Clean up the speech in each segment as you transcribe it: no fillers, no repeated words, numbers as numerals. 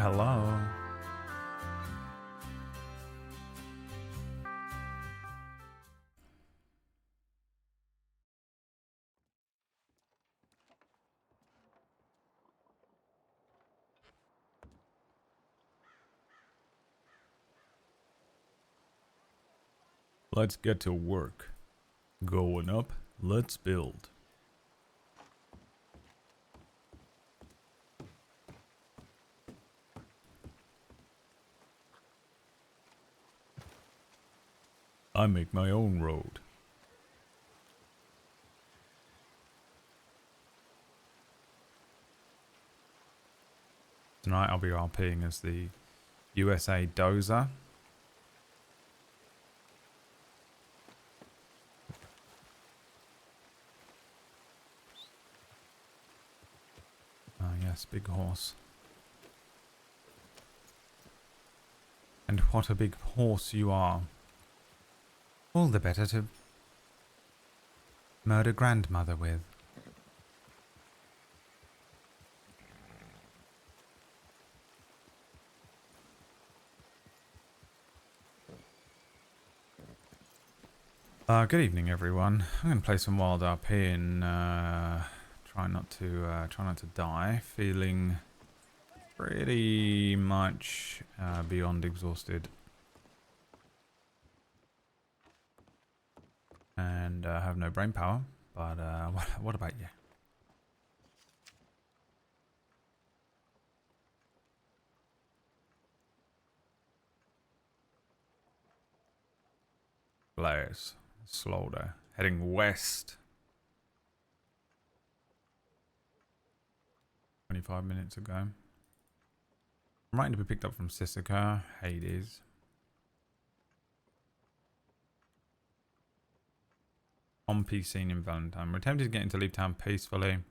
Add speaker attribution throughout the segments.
Speaker 1: Hello. Let's get to work. Going up, let's build. I make my own road. Tonight I'll be RPing as the USA Dozer. Ah yes, big horse. And what a big horse you are. All the better to murder grandmother with. Good evening, everyone. I'm going to play some Wild RP and try not to die. Feeling pretty much beyond exhausted, and have no brain power. But what about you? Players. Lorde. Heading west. 25 minutes ago. I'm waiting to be picked up from Sissika. Hades. Pompey seen in Valentine. We're attempting to get into Leave Town peacefully. It's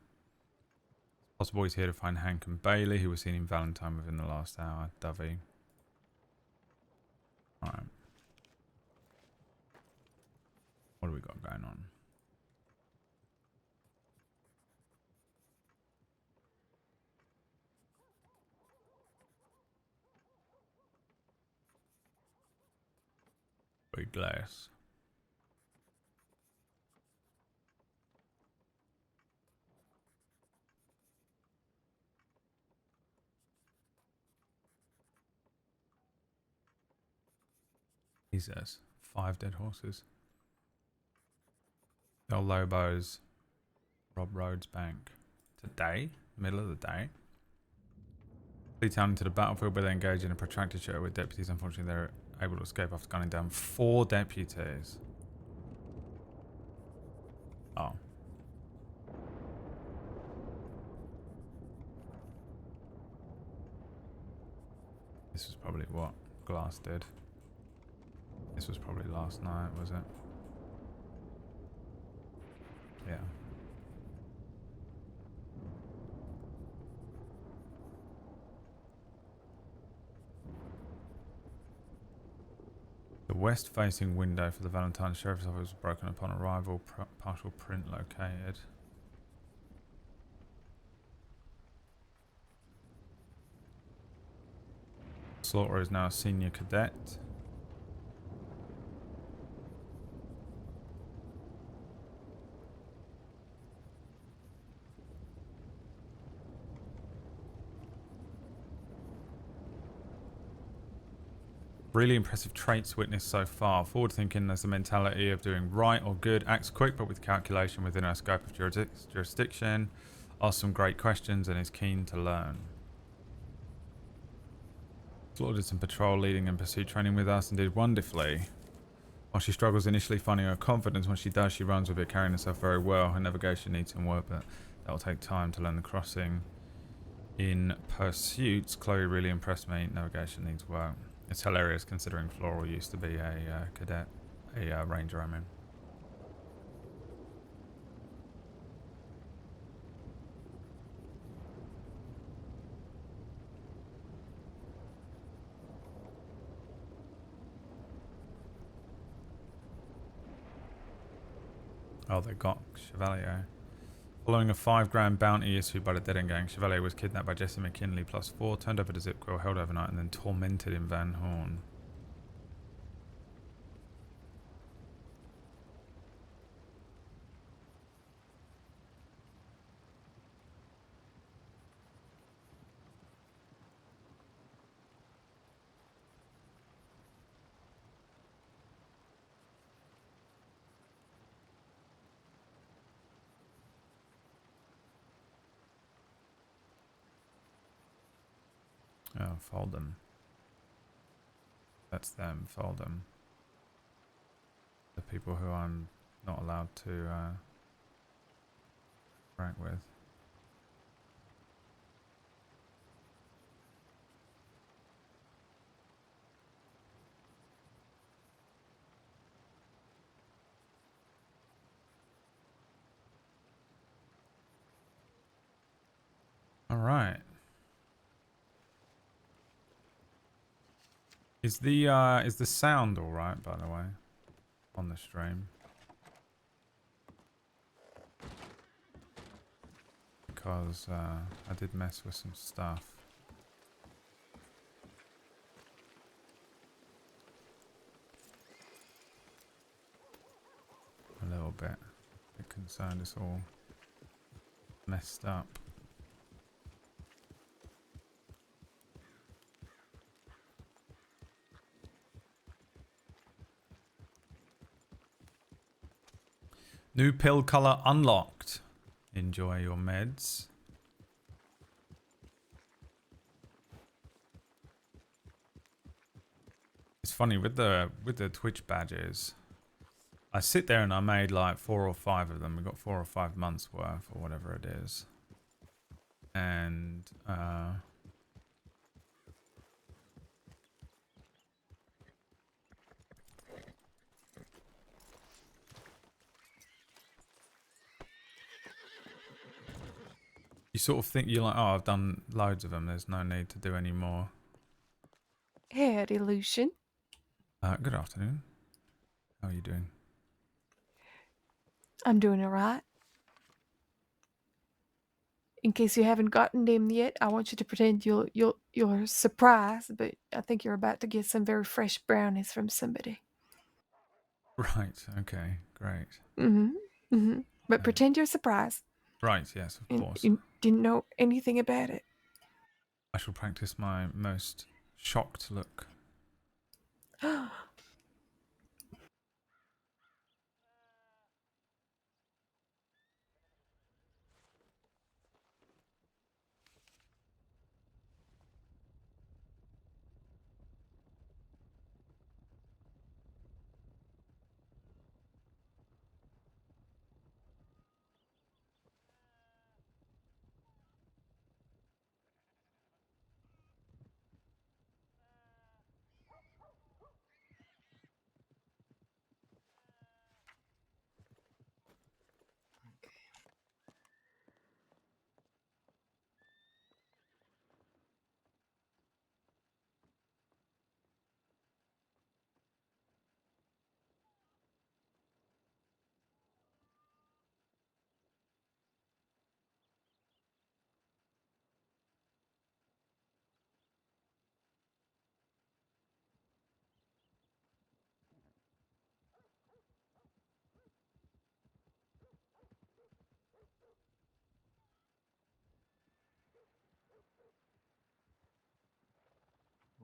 Speaker 1: possible he's here to find Hank and Bailey, who were seen in Valentine within the last hour. Dovey. Alright. What do we got going on? Big glass. He says 5 dead horses. El Lobos. Rob Rhodes Bank. Today? Middle of the day? Flee town into the battlefield, where they engage in a protracted show with deputies. Unfortunately, they're able to escape after gunning down 4 deputies. Oh. This was probably what Glass did. This was probably last night, was it? Yeah. The west-facing window for the Valentine Sheriff's Office was broken upon arrival. Partial print located. Slaughter is now a senior cadet. Really impressive traits witnessed so far. Forward thinking, there's the mentality of doing right or good. Acts quick but with calculation within our scope of jurisdiction. Asks some great questions and is keen to learn. Lorde did some patrol leading and pursuit training with us and did wonderfully. While she struggles initially finding her confidence, when she does, she runs with it, carrying herself very well. Her navigation needs some work, but that will take time to learn the crossing. In pursuits, Chloe really impressed me. Navigation needs work. It's hilarious considering Floral used to be a cadet, a ranger, I mean. Oh, they got Chevalier. Following a 5 grand bounty issued by the Dead End Gang, Chevalier was kidnapped by Jesse McKinley +4, turned up at a zip grill, held overnight, and then tormented in Van Horn. Oh, fold them. That's them, fold them. The people who I'm not allowed to rank with. Alright. Is the sound alright, by the way, on the stream? Because I did mess with some stuff. A little bit. A bit concerned it's all messed up. New pill color unlocked. Enjoy your meds. It's funny with the Twitch badges. I sit there and I made like 4 or 5 of them. We got 4 or 5 months worth or whatever it is. And you sort of think, you're like, oh, I've done loads of them. There's no need to do any more.
Speaker 2: Howdy, Lucien.
Speaker 1: Good afternoon. How are you doing?
Speaker 2: I'm doing all right. In case you haven't gotten them yet, I want you to pretend you're surprised, but I think you're about to get some very fresh brownies from somebody.
Speaker 1: Right. Okay. Great.
Speaker 2: But pretend you're surprised.
Speaker 1: Right. Yes, of
Speaker 2: And
Speaker 1: course.
Speaker 2: you didn't know anything about it.
Speaker 1: I shall practice my most shocked look.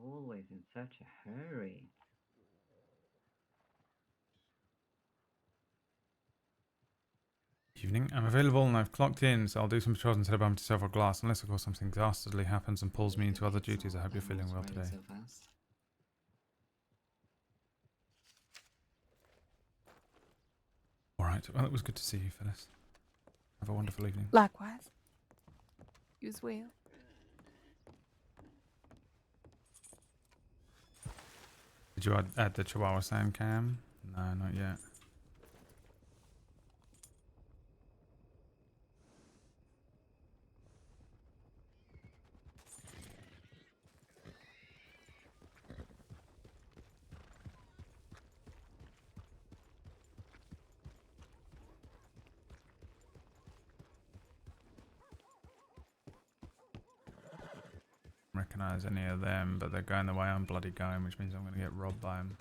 Speaker 3: Always in such a hurry.
Speaker 1: Evening. I'm available and I've clocked in, so I'll do some patrols until I bump into several glass, unless of course something dastardly happens and pulls me into other duties. I hope you're feeling well today.
Speaker 3: So fast.
Speaker 1: Alright, well it was good to see you, Phyllis. Have a wonderful evening.
Speaker 2: Likewise. You as well.
Speaker 1: Did you add the Chihuahua Sand cam? No, not yet. recognise any of them, but they're going the way I'm bloody going, which means I'm going to get robbed by them.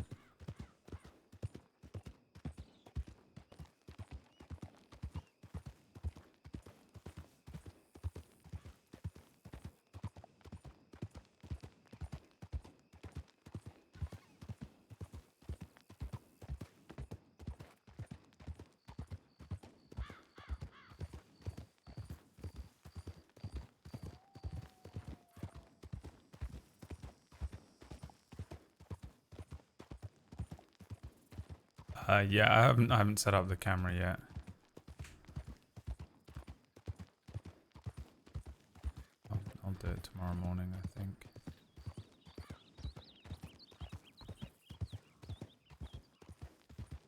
Speaker 1: Yeah, I haven't set up the camera yet. I'll do it tomorrow morning, I think.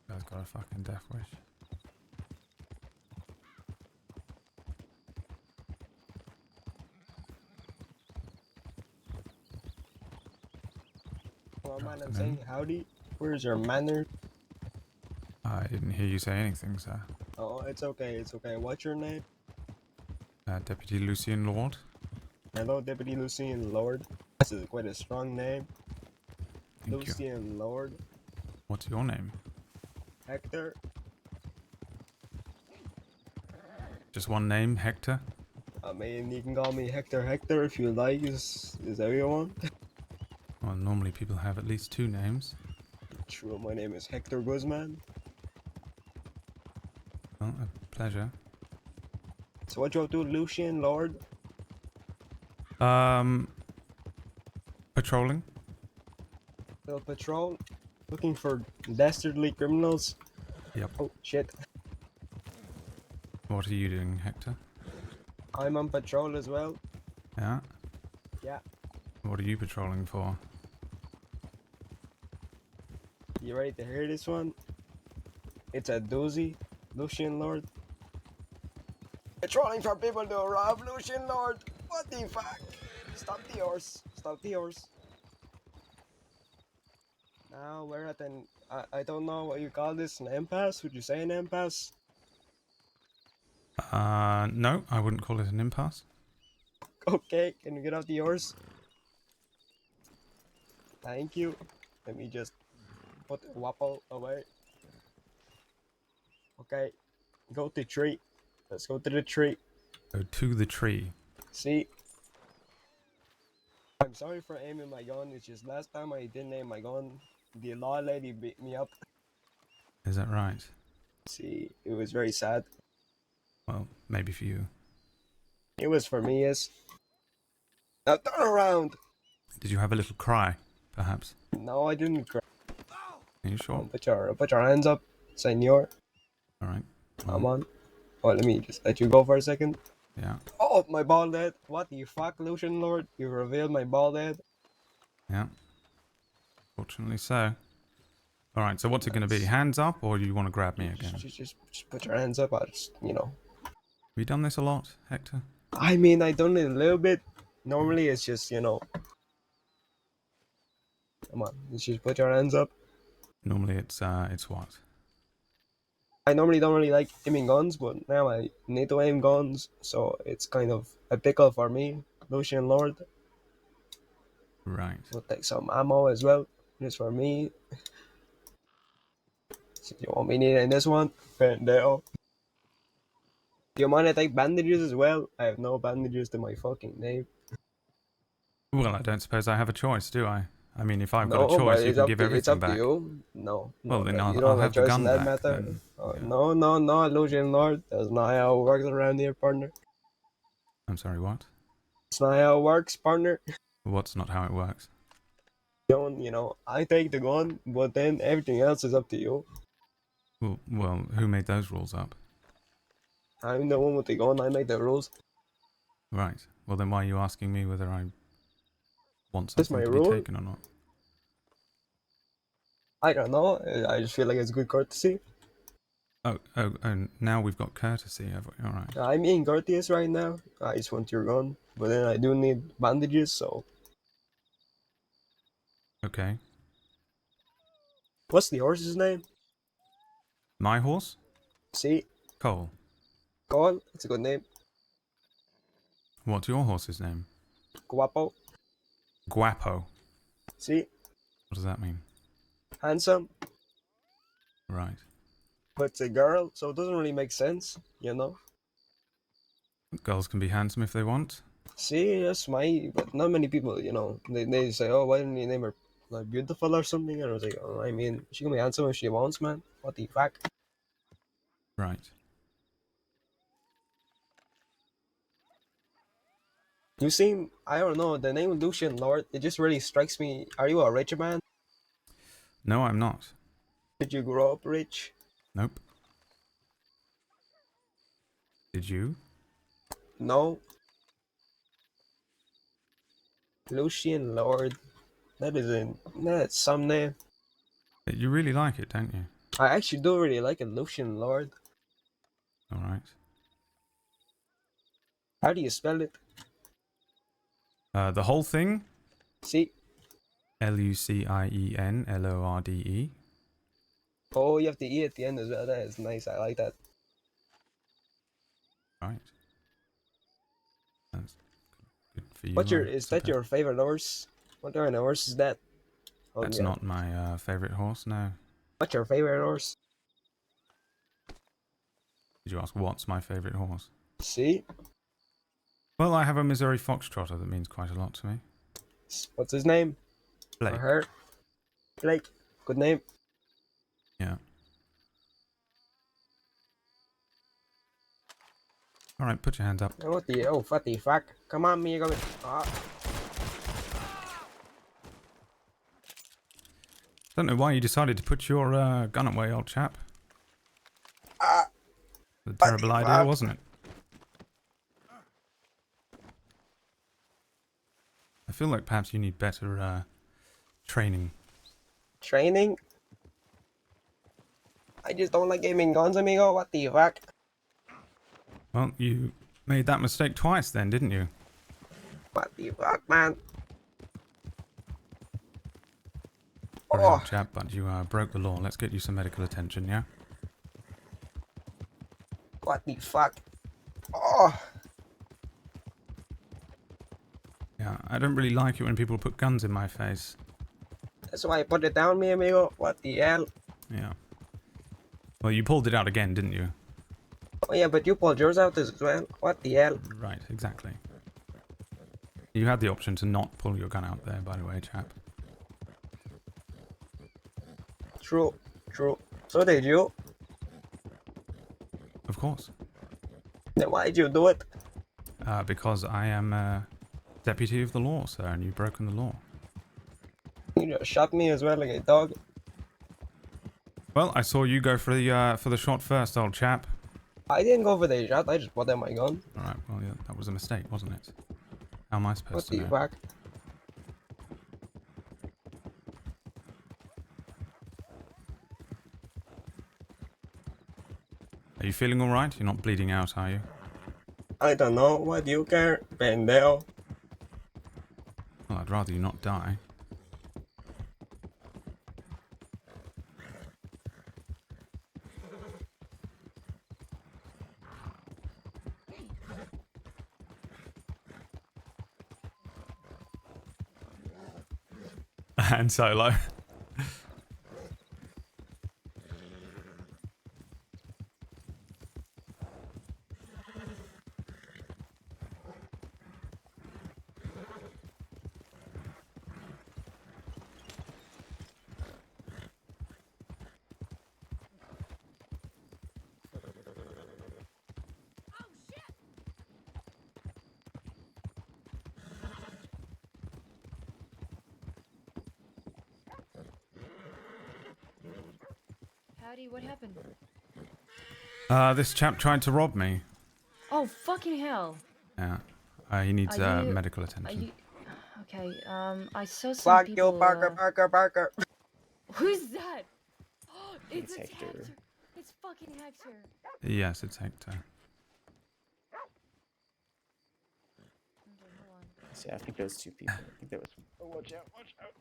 Speaker 1: Guy's got a fucking death wish.
Speaker 4: Well, man, I'm saying howdy. Where's your manner?
Speaker 1: I didn't hear you say anything, sir.
Speaker 4: Oh, it's okay, it's okay. What's your name?
Speaker 1: Deputy Lucien Lorde.
Speaker 4: Hello, Deputy Lucien Lorde. This is quite a strong name.
Speaker 1: Thank you.
Speaker 4: Lucien Lorde.
Speaker 1: What's your name?
Speaker 4: Hector.
Speaker 1: Just one name, Hector?
Speaker 4: I mean, you can call me Hector if you like. Is that what you want?
Speaker 1: Well, normally people have at least two names.
Speaker 4: True, my name is Hector Guzman.
Speaker 1: Well, a pleasure.
Speaker 4: So what you up to, Lucien Lorde?
Speaker 1: Patrolling?
Speaker 4: Little patrol? Looking for dastardly criminals?
Speaker 1: Yep.
Speaker 4: Oh, shit.
Speaker 1: What are you doing, Hector?
Speaker 4: I'm on patrol as well.
Speaker 1: Yeah?
Speaker 4: Yeah.
Speaker 1: What are you patrolling for?
Speaker 4: You ready to hear this one? It's a doozy, Lucien Lorde. Patrolling for people to rob Lucien Lorde. What the fuck? Stop the horse. Stop the horse. Now we're at an I don't know what you call this, an impasse? Would you say an impasse?
Speaker 1: No, I wouldn't call it an impasse.
Speaker 4: Okay, can you get off the horse? Thank you. Let me just put the waffle away. Okay, go to the tree. Let's go to the tree.
Speaker 1: Go to the tree.
Speaker 4: See? I'm sorry for aiming my gun. It's just last time I didn't aim my gun, the law lady beat me up.
Speaker 1: Is that right?
Speaker 4: See, it was very sad.
Speaker 1: Well, maybe for you.
Speaker 4: It was for me, yes. Now turn around!
Speaker 1: Did you have a little cry, perhaps?
Speaker 4: No, I didn't cry.
Speaker 1: Are you sure?
Speaker 4: Put your hands up, senor.
Speaker 1: Alright.
Speaker 4: Come on. Oh, let me just let you go for a second.
Speaker 1: Yeah.
Speaker 4: Oh, my bald head. What the fuck, Lucien Lorde? You revealed my bald head.
Speaker 1: Yeah. Fortunately so. Alright, so what's it going to be? Hands up, or do you want to grab me again?
Speaker 4: Just put your hands up. I'll just, you know.
Speaker 1: Have you done this a lot, Hector?
Speaker 4: I mean, I done it a little bit. Normally, it's just, you know. Come on, just put your hands up.
Speaker 1: Normally it's what?
Speaker 4: I normally don't really like aiming guns, but now I need to aim guns, so it's kind of a pickle for me, Lucien Lorde.
Speaker 1: Right.
Speaker 4: We'll take some ammo as well, just for me. So you won't be needing this one, pendejo. Do you mind I take bandages as well? I have no bandages to my fucking name.
Speaker 1: Well, I don't suppose I have a choice, do I? I mean, if I've got a
Speaker 4: No, but
Speaker 1: choice, you can give
Speaker 4: it's
Speaker 1: everything
Speaker 4: up
Speaker 1: back.
Speaker 4: to you. No,
Speaker 1: Well, then
Speaker 4: you
Speaker 1: I'll
Speaker 4: don't
Speaker 1: have
Speaker 4: have
Speaker 1: the
Speaker 4: choice
Speaker 1: gun
Speaker 4: in that
Speaker 1: back,
Speaker 4: matter.
Speaker 1: then. Yeah.
Speaker 4: No, Lucien Lorde. That's not how it works around here, partner.
Speaker 1: I'm sorry, what?
Speaker 4: It's not how it works, partner.
Speaker 1: What's not how it works?
Speaker 4: Don't, you know, I take the gun, but then everything else is up to you.
Speaker 1: Well, who made those rules up?
Speaker 4: I'm the one with the gun, I make the rules.
Speaker 1: Right. Well, then why are you asking me whether I want
Speaker 4: That's
Speaker 1: something
Speaker 4: my
Speaker 1: to be
Speaker 4: rule.
Speaker 1: taken or not?
Speaker 4: I don't know, I just feel like it's good courtesy.
Speaker 1: Oh, now we've got courtesy, have we? Alright.
Speaker 4: I'm being courteous right now. I just want your gun, but then I do need bandages, so...
Speaker 1: Okay.
Speaker 4: What's the horse's name?
Speaker 1: My horse?
Speaker 4: See?
Speaker 1: Cole.
Speaker 4: Cole? It's a good name.
Speaker 1: What's your horse's name?
Speaker 4: Guapo.
Speaker 1: Guapo.
Speaker 4: See,
Speaker 1: What does that mean?
Speaker 4: handsome,
Speaker 1: Right.
Speaker 4: but it's a girl, so it doesn't really make sense, you know.
Speaker 1: Girls can be handsome if they want.
Speaker 4: See, that's my, but not many people, you know, they say, oh, why didn't you name her like beautiful or something? And I was like, oh, I mean, she can be handsome if she wants, man. What the fuck?
Speaker 1: Right.
Speaker 4: You seem, I don't know, the name Lucien Lorde, it just really strikes me. Are you a rich man?
Speaker 1: No, I'm not.
Speaker 4: Did you grow up rich?
Speaker 1: Nope. Did you?
Speaker 4: No. Lucien Lorde. That's some name.
Speaker 1: You really like it, don't you?
Speaker 4: I actually do really like it, Lucien Lorde.
Speaker 1: Alright.
Speaker 4: How do you spell it?
Speaker 1: The whole thing?
Speaker 4: See?
Speaker 1: Lucien Lorde.
Speaker 4: Oh, you have the E at the end as well. That is nice. I like that.
Speaker 1: Right. That's good for you.
Speaker 4: Is that your favorite horse? What kind of horse is that? Oh,
Speaker 1: That's
Speaker 4: yeah.
Speaker 1: not my favourite horse, no.
Speaker 4: What's your favorite horse?
Speaker 1: Did you ask what's my favourite horse?
Speaker 4: See?
Speaker 1: Well, I have a Missouri Foxtrotter that means quite a lot to me.
Speaker 4: What's his name?
Speaker 1: Blake.
Speaker 4: Or her? Blake. Good name.
Speaker 1: Yeah. Alright, put your hands up.
Speaker 4: Oh, what the fuck? Come on, me, come ah.
Speaker 1: Don't know why you decided to put your gun away, old chap.
Speaker 4: Ah.
Speaker 1: A terrible
Speaker 4: What the
Speaker 1: idea,
Speaker 4: fuck?
Speaker 1: wasn't it? I feel like perhaps you need better training.
Speaker 4: Training? I just don't like aiming guns, amigo. What the fuck?
Speaker 1: Well, you made that mistake twice then, didn't you?
Speaker 4: What the fuck, man?
Speaker 1: Sorry,
Speaker 4: Oh,
Speaker 1: old chap, but you broke the law. Let's get you some medical attention, yeah?
Speaker 4: what the fuck? Oh,
Speaker 1: Yeah, I don't really like it when people put guns in my face.
Speaker 4: that's why I put it down, me, amigo. What the hell?
Speaker 1: Yeah. Well, you pulled it out again, didn't you?
Speaker 4: Oh, yeah, but you pulled yours out as well. What the hell?
Speaker 1: Right, exactly. You had the option to not pull your gun out there, by the way, chap.
Speaker 4: True, true. So did you?
Speaker 1: Of course.
Speaker 4: Then why'd you do it?
Speaker 1: Because I am deputy of the law, sir, and you've broken the law.
Speaker 4: You just shot me as well like a dog.
Speaker 1: Well, I saw you go for the shot first, old chap.
Speaker 4: I didn't go for the shot. I just put out my gun.
Speaker 1: Alright, well, yeah, that was a mistake, wasn't it? How am I
Speaker 4: What
Speaker 1: supposed
Speaker 4: the
Speaker 1: to know?
Speaker 4: fuck?
Speaker 1: Are you feeling alright? You're not bleeding out, are you?
Speaker 4: I don't know. What do you care, pendejo?
Speaker 1: Well, I'd rather you not die. And Solo.
Speaker 5: Howdy, what happened?
Speaker 1: This chap tried to rob me.
Speaker 5: Oh, fucking hell.
Speaker 1: Yeah. He needs
Speaker 5: Are you-
Speaker 1: medical
Speaker 5: Are
Speaker 1: attention.
Speaker 5: you... Okay, I saw some
Speaker 4: Fuck
Speaker 5: people...
Speaker 4: you, Parker.
Speaker 5: Who's that? It's
Speaker 6: Hector.
Speaker 5: Hector. It's fucking Hector.
Speaker 1: Yes, it's Hector.
Speaker 5: Okay, hold on.
Speaker 6: See, I think there was two people. I think there was. Oh, watch out! Watch out!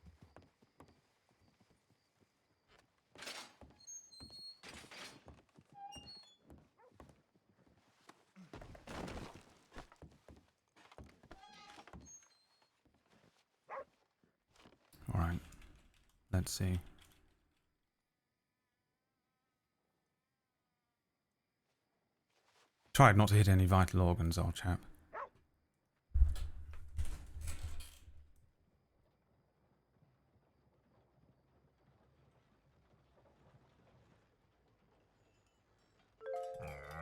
Speaker 1: Let's see. Tried not to hit any vital organs, old chap.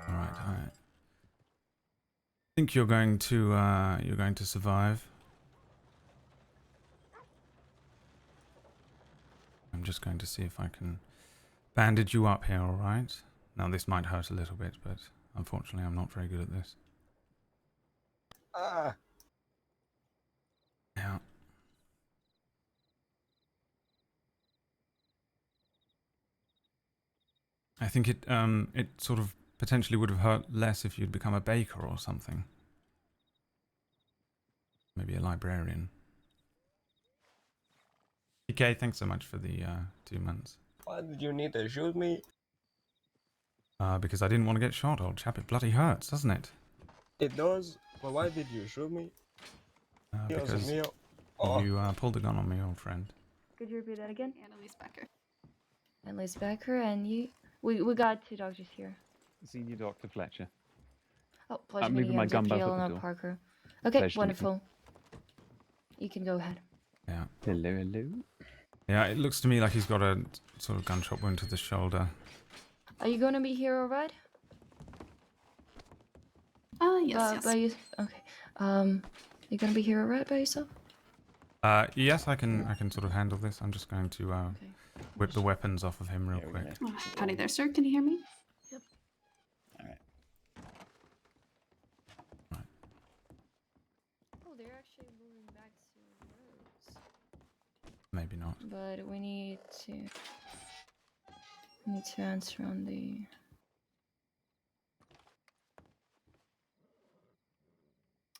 Speaker 1: Alright, I think you're going to survive. I'm just going to see if I can bandage you up here, alright? Now this might hurt a little bit, but unfortunately I'm not very good at this.
Speaker 4: Ah,
Speaker 1: Yeah. I think it sort of potentially would have hurt less if you'd become a baker or something. Maybe a librarian. PK, thanks so much for the 2 months.
Speaker 4: why did you need to shoot me?
Speaker 1: Because I didn't want to get shot, old chap. It bloody hurts, doesn't it?
Speaker 4: It does, but why did you shoot me? Dios
Speaker 1: Because
Speaker 4: mío. Oh,
Speaker 1: you pulled a gun on me, old friend.
Speaker 5: Could you repeat that again?
Speaker 7: Annalise Becker.
Speaker 5: Annalise Becker, and you. We got 2 doctors here.
Speaker 6: Senior Dr. Fletcher.
Speaker 5: Oh, pleasure
Speaker 6: I'm
Speaker 5: meeting
Speaker 6: leaving my
Speaker 5: you.
Speaker 6: gun
Speaker 5: Dr.
Speaker 6: back at the
Speaker 5: Eleanor
Speaker 6: door.
Speaker 5: Parker. Okay,
Speaker 6: Pleasure to meet you.
Speaker 5: wonderful. You can go ahead.
Speaker 1: Yeah.
Speaker 6: Hello, hello.
Speaker 1: Yeah, it looks to me like he's got a sort of gunshot wound to the shoulder.
Speaker 5: Are you gonna be here, alright?
Speaker 7: Yes.
Speaker 5: By you. Okay. You gonna be here, alright, by yourself?
Speaker 1: Yes, I can sort of handle this. I'm just going to
Speaker 5: Okay.
Speaker 1: whip the weapons off of him real
Speaker 6: Yeah, we're
Speaker 1: quick.
Speaker 6: gonna-
Speaker 7: Howdy there, sir. Can you hear me?
Speaker 5: Oh, they're actually moving back to roads.
Speaker 1: Maybe not.
Speaker 5: But we need to answer on the.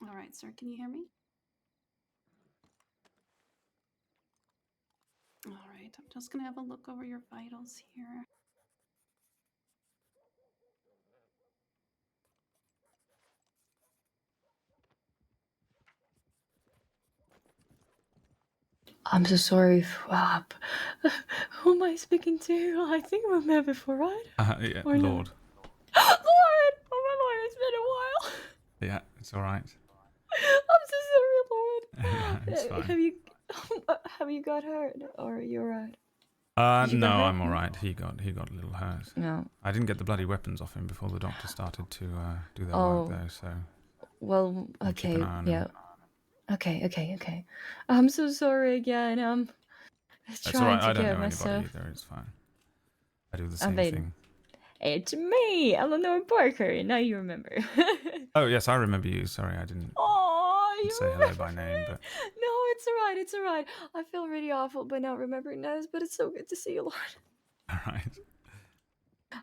Speaker 7: All right, sir. Can you hear me? All right. I'm just going to have a look over your vitals here.
Speaker 5: I'm so sorry. Who am I speaking to? I think we've met before, right?
Speaker 1: Yeah,
Speaker 5: Or no?
Speaker 1: Lord.
Speaker 5: Lord! Oh my lord, it's been a while.
Speaker 1: Yeah, it's all right.
Speaker 5: I'm so sorry, Lord.
Speaker 1: Yeah, it's fine.
Speaker 5: Have you got hurt, or are you alright? You
Speaker 1: No,
Speaker 5: got hurt?
Speaker 1: I'm all right. He got a little hurt.
Speaker 5: No.
Speaker 1: I didn't get the bloody weapons off him before the doctor started to do their
Speaker 5: Oh.
Speaker 1: work there, so
Speaker 5: Well,
Speaker 1: I'll keep
Speaker 5: okay,
Speaker 1: an eye on
Speaker 5: yeah.
Speaker 1: him.
Speaker 5: Okay. I'm so sorry again.
Speaker 1: It's all
Speaker 5: Trying
Speaker 1: right.
Speaker 5: to
Speaker 1: I don't
Speaker 5: get
Speaker 1: know
Speaker 5: myself.
Speaker 1: anybody either. It's fine. I do the same
Speaker 5: mean-
Speaker 1: thing.
Speaker 5: It's me, Eleanor Parker. Now you remember.
Speaker 1: Oh yes, I remember you. Sorry, I didn't
Speaker 5: Oh, you
Speaker 1: say hello
Speaker 5: remember
Speaker 1: by name,
Speaker 5: me?
Speaker 1: but
Speaker 5: No, it's alright. It's alright. I feel really awful by not remembering those, but it's so good to see you, Lord.
Speaker 1: all right.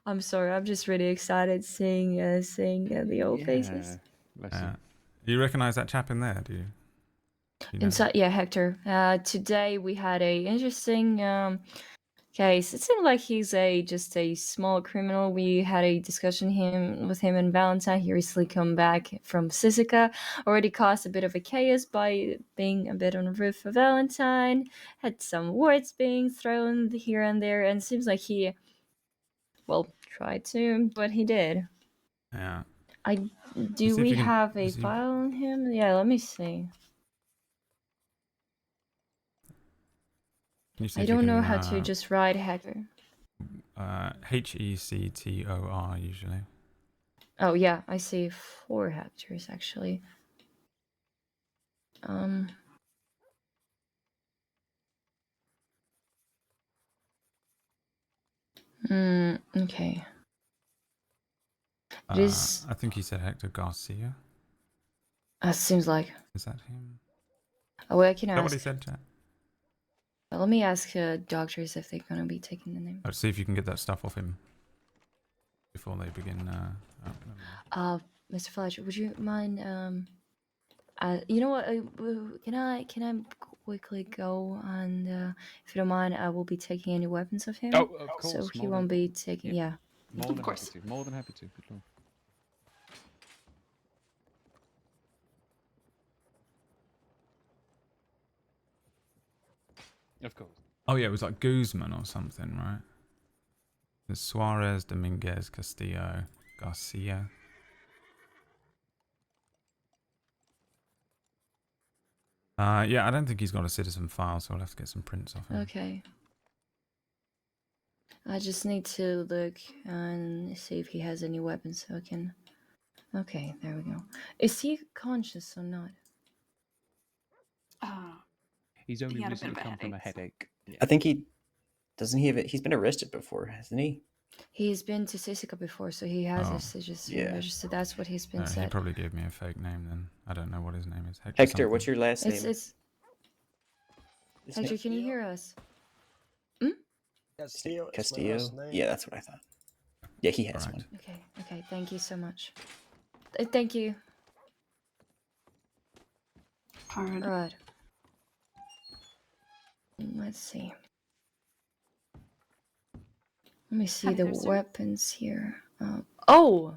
Speaker 5: I'm sorry. I'm just really excited seeing the old faces.
Speaker 6: Yeah, bless you.
Speaker 1: You recognise that chap in there? Do you? You know?
Speaker 5: Inside, yeah, Hector. Today we had a interesting case. It seemed like he's just a small criminal. We had a discussion with him and Valentine. He recently come back from Sisica. Already caused a bit of a chaos by being a bit on the roof of Valentine. Had some words being thrown here and there, and it seems like he, well, tried to, but he did.
Speaker 1: Yeah.
Speaker 5: Do
Speaker 1: see if
Speaker 5: we
Speaker 1: you can-
Speaker 5: have a
Speaker 1: is he-
Speaker 5: file on him? Yeah, let me see.
Speaker 1: Can you see
Speaker 5: I
Speaker 1: if you
Speaker 5: don't know
Speaker 1: can,
Speaker 5: how to just write Hector.
Speaker 1: Hector usually.
Speaker 5: Oh yeah, I see 4 Hectors actually. Okay. It is.
Speaker 1: I think he said Hector Garcia.
Speaker 5: Seems like.
Speaker 1: Is that him?
Speaker 5: Oh, wait, I can
Speaker 1: Is that what he
Speaker 5: ask.
Speaker 1: said, chat?
Speaker 5: Let me ask doctors if they're gonna be taking the name.
Speaker 1: Let's see if you can get that stuff off him before they begin. Oh, never mind.
Speaker 5: Mr. Fletcher, would you mind? You know what? Can I quickly go and if you don't mind, I will be taking any weapons of him.
Speaker 6: Oh, of course.
Speaker 5: So he
Speaker 6: more
Speaker 5: won't
Speaker 6: than-
Speaker 5: be taking. Yeah.
Speaker 6: More than
Speaker 7: course.
Speaker 6: happy to. More than happy to. Good lord. Of course.
Speaker 1: Oh yeah, it was like Guzman or something, right? There's Suarez, Dominguez, Castillo, Garcia. Yeah, I don't think he's got a citizen file, so I'll have to get some prints off him.
Speaker 5: Okay. I just need to look and see if he has any weapons so I can... Okay, there we go. Is he conscious or not?
Speaker 6: He's
Speaker 7: He
Speaker 6: only
Speaker 7: had a bit
Speaker 6: recently
Speaker 7: of a
Speaker 6: come from a
Speaker 7: headache, so-
Speaker 6: headache.
Speaker 8: I think he doesn't he have it. He's been arrested before, hasn't he?
Speaker 5: He's been to Sisica before, so he has
Speaker 1: Oh.
Speaker 5: his registered.
Speaker 8: Yeah.
Speaker 5: Registered. That's what he's been
Speaker 1: He
Speaker 5: said.
Speaker 1: probably gave me a fake name then. I don't know what his name is.
Speaker 8: Hector, what's your last
Speaker 5: It's
Speaker 8: name?
Speaker 5: it's
Speaker 8: His
Speaker 5: Hector.
Speaker 8: name-
Speaker 5: Can you hear us?
Speaker 4: Castillo. is my
Speaker 8: Castillo?
Speaker 4: last name.
Speaker 8: Yeah, that's what I thought. Yeah, he has
Speaker 1: Alright.
Speaker 8: one.
Speaker 5: Okay. Okay. Thank you so much. Thank you.
Speaker 7: Hard.
Speaker 5: All right. Let's see. Let me see
Speaker 7: Hi
Speaker 5: the
Speaker 7: there, sir.
Speaker 5: weapons here. Oh,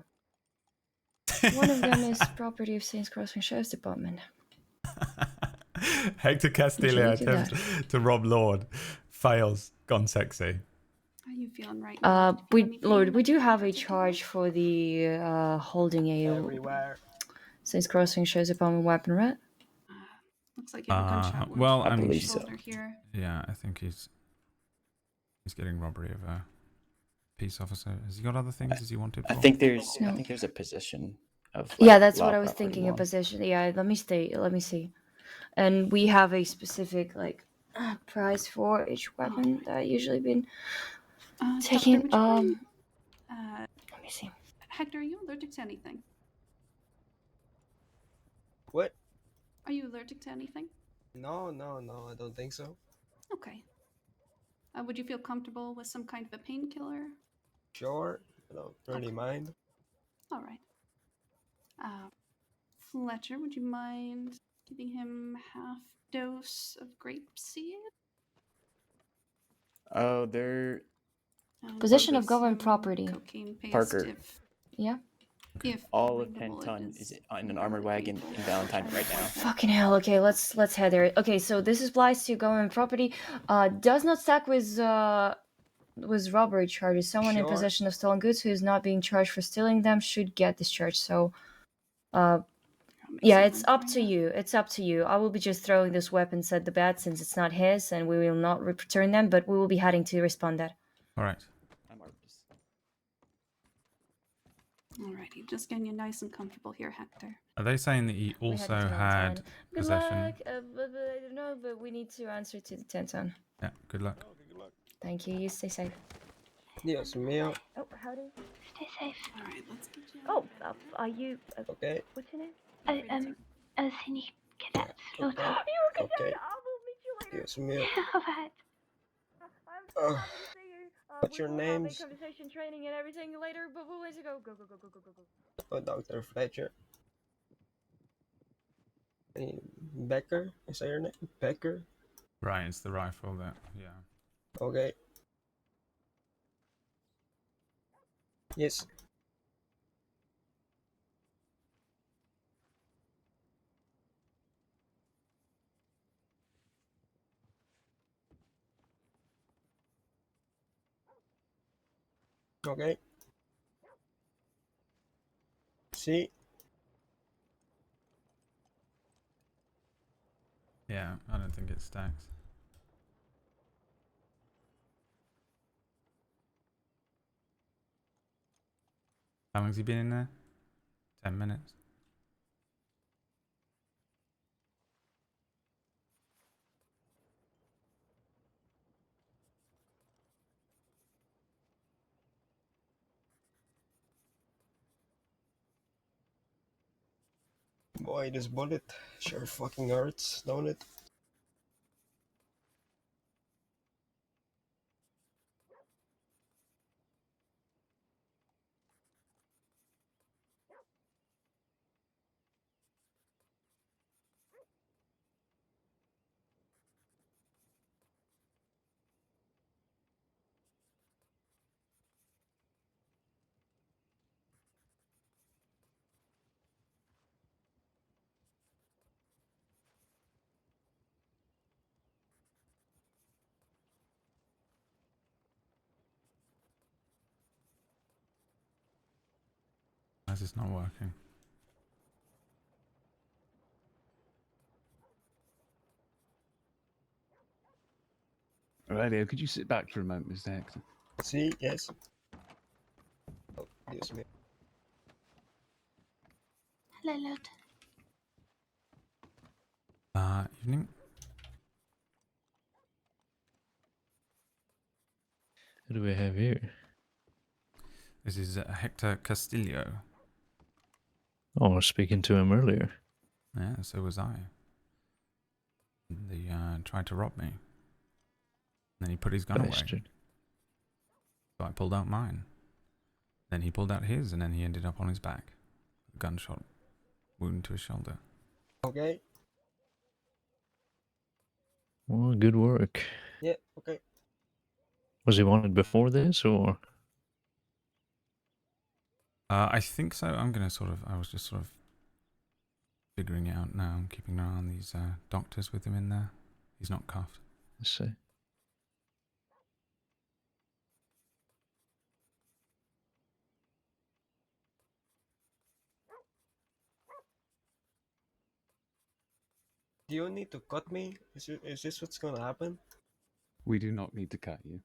Speaker 5: one of them is property of Saints Crossing Sheriff's Department.
Speaker 1: Hector Castillo
Speaker 5: Would you look at
Speaker 1: attempts to rob Lorde. Fails. Gone sexy.
Speaker 7: How you feeling right now? Do you feel anything
Speaker 5: Lord, we do
Speaker 7: in
Speaker 5: have a
Speaker 7: particular?
Speaker 5: charge for the holding a
Speaker 4: Everywhere.
Speaker 5: Saints Crossing Sheriff's Department weapon, right?
Speaker 7: Looks like you have a gunshot wound
Speaker 1: well,
Speaker 7: to
Speaker 1: I
Speaker 7: the
Speaker 1: mean,
Speaker 8: believe so.
Speaker 7: shoulder here.
Speaker 1: Yeah, I think he's getting robbery of a peace officer. Has he got other things as he wanted?
Speaker 8: I
Speaker 1: for?
Speaker 8: think there's
Speaker 5: No.
Speaker 8: I think there's a position of
Speaker 5: Yeah,
Speaker 8: like,
Speaker 5: that's
Speaker 8: law
Speaker 5: what I was
Speaker 8: property
Speaker 5: thinking. A
Speaker 8: law.
Speaker 5: position. Yeah, let me see. And we have a specific price for each weapon that usually been taken.
Speaker 7: Doctor, would you mind?
Speaker 5: Let me see.
Speaker 7: Hector, are you allergic to anything?
Speaker 4: What?
Speaker 7: Are you allergic to anything?
Speaker 4: No, I don't think so.
Speaker 7: Okay. Would you feel comfortable with some kind of a painkiller?
Speaker 4: Sure. I don't really
Speaker 7: Okay.
Speaker 4: mind.
Speaker 7: All right. Fletcher, would you mind giving him half dose of grapeseed?
Speaker 8: Oh, they're
Speaker 7: And
Speaker 5: Position of
Speaker 7: maybe
Speaker 5: government
Speaker 7: some
Speaker 5: property.
Speaker 7: Cocaine paste
Speaker 8: Parker.
Speaker 5: Yeah.
Speaker 7: if
Speaker 8: all of
Speaker 7: only the
Speaker 8: 10
Speaker 7: bullet
Speaker 8: ton is in an
Speaker 7: entirely
Speaker 8: armored wagon
Speaker 7: painful.
Speaker 8: in Valentine right now.
Speaker 5: Fucking hell. Okay, let's head there. Okay, so this applies to government property. Does not stack with robbery charges. Someone in
Speaker 4: Sure.
Speaker 5: possession of stolen goods who is not being charged for stealing them should get discharged. So, yeah, it's up to you. It's up to you. I will be just throwing those weapons at the bat since it's not his, and we will not return them. But we will be heading to respond that.
Speaker 1: All right.
Speaker 8: I'm Argus.
Speaker 7: Alrighty, just getting you nice and comfortable here, Hector.
Speaker 1: Are they saying that he
Speaker 5: We
Speaker 1: also
Speaker 5: head to
Speaker 1: had
Speaker 5: 10. Good
Speaker 1: possession?
Speaker 5: luck. But I don't know, but we need to answer to the 10-ton.
Speaker 1: Yeah. Good luck.
Speaker 5: Thank you. You stay safe.
Speaker 4: Dios mío.
Speaker 5: Oh, howdy.
Speaker 9: Stay safe.
Speaker 7: Alright, let's get you.
Speaker 5: Oh, are you?
Speaker 4: Okay.
Speaker 5: What's your name?
Speaker 9: A senior cadet. Lorde.
Speaker 4: Okay.
Speaker 5: You
Speaker 4: Okay.
Speaker 5: I will meet you later.
Speaker 4: Dios mío.
Speaker 9: Alright.
Speaker 5: I'm so
Speaker 4: Ugh.
Speaker 5: happy to see you.
Speaker 4: What's
Speaker 5: We
Speaker 4: your
Speaker 5: will
Speaker 4: names?
Speaker 5: have a conversation, training, and everything later. But we'll let you go. Go.
Speaker 4: Oh, Dr. Fletcher. Becker? Is that your name? Becker?
Speaker 1: Right. It's the rifle that. Yeah.
Speaker 4: Okay. Yes. Okay. See?
Speaker 1: Yeah. I don't think it stacks. How long's he been in there? 10 minutes.
Speaker 4: Boy, this bullet sure fucking hurts, don't it?
Speaker 1: is this not working?
Speaker 6: Aurelio, could you sit back for a moment, Mr. Hector?
Speaker 4: See, yes. Oh, Dios mío.
Speaker 7: Hello, Lorde.
Speaker 1: Evening.
Speaker 10: Who do we have here?
Speaker 1: This is Hector Castillo.
Speaker 10: Oh, I was speaking to him earlier.
Speaker 1: Yeah, so was I. They tried to rob me. And then he put his gun away.
Speaker 10: Bastard.
Speaker 1: So I pulled out mine. Then he pulled out his, and then he ended up on his back. Gunshot wound to his shoulder.
Speaker 4: Okay.
Speaker 10: Well, good work.
Speaker 4: Yeah, okay.
Speaker 10: Was he wanted before this, or?
Speaker 1: I think so. I was just sort of figuring it out now. I'm keeping an eye on these doctors with him in there. He's not cuffed.
Speaker 10: Let's see.
Speaker 4: Do you need to cut me? Is this what's gonna happen?
Speaker 6: We do not need to cut you.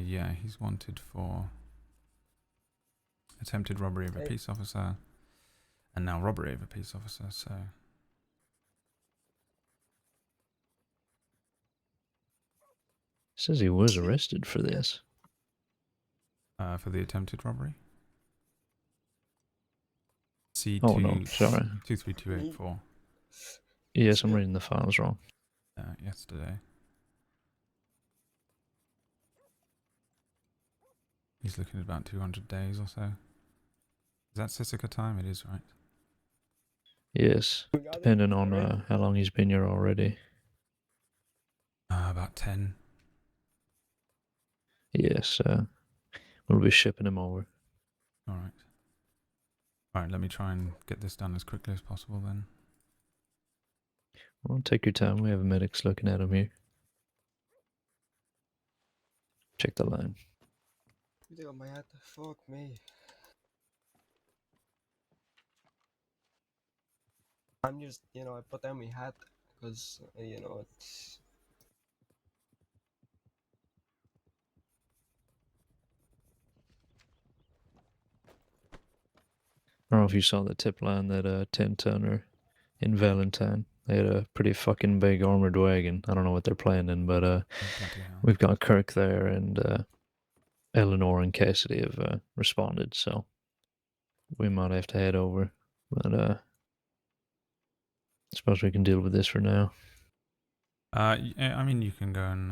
Speaker 1: Yeah, he's wanted for attempted robbery of a
Speaker 4: Okay.
Speaker 1: peace officer, and now robbery of a peace officer, so...
Speaker 10: Says he was arrested for this.
Speaker 1: For the attempted robbery? C2...
Speaker 10: Oh, no, sorry.
Speaker 1: 23284.
Speaker 10: Yes, I'm reading the files wrong.
Speaker 1: Yesterday. He's looking at about 200 days or so. Is that Sisika time? It is, right?
Speaker 10: Yes,
Speaker 4: We got it?
Speaker 10: depending on
Speaker 4: Alright.
Speaker 10: how long he's been here already.
Speaker 1: About 10.
Speaker 10: Yes, we'll be shipping him over.
Speaker 1: Alright. Alright, let me try and get this done as quickly as possible then.
Speaker 10: Well, take your time. We have medics looking at him here. Check the line.
Speaker 4: You take off my hat. Fuck me. I'm just, I put down my hat because, it's...
Speaker 10: I don't know if you saw the tip line, that 10-tonner in Valentine. They had a pretty fucking big armored wagon. I don't know what they're planning, but
Speaker 1: Oh, bloody hell.
Speaker 10: we've got Kirk there, and Eleanor and Cassidy have responded, so we might have to head over. But I suppose we can deal with this for now.
Speaker 1: Yeah, I mean, you can go and...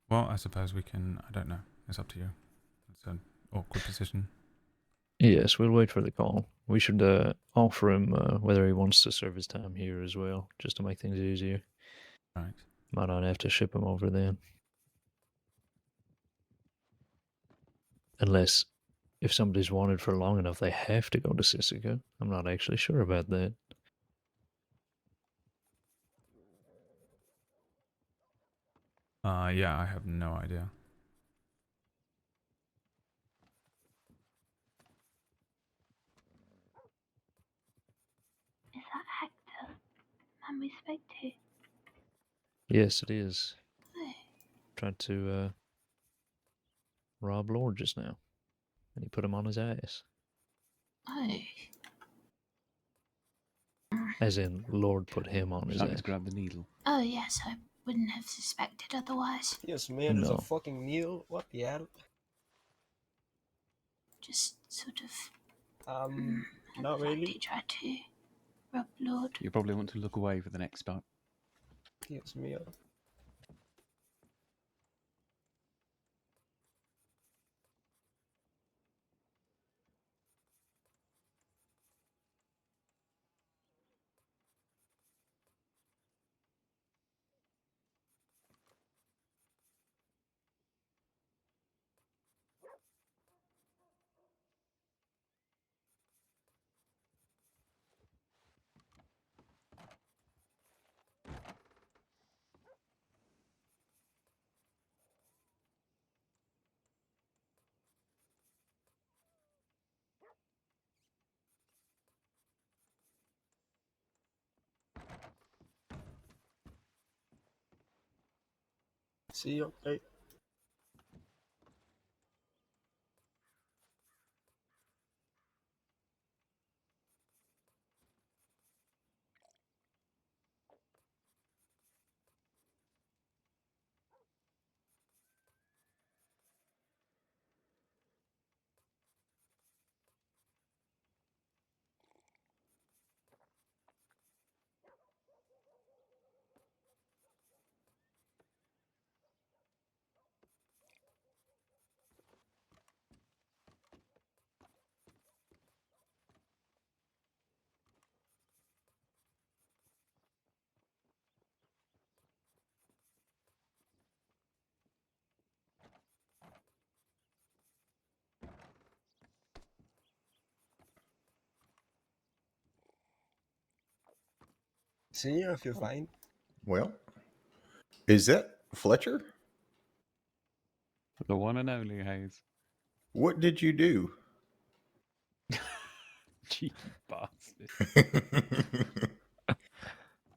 Speaker 1: well, I suppose we can... I don't know. It's up to you. It's an awkward position.
Speaker 10: Yes, we'll wait for the call. We should offer him whether he wants to serve his time here as well, just to make things easier.
Speaker 1: Right.
Speaker 10: Might not have to ship him over then. Unless, if somebody's wanted for long enough, they have to go to Sisika. I'm not actually sure about that.
Speaker 1: Yeah, I have no idea.
Speaker 9: Is that Hector? Man we spoke to?
Speaker 10: Yes, it is.
Speaker 7: Oh,
Speaker 10: Tried to rob Lorde just now, and he put him on his ass.
Speaker 7: oh.
Speaker 10: As in, Lorde put him on
Speaker 6: Would you
Speaker 10: his
Speaker 6: like me
Speaker 10: ass.
Speaker 6: to grab the needle?
Speaker 7: Oh, yes, I wouldn't have suspected otherwise.
Speaker 4: Yes, man, there's
Speaker 10: No.
Speaker 4: a fucking needle. What the hell?
Speaker 7: Just sort of
Speaker 4: Not
Speaker 7: likely
Speaker 4: really.
Speaker 7: try to rob Lord.
Speaker 6: You probably want to look away for the next part.
Speaker 4: Yes, man. See, okay. See, I feel fine.
Speaker 11: Well, is that Fletcher?
Speaker 6: The one and only Hayes.
Speaker 11: What did you do?
Speaker 6: Cheeky bastard.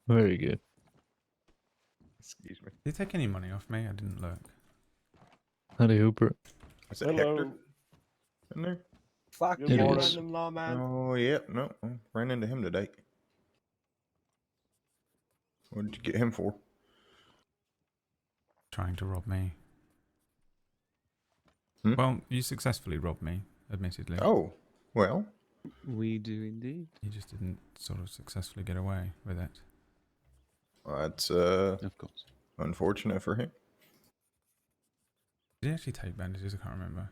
Speaker 10: Very good.
Speaker 11: Excuse me.
Speaker 1: Did he take any money off me? I didn't look.
Speaker 10: Howdy, Hooper.
Speaker 11: Is that
Speaker 6: Hello.
Speaker 11: Hector in there?
Speaker 4: Fuck
Speaker 6: Good
Speaker 4: you,
Speaker 10: morning.
Speaker 4: random lawman.
Speaker 11: Oh, yeah. No, I ran into him today. What did you get him for?
Speaker 1: Trying to rob me.
Speaker 11: Hmm?
Speaker 1: Well, you successfully robbed me, admittedly.
Speaker 11: Oh, well.
Speaker 6: We do indeed.
Speaker 1: You just didn't sort of successfully get away with it.
Speaker 11: That's
Speaker 6: Of course.
Speaker 11: unfortunate for him.
Speaker 1: Did he actually take bandages? I can't remember.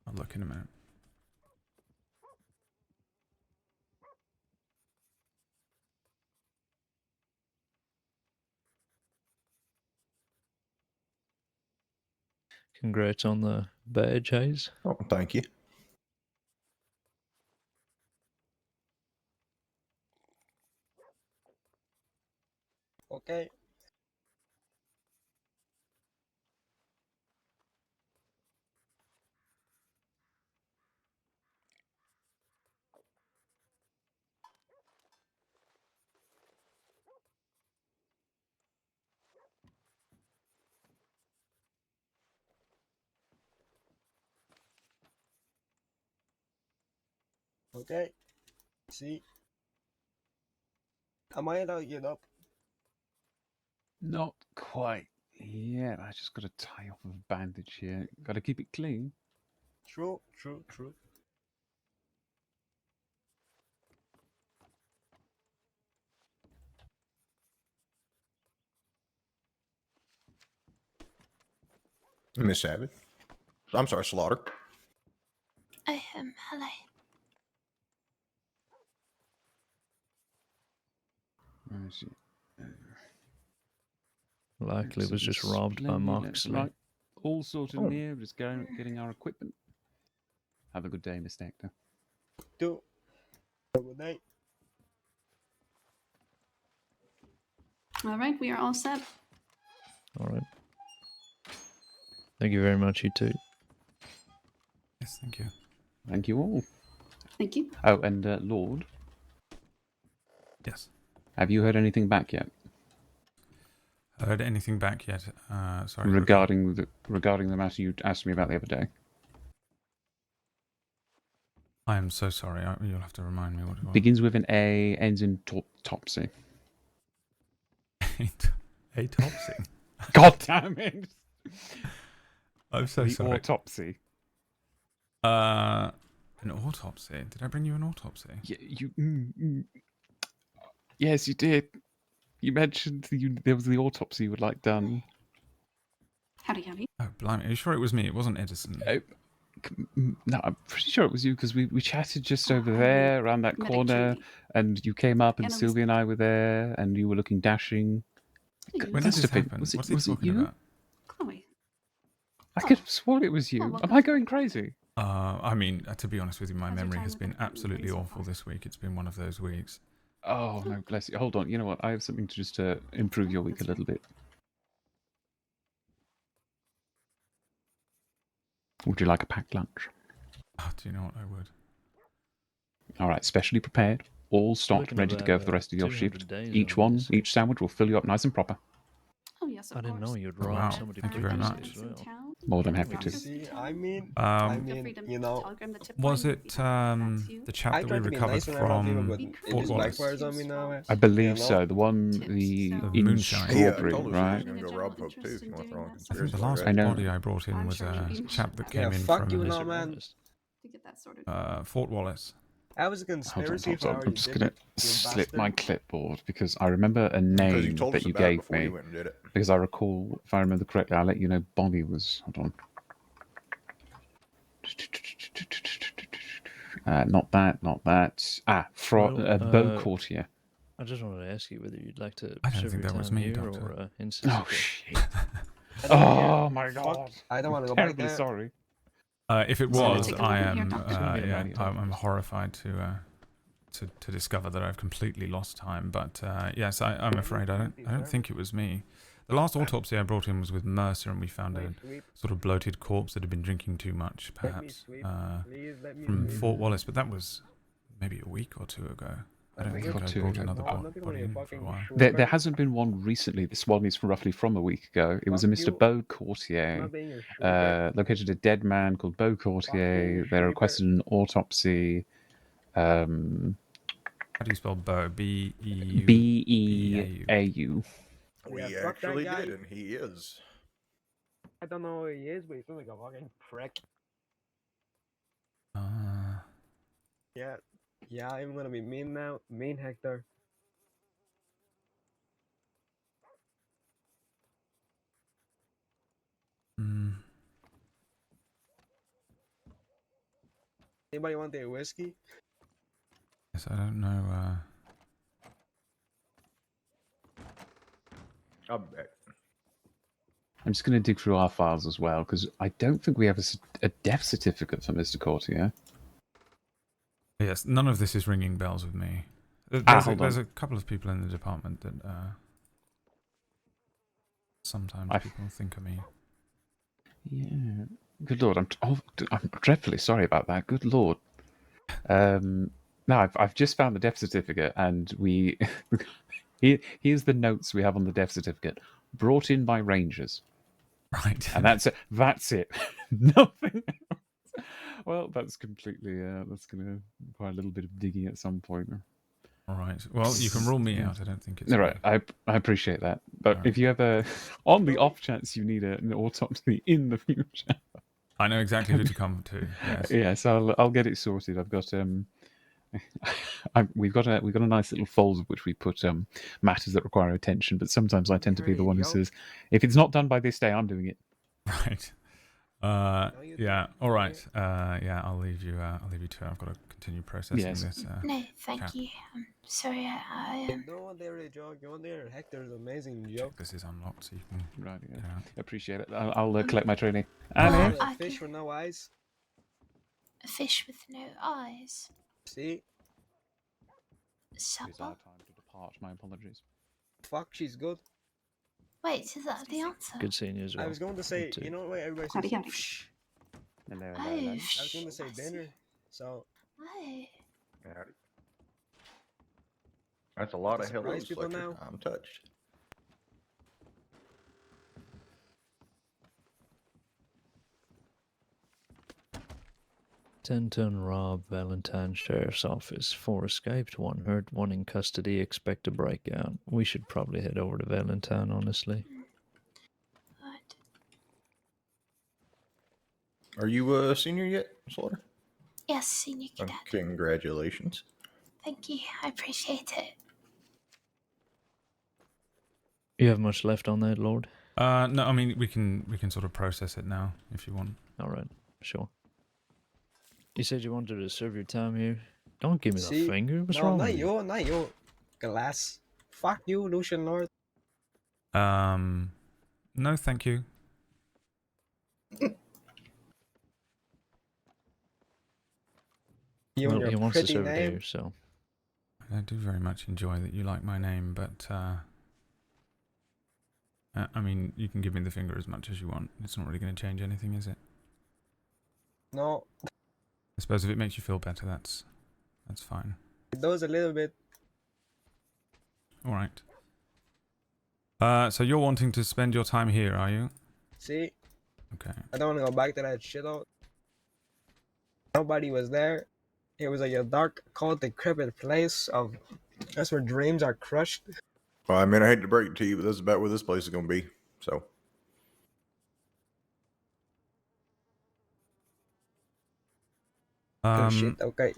Speaker 1: I'll look in a minute.
Speaker 10: Congrats on the badge, Hayes.
Speaker 11: Oh, thank you.
Speaker 4: Okay. Okay. See. Am I allowed to get up?
Speaker 6: Not quite yet. I just got to tie off a bandage here. Got to keep it clean.
Speaker 4: True, true, true.
Speaker 11: Miss Savage. I'm sorry, Slaughter.
Speaker 9: Hello.
Speaker 6: Where is she?
Speaker 10: Likely was just
Speaker 6: Excellent.
Speaker 10: robbed by
Speaker 6: Splendid.
Speaker 10: Moxley.
Speaker 6: Right. All sorted
Speaker 11: Oh.
Speaker 6: near. Just getting our equipment. Have a good day, Mr. Hector.
Speaker 4: Do. Good night.
Speaker 7: All right, we are all set.
Speaker 10: All right. Thank you very much, you two.
Speaker 1: Yes, thank you.
Speaker 6: Thank you all.
Speaker 7: Thank you.
Speaker 6: Oh, and Lord,
Speaker 1: Yes.
Speaker 6: have you heard anything back yet
Speaker 1: Heard anything back yet? Sorry.
Speaker 6: regarding the matter you asked me about the other day?
Speaker 1: I am so sorry. You'll have to remind me what it was.
Speaker 6: Begins with an A, ends in topsy.
Speaker 1: Autopsy.
Speaker 6: God damn it!
Speaker 1: I'm so
Speaker 6: The
Speaker 1: sorry.
Speaker 6: autopsy.
Speaker 1: An autopsy? Did I bring you an autopsy?
Speaker 6: Yeah, you. Yes, you did. You mentioned there was the autopsy you would like done.
Speaker 7: Howdy, howdy.
Speaker 1: Oh, blimey. Are you sure it was me? It wasn't Edison.
Speaker 6: No, I'm pretty sure it was you because we chatted just over there around that corner,
Speaker 7: Medicating.
Speaker 6: and you came up, and
Speaker 7: And I was-
Speaker 6: Sylvia and I were there, and you were looking dashing.
Speaker 7: Hey,
Speaker 1: When did
Speaker 6: Must
Speaker 1: this
Speaker 6: have been-
Speaker 1: happen?
Speaker 6: was it-
Speaker 1: What's he
Speaker 6: was it
Speaker 1: talking
Speaker 6: you?
Speaker 1: about?
Speaker 7: Chloe.
Speaker 6: I could have sworn it was you.
Speaker 7: well,
Speaker 6: Am I going crazy?
Speaker 1: I mean, to be honest with you, my
Speaker 7: How's your
Speaker 1: memory
Speaker 7: time
Speaker 1: has
Speaker 7: with
Speaker 1: been
Speaker 7: everything
Speaker 1: absolutely
Speaker 7: so
Speaker 1: awful
Speaker 7: far?
Speaker 1: this week. It's been one of those weeks.
Speaker 6: Oh no, bless you. Hold on. You know what? I have something to just improve your week a
Speaker 7: That's
Speaker 6: little bit. Would you like a packed lunch?
Speaker 1: Oh, do you know what I would?
Speaker 6: All right, specially prepared, all stocked,
Speaker 10: Looking
Speaker 6: ready to go for the
Speaker 10: about,
Speaker 6: rest of your
Speaker 10: 200
Speaker 6: shift.
Speaker 10: days
Speaker 6: Each
Speaker 10: on
Speaker 6: one,
Speaker 10: this.
Speaker 6: each sandwich will fill you up nice and proper.
Speaker 7: Oh yes, of
Speaker 10: I didn't know
Speaker 7: course.
Speaker 10: you'd
Speaker 1: Oh,
Speaker 10: robbed
Speaker 1: wow.
Speaker 10: somebody
Speaker 1: Thank you very
Speaker 10: previously
Speaker 1: much.
Speaker 10: as well.
Speaker 6: More than
Speaker 7: The
Speaker 6: happy to.
Speaker 7: doctors in
Speaker 4: See,
Speaker 7: town.
Speaker 4: I mean,
Speaker 7: Feel free to
Speaker 4: you know,
Speaker 7: telegram the tip
Speaker 1: Was
Speaker 7: line if
Speaker 1: it
Speaker 7: you have that's you.
Speaker 1: the chap
Speaker 4: I
Speaker 1: that
Speaker 4: try
Speaker 1: we
Speaker 4: to be
Speaker 1: recovered
Speaker 4: nice whenever I'm people,
Speaker 1: from
Speaker 4: but
Speaker 7: Be
Speaker 4: it
Speaker 1: Fort
Speaker 4: just
Speaker 7: privileged
Speaker 1: Wallace?
Speaker 4: backfires
Speaker 7: to
Speaker 4: on me now.
Speaker 7: swap
Speaker 6: I believe
Speaker 4: You know?
Speaker 6: so. The one
Speaker 7: tips,
Speaker 6: the
Speaker 7: so-
Speaker 6: in
Speaker 1: Moonshine.
Speaker 11: Yeah, I
Speaker 6: strawberry,
Speaker 11: told Lucien
Speaker 6: right?
Speaker 11: he's gonna go
Speaker 7: General
Speaker 11: rob Hope too
Speaker 7: interest
Speaker 11: if you
Speaker 7: in
Speaker 11: want to throw
Speaker 7: doing
Speaker 11: on
Speaker 7: that,
Speaker 1: I think the
Speaker 11: conspiracy
Speaker 1: last
Speaker 11: like
Speaker 6: I know.
Speaker 1: body I brought in
Speaker 7: I'm
Speaker 1: was
Speaker 7: sure
Speaker 1: a
Speaker 7: she'd be
Speaker 1: chap that
Speaker 4: Yeah,
Speaker 1: came in
Speaker 4: fuck you
Speaker 1: from
Speaker 4: now, man.
Speaker 7: to get that sorted.
Speaker 1: Fort Wallace.
Speaker 4: That was a
Speaker 6: Hold on,
Speaker 4: conspiracy if I
Speaker 6: hold on.
Speaker 4: already
Speaker 6: I'm just
Speaker 4: did
Speaker 6: gonna
Speaker 4: it, you
Speaker 6: slip my
Speaker 4: bastard.
Speaker 6: clipboard because I remember a
Speaker 11: because you
Speaker 6: name
Speaker 11: told
Speaker 6: that
Speaker 11: us
Speaker 6: you
Speaker 11: about it
Speaker 6: gave
Speaker 11: before you
Speaker 6: me.
Speaker 11: went and did it.
Speaker 6: Because I recall, if I remember correctly, I'll let you know Bonnie was. Hold on. Not that, not that. Beau Courtier.
Speaker 10: I just wanted to ask you whether you'd like to
Speaker 1: I don't
Speaker 10: serve
Speaker 1: think
Speaker 10: your
Speaker 1: that was
Speaker 10: time
Speaker 1: me,
Speaker 10: here
Speaker 1: Doctor.
Speaker 10: or in
Speaker 6: Oh,
Speaker 10: Sissika.
Speaker 6: shit.
Speaker 4: I don't care.
Speaker 6: Oh, my
Speaker 4: Fuck,
Speaker 6: God.
Speaker 4: I don't want to go back
Speaker 6: Terribly
Speaker 4: there.
Speaker 6: sorry.
Speaker 1: If it
Speaker 7: So
Speaker 1: was,
Speaker 7: take a
Speaker 1: I
Speaker 7: moment here,
Speaker 1: am.
Speaker 7: Doctor.
Speaker 6: It's gonna be a
Speaker 1: Yeah,
Speaker 6: rally
Speaker 1: I'm
Speaker 6: time.
Speaker 1: horrified to discover that I've completely lost time. But yes, I'm afraid I don't think it was me. The last autopsy I brought in was with Mercer, and we found a sort of bloated corpse that had been drinking too much,
Speaker 4: Let me
Speaker 1: perhaps
Speaker 4: sweep. Please let me
Speaker 1: from
Speaker 4: sweep.
Speaker 1: Fort Wallace. But that was maybe a week or two ago. I don't
Speaker 6: week
Speaker 1: think
Speaker 6: or
Speaker 1: I
Speaker 6: two
Speaker 1: brought
Speaker 6: ago.
Speaker 1: another
Speaker 4: No, I'm not
Speaker 1: body
Speaker 4: becoming a
Speaker 1: in for a
Speaker 4: fucking
Speaker 1: while.
Speaker 6: There hasn't been one recently. This one is roughly from a week ago. It was a
Speaker 4: Fuck
Speaker 6: Mr.
Speaker 4: you.
Speaker 6: Beau
Speaker 4: I'm
Speaker 6: Courtier.
Speaker 4: not being a sweeper.
Speaker 6: Located a dead man called Beau Courtier. They
Speaker 4: sweeper.
Speaker 6: requested an autopsy.
Speaker 1: How do you spell Beau? B-E-U?
Speaker 6: B-E-A-U.
Speaker 11: We
Speaker 4: Yeah, fuck that
Speaker 11: actually
Speaker 4: guy.
Speaker 11: did, and he is.
Speaker 4: I don't know who he is, but he sounds like a fucking prick. Yeah, I'm gonna be mean now. Mean Hector. Anybody want their whiskey?
Speaker 1: Yes, I don't know.
Speaker 11: I'll be back.
Speaker 6: I'm just going to dig through our files as well, because I don't think we have a death certificate for Mr. Courtier.
Speaker 1: Yes, none of this is ringing bells with me. There's a couple of people in the department that sometimes people think of me.
Speaker 6: Yeah. Good lord, I'm dreadfully sorry about that. Good lord. No, I've just found the death certificate, and we here's the notes we have on the death certificate. Brought in by Rangers.
Speaker 1: Right.
Speaker 6: And that's it. That's it. Nothing else. Well, that's completely. That's going to require a little bit of digging at some point.
Speaker 1: All right. Well, you can rule me out. I don't think it's.
Speaker 6: All right. I appreciate that. But if you ever, on the off chance you need an autopsy in the future,
Speaker 1: I know exactly who to come to. Yes.
Speaker 6: Yes, I'll get it sorted. I've got we've got a nice little folder which we put matters that require attention. But sometimes I tend to be the one who says, if it's not done by this day, I'm doing it.
Speaker 1: Right. Yeah. All right. Yeah. I'll leave you. I'll leave you to it. I've got to continue processing this.
Speaker 9: No, thank
Speaker 1: chat.
Speaker 9: you. I'm sorry. I
Speaker 4: No one there, Joe. Go on there. Hector's amazing, Joe.
Speaker 1: This is unlocked, so you can.
Speaker 6: Right. Yeah.
Speaker 1: get out.
Speaker 6: Appreciate it. I'll collect my training.
Speaker 9: Well,
Speaker 4: A fish with no eyes.
Speaker 9: a fish with no eyes.
Speaker 4: See?
Speaker 6: It's our
Speaker 9: Supper?
Speaker 6: time to depart. My apologies.
Speaker 4: Fuck, she's good.
Speaker 9: Wait, is that the answer?
Speaker 10: Good seeing you as well.
Speaker 4: I was going to say, you know what everybody says?
Speaker 7: Howdy, howdy.
Speaker 4: Shh.
Speaker 6: Hello,
Speaker 9: Oh,
Speaker 4: I was going to say dinner. So,
Speaker 9: Oh.
Speaker 11: That's a lot of
Speaker 4: Surprise
Speaker 11: hellos,
Speaker 4: people
Speaker 11: Fletcher.
Speaker 4: now.
Speaker 11: I'm touched.
Speaker 10: Ten-ton rob Valentine Sheriff's Office. 4 escaped, 1 hurt, 1 in custody. Expect a breakout. We should probably head over to Valentine, honestly.
Speaker 9: Right.
Speaker 11: Are you a senior yet, Slaughter?
Speaker 9: Yes, senior cadet.
Speaker 11: Congratulations.
Speaker 9: Thank you. I appreciate it.
Speaker 10: You have much left on that, Lord?
Speaker 1: No. I mean, we can sort of process it now if you want.
Speaker 10: All right. Sure. You said you wanted to serve your time here. Don't give me
Speaker 4: see?
Speaker 10: the finger. What's
Speaker 4: no,
Speaker 10: wrong
Speaker 4: not
Speaker 10: with you?
Speaker 4: you, not you. Glass. Fuck you, Lucien Lorde.
Speaker 1: No, thank you.
Speaker 4: You and
Speaker 10: Well,
Speaker 4: your
Speaker 10: he wants to
Speaker 4: pretty
Speaker 10: serve it
Speaker 4: name.
Speaker 10: here, so.
Speaker 1: I do very much enjoy that you like my name, but I mean, you can give me the finger as much as you want. It's not really going to change anything, is it?
Speaker 4: No.
Speaker 1: I suppose if it makes you feel better, that's That's fine.
Speaker 4: It does a little bit.
Speaker 1: All right. So you're wanting to spend your time here, are you?
Speaker 4: See,
Speaker 1: Okay.
Speaker 4: I don't want to go back to that shithole. Nobody was there. It was like a dark, cold, decrepit place of. That's where dreams are crushed.
Speaker 11: Well, I mean, I hate to break it to you, but that's about where this place is going to be. So,
Speaker 4: Oh shit. Okay.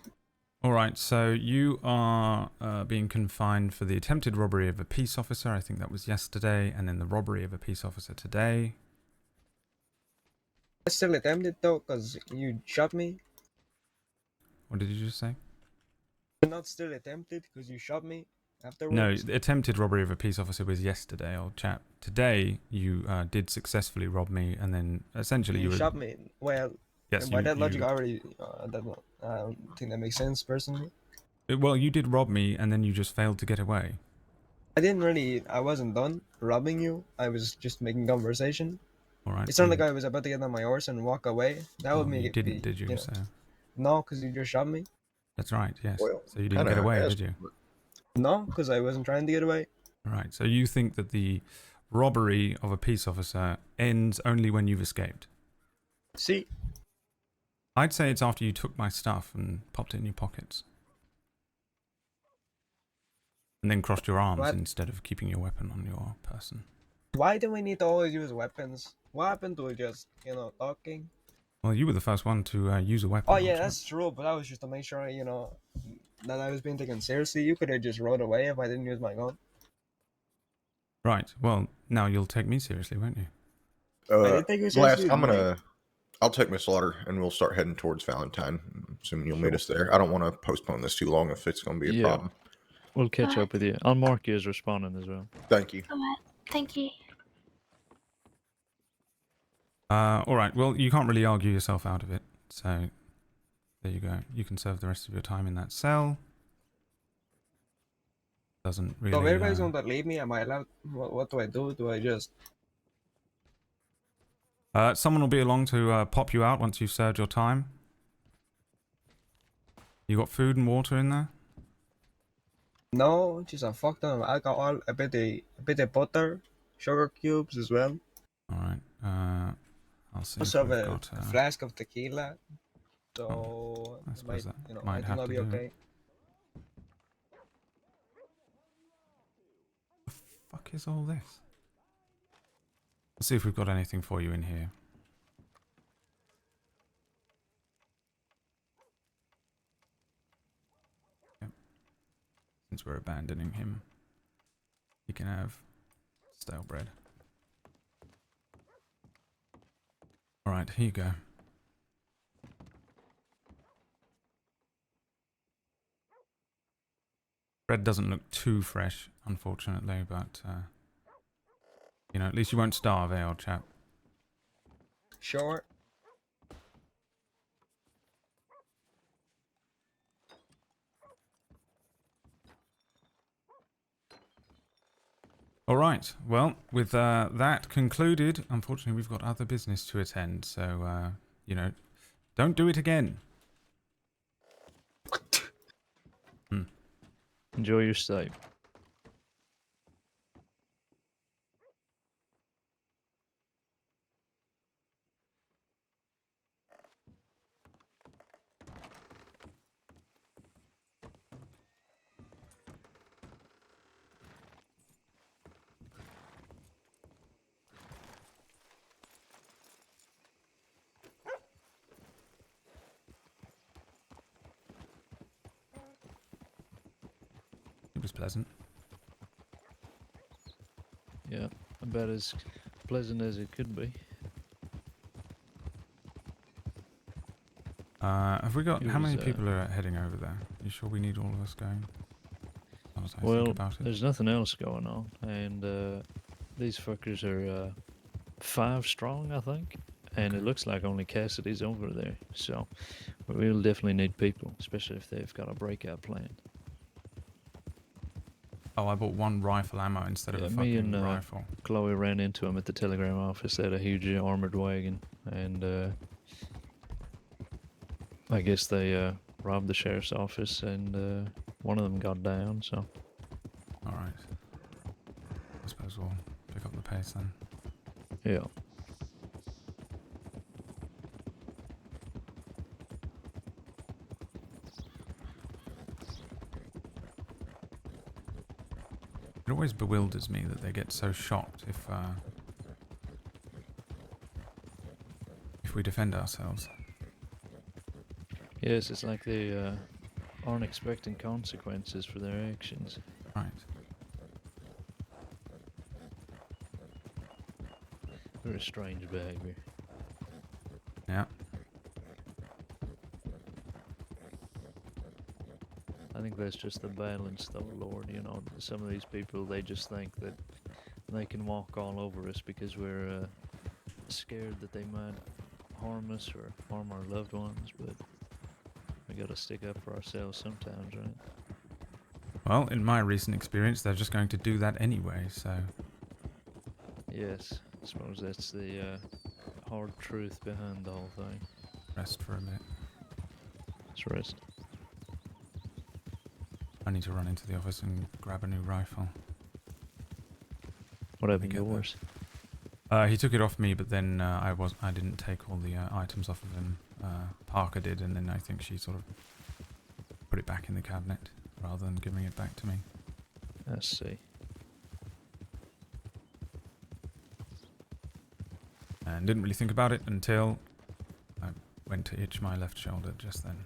Speaker 1: All right, so you are being confined for the attempted robbery of a peace officer. I think that was yesterday, and then the robbery of a peace officer today.
Speaker 4: I still attempted though, cause you shot me.
Speaker 1: What did you just say?
Speaker 4: You're not still attempted, cause you shot me
Speaker 1: No,
Speaker 4: afterwards.
Speaker 1: the attempted robbery of a peace officer was yesterday, old chap. Today, you did successfully rob me, and then essentially
Speaker 4: You
Speaker 1: you were...
Speaker 4: shot me. Well,
Speaker 1: Yes,
Speaker 4: by that logic,
Speaker 1: you...
Speaker 4: I already. I don't think that makes sense personally.
Speaker 1: Well, you did rob me, and then you just failed to get away.
Speaker 4: I didn't really. I wasn't done robbing you. I was just making conversation.
Speaker 1: All right.
Speaker 4: It's not like I was about to get on my horse and walk away. That would
Speaker 1: Well,
Speaker 4: make
Speaker 1: you
Speaker 4: it
Speaker 1: didn't,
Speaker 4: be,
Speaker 1: did you?
Speaker 4: know.
Speaker 1: So
Speaker 4: No, because you just shot me.
Speaker 1: that's right. Yes.
Speaker 11: well,
Speaker 1: So you didn't get away, did you?
Speaker 4: No, because I wasn't trying to get away.
Speaker 1: All right. So you think that the robbery of a peace officer ends only when you've escaped?
Speaker 4: See,
Speaker 1: I'd say it's after you took my stuff and popped it in your pockets. And then crossed your arms
Speaker 4: What?
Speaker 1: instead of keeping your weapon on your person.
Speaker 4: why do we need to always use weapons? What happened to just, talking?
Speaker 1: Well, you were the first one to use a weapon.
Speaker 4: Oh, yeah,
Speaker 1: old chap.
Speaker 4: that's true, but that was just to make sure, that I was being taken seriously. You could have just rode away if I didn't use my gun.
Speaker 1: Right. Well, now you'll take me seriously, won't you?
Speaker 4: I did take you
Speaker 11: Blast,
Speaker 4: seriously.
Speaker 11: I'll take Miss Slaughter and we'll start heading towards Valentine. Assuming you'll meet us there. I don't want to postpone this too long if it's going to be a
Speaker 10: Yeah.
Speaker 11: problem.
Speaker 10: We'll catch up with you. I'll mark you as responding as well.
Speaker 11: Thank you.
Speaker 9: Alright, thank you.
Speaker 1: All right. Well, you can't really argue yourself out of it. So, there you go. You can serve the rest of your time in that cell. Doesn't really...
Speaker 4: So if everybody's going to leave me, am I allowed? What do I do? Do I just...
Speaker 1: someone will be along to pop you out once you've served your time. You got food and water in there?
Speaker 4: No, just a fuck ton of alcohol, a bit of butter, sugar cubes as well.
Speaker 1: All right. I'll see
Speaker 4: Also
Speaker 1: if
Speaker 4: have
Speaker 1: we've
Speaker 4: a
Speaker 1: got...
Speaker 4: flask of tequila. So
Speaker 1: I suppose that
Speaker 4: I
Speaker 1: might
Speaker 4: think
Speaker 1: have
Speaker 4: I'll
Speaker 1: to
Speaker 4: be
Speaker 1: do
Speaker 4: okay.
Speaker 1: it. The fuck is all this? Let's see if we've got anything for you in here. Yep. Since we're abandoning him, he can have stale bread. Alright, here you go. Bread doesn't look too fresh, unfortunately, but, at least you won't starve, eh, old chap?
Speaker 4: Sure.
Speaker 1: Alright, well, with that concluded, unfortunately we've got other business to attend, so, don't do it again.
Speaker 10: Enjoy your stay.
Speaker 1: It was pleasant.
Speaker 10: Yeah, about as pleasant as it could be.
Speaker 1: Have we got...
Speaker 10: It
Speaker 1: how many
Speaker 10: was,
Speaker 1: people are heading over there? You sure we need all of us going? As I
Speaker 10: Well,
Speaker 1: think about it.
Speaker 10: there's nothing else going on, and these fuckers are 5 strong, I think, and it looks like only Cassidy's over there, so we'll definitely need people, especially if they've got a breakout plan.
Speaker 1: Oh, I bought 1 rifle ammo instead of a
Speaker 10: Me
Speaker 1: fucking
Speaker 10: and
Speaker 1: rifle.
Speaker 10: Chloe ran into him at the telegram office. They had a huge armored wagon, and I guess they robbed the sheriff's office, and one of them got down. So.
Speaker 1: All right. I suppose we'll pick up the pace then.
Speaker 10: Yeah.
Speaker 1: It always bewilders me that they get so shocked if we defend ourselves.
Speaker 10: Yes, it's like they aren't expecting consequences for their actions.
Speaker 1: Right.
Speaker 10: Very strange behavior.
Speaker 1: Yeah.
Speaker 10: I think that's just the balance, though, Lord. You know, some of these people, they just think that they can walk all over us because we're scared that they might harm us or harm our loved ones, but we gotta stick up for ourselves sometimes, right?
Speaker 1: Well, in my recent experience, they're just going to do that anyway, so...
Speaker 10: Yes, I suppose that's the hard truth behind the whole thing.
Speaker 1: Rest for a bit.
Speaker 10: Let's rest.
Speaker 1: I need to run into the office and grab a new rifle.
Speaker 10: What happened to yours?
Speaker 1: He took it off me, but then I didn't take all the items off of him. Parker did, and then I think she sort of put it back in the cabinet rather than giving it back to me.
Speaker 10: I see.
Speaker 1: And didn't really think about it until I went to itch my left shoulder just then.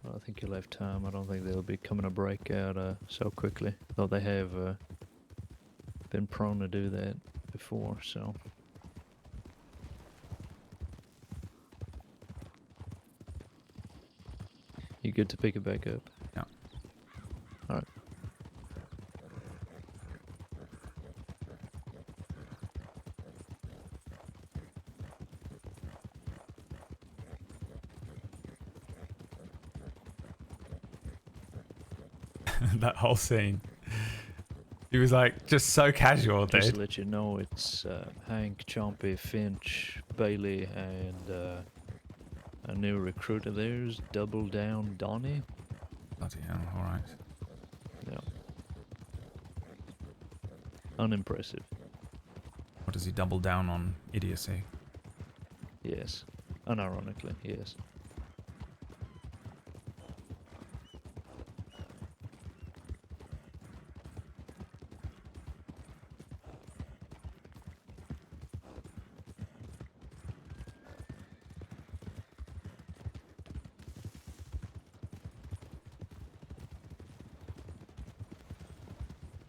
Speaker 10: Well, I think you'll have time. I don't think they'll be coming to break out so quickly. Though they have been prone to do that before, so... You good to pick it back up?
Speaker 1: Yeah.
Speaker 10: Alright.
Speaker 1: That whole scene. He was like, just so casual,
Speaker 10: Just
Speaker 1: dude.
Speaker 10: to let you know, it's Hank, Chompy, Finch, Bailey, and a new recruit of theirs, Double Down Donnie.
Speaker 1: Bloody hell, alright.
Speaker 10: Yeah. Unimpressive.
Speaker 1: What does he double down on? Idiocy.
Speaker 10: Yes. Unironically, yes.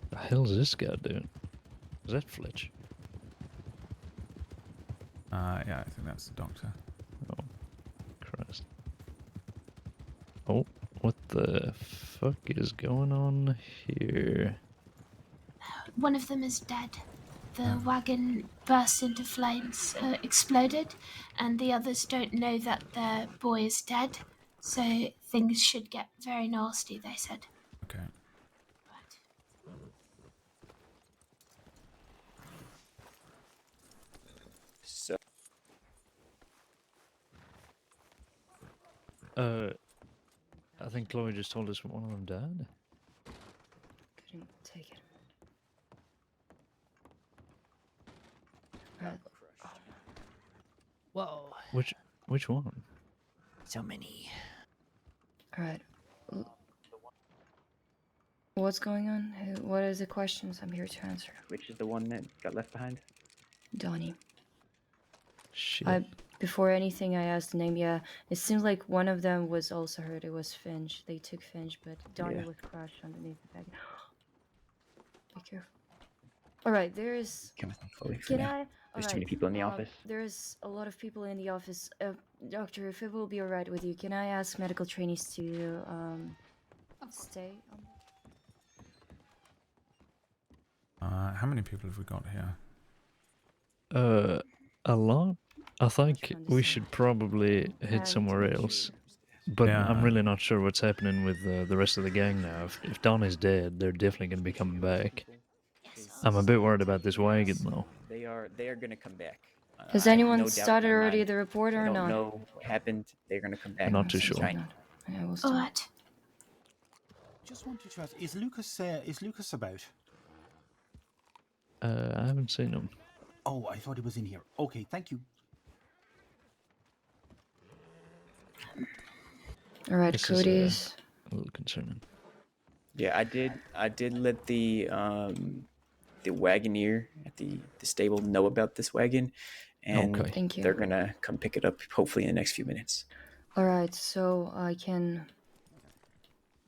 Speaker 10: The hell's this guy doing? Is that Fletch?
Speaker 1: Yeah, I think that's the doctor.
Speaker 10: Oh, Christ. Oh, what the fuck is going on here?
Speaker 9: One of them is dead. The wagon burst into flames, exploded, and the others don't know that their boy is dead, so things should get very nasty, they said.
Speaker 1: Okay.
Speaker 8: So,
Speaker 10: I think Chloe just told us one of them died.
Speaker 5: Couldn't take it. Right.
Speaker 10: Whoa. Which one?
Speaker 8: so many.
Speaker 5: Alright. What's going on? What are the questions? I'm here to answer.
Speaker 3: Which is the one that got left behind?
Speaker 5: Donnie.
Speaker 10: Shit.
Speaker 5: Before anything, I asked the name. Yeah, it seems like one of them was also hurt. It was Finch. They took Finch, but Donnie
Speaker 8: Yeah.
Speaker 5: was crushed underneath the bag. Be careful. Alright, there is...
Speaker 3: Come on, Chloe.
Speaker 5: Can I?
Speaker 3: There's too many people in the office.
Speaker 5: There's a lot of people in the office. Doctor, if it will be alright with you, can I ask medical trainees to stay?
Speaker 1: How many people have we got here?
Speaker 10: A lot? I think we should probably head somewhere else. But
Speaker 1: Yeah,
Speaker 10: I'm really not sure what's happening with the rest of the gang now. If Don is dead, they're definitely going to be coming back. I'm a bit worried about this wagon, though.
Speaker 8: They are gonna come back.
Speaker 5: Has
Speaker 3: I have
Speaker 5: anyone
Speaker 3: no doubt in
Speaker 5: started
Speaker 3: my
Speaker 5: already
Speaker 3: mind.
Speaker 5: the report
Speaker 3: I
Speaker 5: or
Speaker 3: don't
Speaker 5: not?
Speaker 3: know what happened. They're gonna come back.
Speaker 10: I'm not too
Speaker 3: Seems
Speaker 10: sure.
Speaker 3: fine.
Speaker 5: I will
Speaker 9: All
Speaker 5: start.
Speaker 9: right.
Speaker 12: Just wanted to ask: is Lucas about?
Speaker 10: I haven't seen him.
Speaker 12: Oh, I thought he was in here. Okay, thank you.
Speaker 5: All right,
Speaker 10: This
Speaker 5: Cody's.
Speaker 10: a little concerning.
Speaker 3: Yeah, I did let the wagoneer at the stable know about this wagon, and
Speaker 10: Okay.
Speaker 5: Thank you.
Speaker 3: they're gonna come pick it up hopefully in the next few minutes.
Speaker 5: All right, so I can.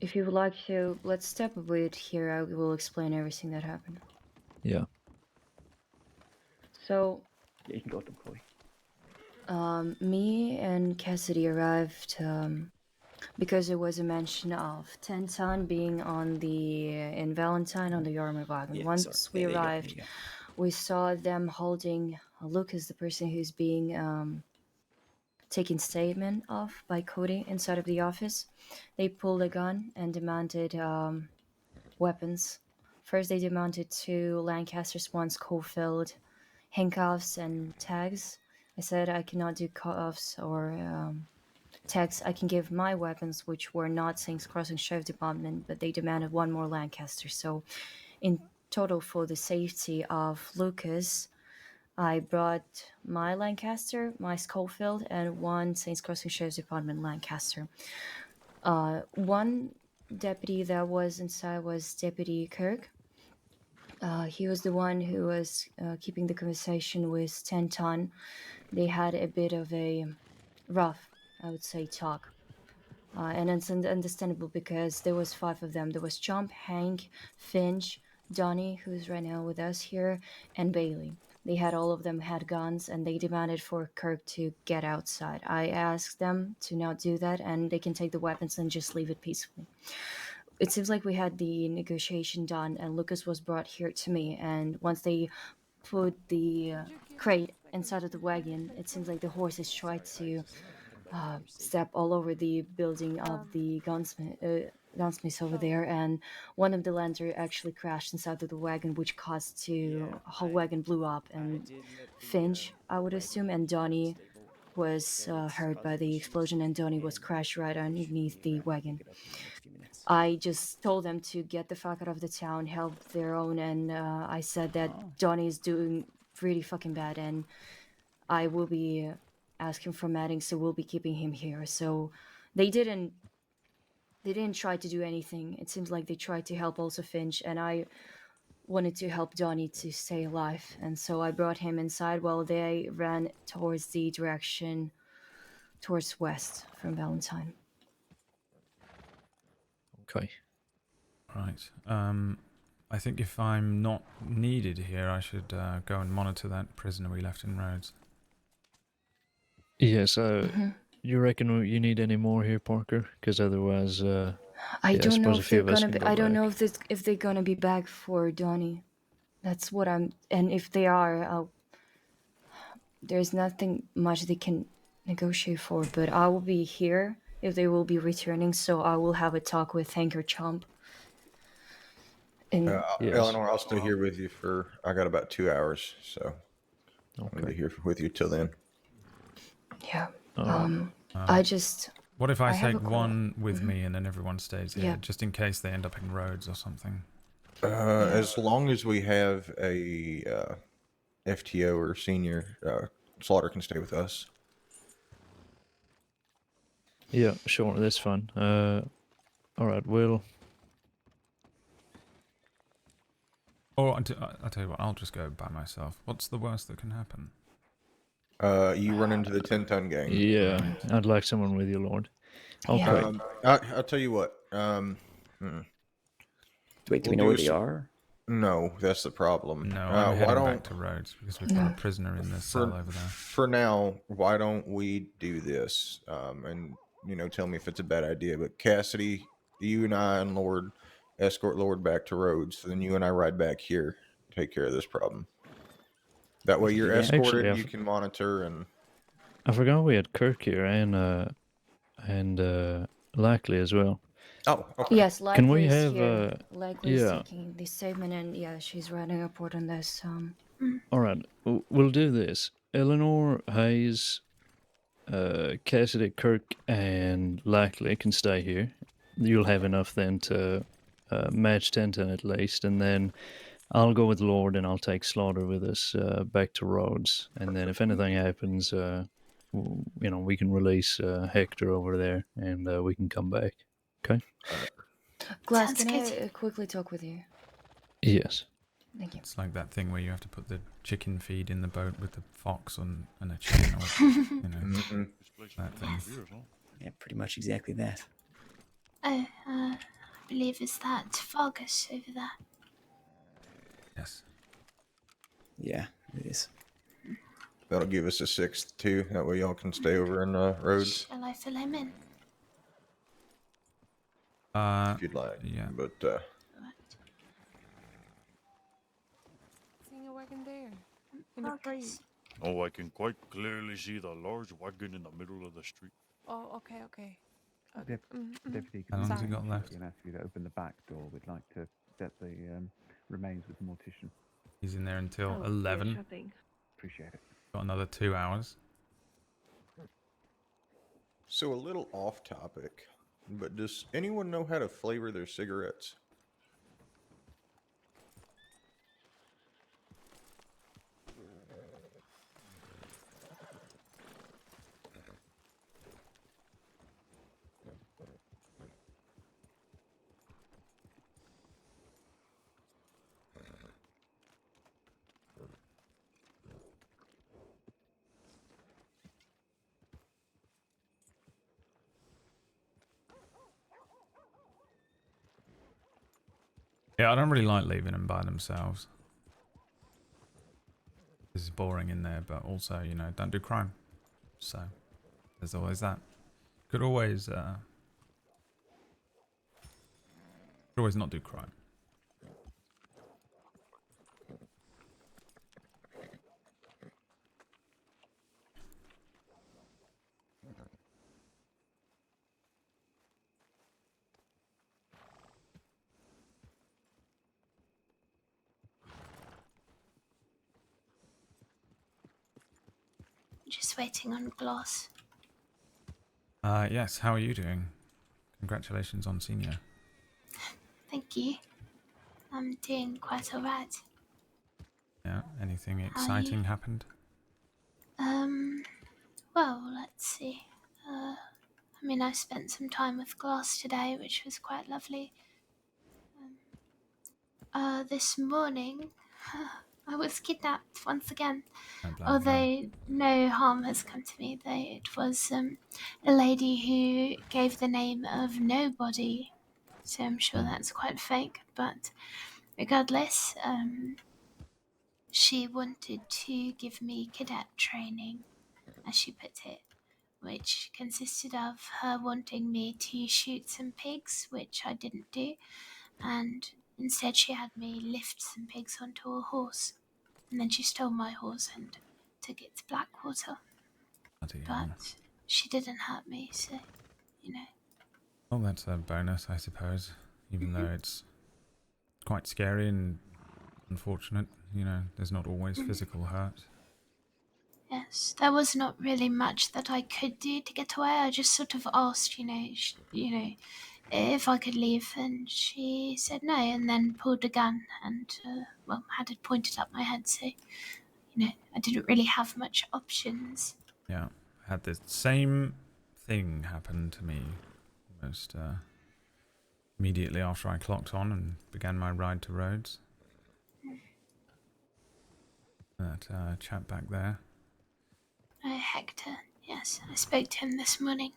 Speaker 5: If you would like to, let's step a bit here. I will explain everything that happened.
Speaker 10: Yeah.
Speaker 5: So,
Speaker 3: Yeah, you can go with them, Chloe.
Speaker 5: me and Cassidy arrived because there was a mention of Tenton being in Valentine on the armor wagon.
Speaker 3: Yeah,
Speaker 5: Once
Speaker 3: sorry.
Speaker 5: we
Speaker 3: Yeah, there you go,
Speaker 5: arrived,
Speaker 3: there you go.
Speaker 5: we saw them holding Lucas, the person who's being taken statement of by Cody inside of the office. They pulled a gun and demanded weapons. First, they demanded 2 Lancasters, 1 Schofield, handcuffs, and tags. I said I cannot do cuffs or tags. I can give my weapons, which were not Saints Crossing Sheriff Department, but they demanded 1 more Lancaster. So, in total, for the safety of Lucas, I brought my Lancaster, my Schofield, and 1 Saints Crossing Sheriff's Department Lancaster. One deputy that was inside was Deputy Kirk. He was the one who was keeping the conversation with Tenton. They had a bit of a rough, I would say, talk. And it's understandable because there was 5 of them. There was Chomp, Hank, Finch, Donnie, who's right now with us here, and Bailey. They had all of them had guns, and they demanded for Kirk to get outside. I asked them to not do that, and they can take the weapons and just leave it peacefully. It seems like we had the negotiation done, and Lucas was brought here to me. And once they put the crate inside of the wagon, it seems like the horses tried to step all over the building of the gunsmiths over there, and one of the lanterns actually crashed inside of the wagon, which caused a whole wagon blew up. And Finch, I would assume, and Donnie was hurt by the explosion, and Donnie was crashed right underneath the wagon. I just told them to get the fuck out of the town, help their own, and I said that Donnie is doing really fucking bad, and I will be asking for matting, so we'll be keeping him here. So they didn't try to do anything. It seems like they tried to help also Finch, and I wanted to help Donnie to stay alive, and so I brought him inside while they ran towards the direction towards west from Valentine.
Speaker 10: Okay.
Speaker 1: Right. I think if I'm not needed here, I should go and monitor that prisoner we left in Rhodes.
Speaker 10: Yeah, so you reckon you need any more here, Parker? Because otherwise,
Speaker 5: I don't know
Speaker 10: suppose a
Speaker 5: if
Speaker 10: few
Speaker 5: they're
Speaker 10: of us
Speaker 5: gonna
Speaker 10: can
Speaker 5: be.
Speaker 10: go
Speaker 5: I don't
Speaker 10: back.
Speaker 5: know if they're gonna be back for Donnie. That's what I'm. And if they are, there's nothing much they can negotiate for. But I will be here if they will be returning. So I will have a talk with Hank or Chomp. And
Speaker 10: Yes.
Speaker 11: Eleanor, I'll stay here with you I got about 2 hours, so I'm going to be here with you till then.
Speaker 5: yeah.
Speaker 10: Alright.
Speaker 5: I just.
Speaker 1: What if I
Speaker 5: have
Speaker 1: take
Speaker 5: a call.
Speaker 1: one with me and then everyone stays here,
Speaker 5: Yeah.
Speaker 1: just in case they end up in Rhodes or something?
Speaker 11: As long as we have a FTO or senior, Slaughter can stay with us.
Speaker 10: Yeah, sure, that's fine. Alright, well...
Speaker 1: Or I'll tell you what, I'll just go by myself. What's the worst that can happen?
Speaker 11: You run into the 10-ton gang.
Speaker 10: Yeah, I'd like someone with you, Lord. Okay.
Speaker 11: I'll tell you what.
Speaker 3: Wait, do we know where they are?
Speaker 11: No, that's the problem.
Speaker 1: No, I'm heading back to Rhodes because we've got a prisoner in the cell over there.
Speaker 11: For now, why don't we do this? And tell me if it's a bad idea. But Cassidy, you and I and Lorde escort Lorde back to Rhodes. So then you and I ride back here, take care of this problem. That way, you're escorted.
Speaker 10: Actually,
Speaker 11: you can monitor and.
Speaker 10: I forgot we had Kirk here and Likely as well.
Speaker 11: Oh, okay.
Speaker 5: Yes, Likely
Speaker 10: Can we
Speaker 5: is
Speaker 10: have
Speaker 5: here. Likely is
Speaker 10: yeah.
Speaker 5: taking the statement, and yeah, she's writing a report on this.
Speaker 10: All right, we'll do this. Eleanor, Hayes, Cassidy, Kirk, and Lackley can stay here. You'll have enough then to match Tintin at least, and then I'll go with Lorde and I'll take Slaughter with us back to Rhodes. And then if anything happens, we can release Hector over there and we can come back. Okay?
Speaker 5: Glass,
Speaker 9: Sounds
Speaker 5: can I
Speaker 9: good.
Speaker 5: quickly talk with you?
Speaker 10: Yes.
Speaker 5: Thank you.
Speaker 1: It's like that thing where you have to put the chicken feed in the boat with the fox and a chicken, or, you know, that thing.
Speaker 3: Yeah, pretty much exactly that.
Speaker 9: Oh, I believe is that Vargas over there.
Speaker 1: Yes.
Speaker 3: Yeah, it is.
Speaker 11: That'll give us a 6th too. That way y'all can stay over in Rhodes
Speaker 9: Shall I fill him in?
Speaker 11: if you'd like.
Speaker 1: Yeah.
Speaker 11: But
Speaker 2: Seeing a wagon there. In the crate.
Speaker 9: Vargas.
Speaker 13: Oh, I can quite clearly see the large wagon in the middle of the street.
Speaker 2: Oh, okay, okay.
Speaker 6: Deputy,
Speaker 1: How long has he
Speaker 2: Sorry.
Speaker 1: got left?
Speaker 6: and ask you to open the back door. We'd like to set the remains with the mortician.
Speaker 1: He's in there until
Speaker 2: Oh,
Speaker 1: 11.
Speaker 2: yeah, sure thing.
Speaker 6: Appreciate it.
Speaker 1: Got another 2 hours.
Speaker 11: so a little off topic, but does anyone know how to flavor their cigarettes?
Speaker 1: Yeah, I don't really like leaving them by themselves. This is boring in there, but also, you know, don't do crime. So, there's always that. Could always not do crime.
Speaker 9: Just waiting on Gloss.
Speaker 1: Yes, how are you doing? Congratulations on senior.
Speaker 9: Thank you. I'm doing quite alright.
Speaker 1: Yeah, anything
Speaker 9: How are
Speaker 1: exciting
Speaker 9: you?
Speaker 1: happened?
Speaker 9: Well, let's see. I mean, I spent some time with Glass today, which was quite lovely. This morning, I was kidnapped once again.
Speaker 1: Oh, bloody hell.
Speaker 9: Although no harm has come to me, it was a lady who gave the name of Nobody, so I'm sure that's quite fake, but regardless, she wanted to give me cadet training, as she put it, which consisted of her wanting me to shoot some pigs, which I didn't do, and instead she had me lift some pigs onto a horse, and then she stole my horse and took it to Blackwater.
Speaker 1: Bloody hell.
Speaker 9: But she didn't hurt me, so, you know.
Speaker 1: Well, that's a bonus, I suppose. Even though it's quite scary and unfortunate, you know, there's not always physical hurt.
Speaker 9: Yes, there was not really much that I could do to get away. I just sort of asked, if I could leave, and she said no, and then pulled a gun and, had it pointed at my head. So, I didn't really have much options.
Speaker 1: Yeah, had the same thing happen to me almost immediately after I clocked on and began my ride to Rhodes. That chap back there.
Speaker 9: Oh, Hector. Yes, I spoke to him this morning.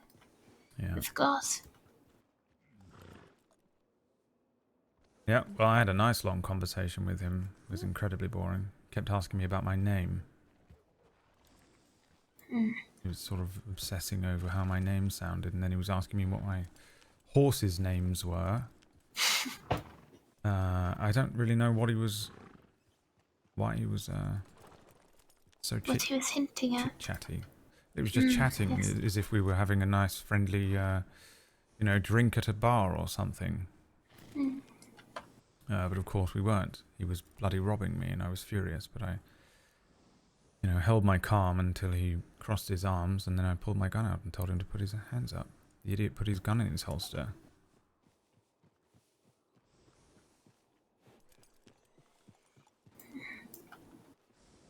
Speaker 1: Yeah.
Speaker 9: With Glass.
Speaker 1: Yeah, well, I had a nice long conversation with him. It was incredibly boring. Kept asking me about my name. He was sort of obsessing over how my name sounded, and then he was asking me what my horses' names were. I don't really know why he was so
Speaker 9: What he was hinting at.
Speaker 1: chatty. It was just chatting
Speaker 9: yes.
Speaker 1: as if we were having a nice friendly, drink at a bar or something. But of course we weren't. He was bloody robbing me, and I was furious. But I you know, held my calm until he crossed his arms, and then I pulled my gun out and told him to put his hands up. The idiot put his gun in his holster.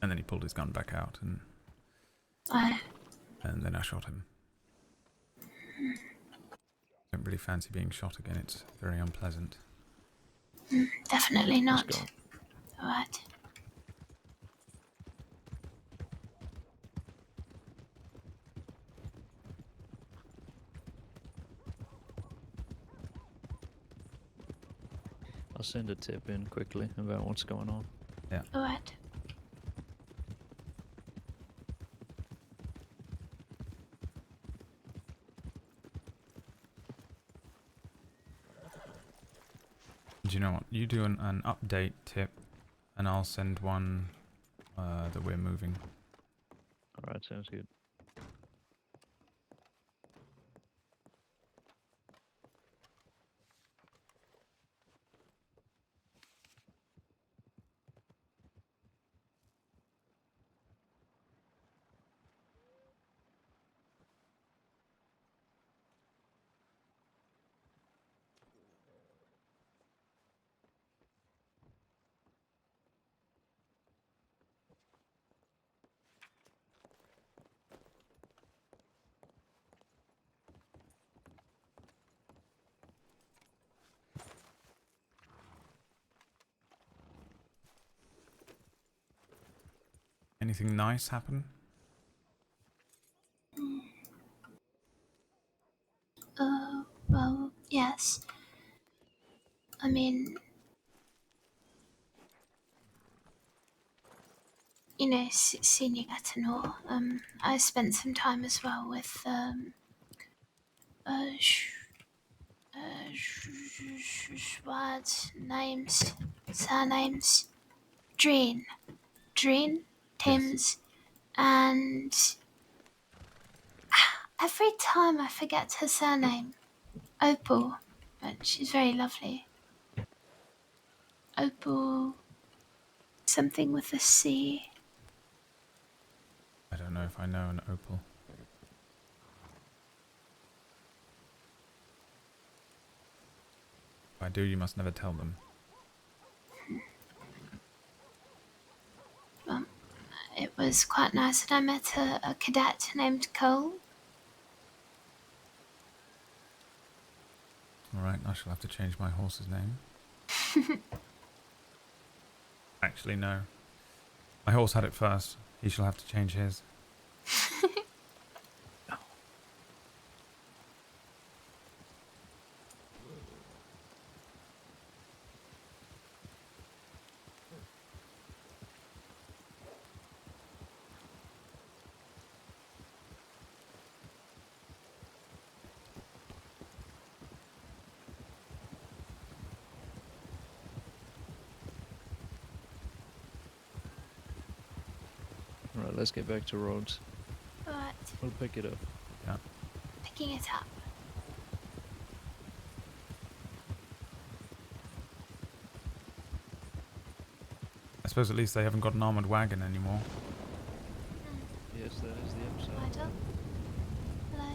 Speaker 1: And then he pulled his gun back out, and then I shot him. Don't really fancy being shot again. It's very unpleasant.
Speaker 9: Definitely not. Alright.
Speaker 10: I'll send a tip in quickly about what's going on.
Speaker 1: Yeah.
Speaker 9: Alright.
Speaker 1: Do you know what? You do an update tip, and I'll send one that we're moving.
Speaker 10: Alright, sounds good.
Speaker 1: Anything nice happen?
Speaker 9: Well, yes. I mean, you know, seeing you get to know, I spent some time as well with, words, names, surnames, Dreen, Tim's, and every time I forget her surname, Opal, but she's very lovely. Opal, something with a C.
Speaker 1: I don't know if I know an opal. If I do, you must never tell them.
Speaker 9: It was quite nice that I met a cadet named Cole.
Speaker 1: Alright, I shall have to change my horse's name. Actually, no. My horse had it first. He shall have to change his.
Speaker 10: Alright, let's get back to roads.
Speaker 9: Alright,
Speaker 10: We'll pick it up.
Speaker 1: Yeah.
Speaker 9: picking it up.
Speaker 1: I suppose at least they haven't got an armoured wagon anymore.
Speaker 10: Yes, that is the upside.
Speaker 9: Right up. Hello.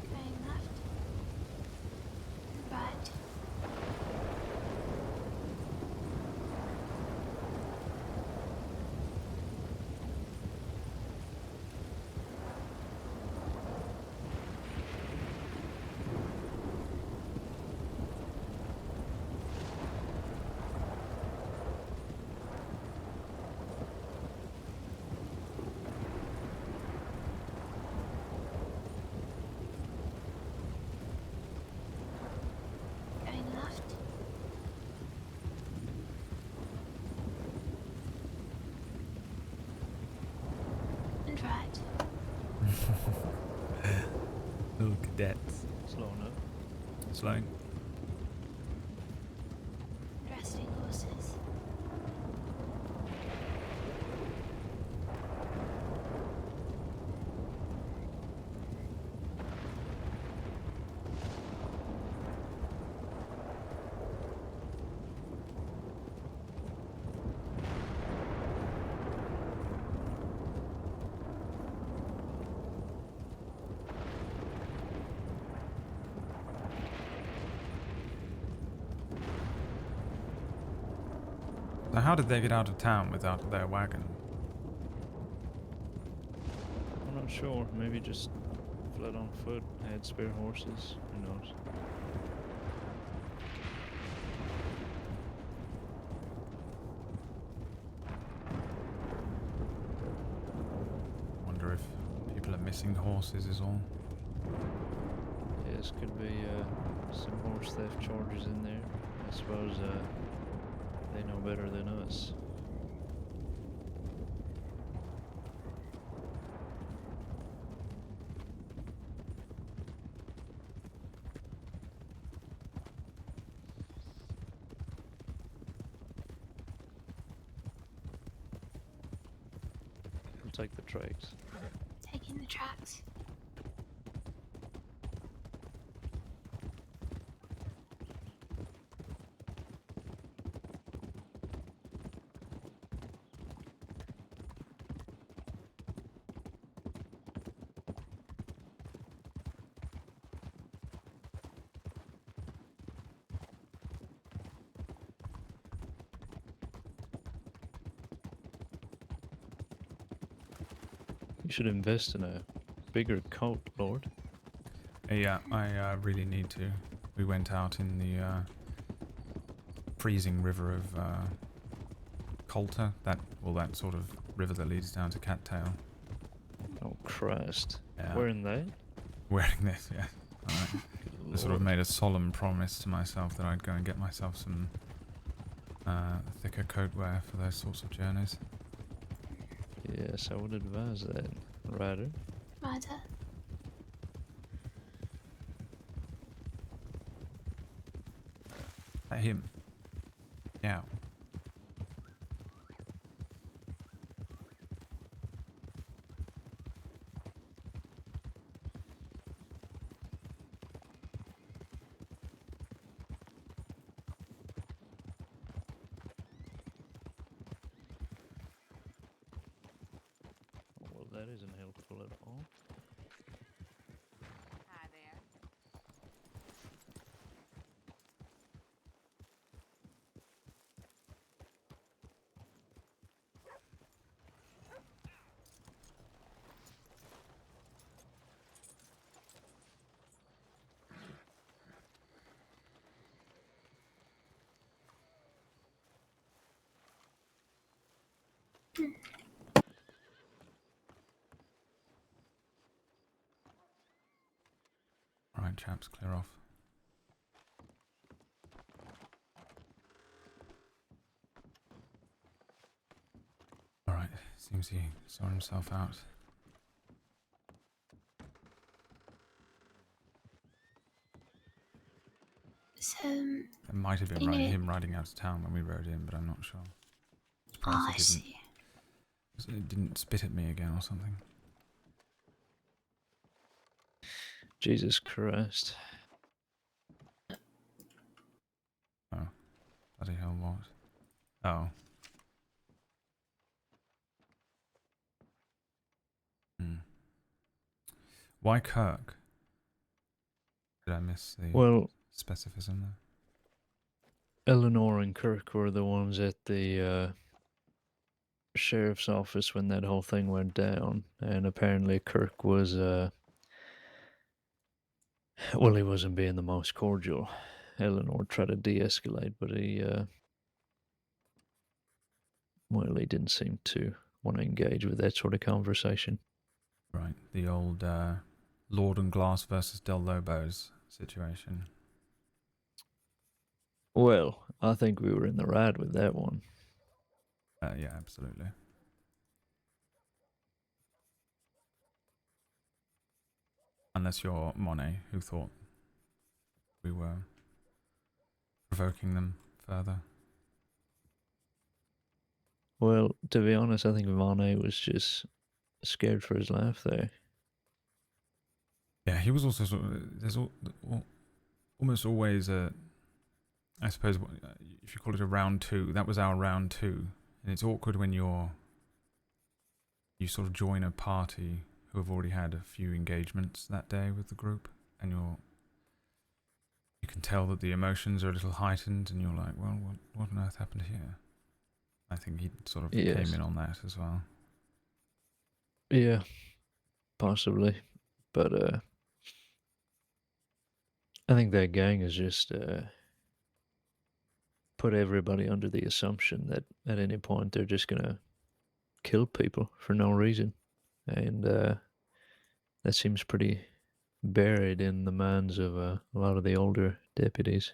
Speaker 9: Going left. Right. Going left. And right.
Speaker 1: Little cadets.
Speaker 10: Slow enough.
Speaker 1: Slowing.
Speaker 9: Resting horses.
Speaker 1: So how did they get out of town without their wagon?
Speaker 10: I'm not sure. Maybe just fled on foot, had spare horses. Who knows?
Speaker 1: Wonder if people are missing horses is all.
Speaker 10: Yes, could be some horse theft charges in there. I suppose they know better than us. We'll take the tracks.
Speaker 9: Taking the tracks.
Speaker 10: You should invest in a bigger coat, Lord.
Speaker 1: Yeah, I really need to. We went out in the freezing river of Coulter, that sort of river that leads down to Cattail.
Speaker 10: Oh Christ!
Speaker 1: Yeah.
Speaker 10: Wearing that?
Speaker 1: Wearing this, yeah. I sort of made a solemn promise to myself that I'd go and get myself some thicker coatwear for those sorts of journeys.
Speaker 10: Yes, I would advise that, Ryder.
Speaker 9: Rider.
Speaker 1: Him. Yeah.
Speaker 10: Well, that isn't helpful at all.
Speaker 14: Hi there.
Speaker 1: Alright, chaps, clear off. Alright, seems he saw himself out.
Speaker 9: So,
Speaker 1: It might have been
Speaker 9: you know-
Speaker 1: him riding out of town when we rode in, but I'm not sure.
Speaker 9: Oh,
Speaker 1: Surprised
Speaker 9: I
Speaker 1: he didn't-
Speaker 9: see.
Speaker 1: It didn't spit at me again or something.
Speaker 10: Jesus Christ.
Speaker 1: Oh. Bloody hell, what? Oh. Hmm. Why Kirk? Did I miss the
Speaker 10: Well,
Speaker 1: specificism there?
Speaker 10: Eleanor and Kirk were the ones at the sheriff's office when that whole thing went down, and apparently Kirk was well, he wasn't being the most cordial. Eleanor tried to de-escalate, but he well, he didn't seem to want to engage with that sort of conversation.
Speaker 1: Right, the old Lord and Glass versus Del Lobos situation.
Speaker 10: Well, I think we were in the right with that one.
Speaker 1: Yeah, absolutely. Unless you're Monet, who thought we were provoking them further.
Speaker 10: Well, to be honest, I think Monet was just scared for his life there.
Speaker 1: Yeah, he was also sort of, there's almost always a, I suppose, if you call it a round two, that was our round two. And it's awkward when you sort of join a party who have already had a few engagements that day with the group, and you can tell that the emotions are a little heightened, and you're like, well, what on earth happened here? I think he sort of
Speaker 10: Yes.
Speaker 1: came in on that as well.
Speaker 10: Yeah, possibly. But I think that gang has just put everybody under the assumption that at any point they're just gonna kill people for no reason, and that seems pretty buried in the minds of a lot of the older deputies.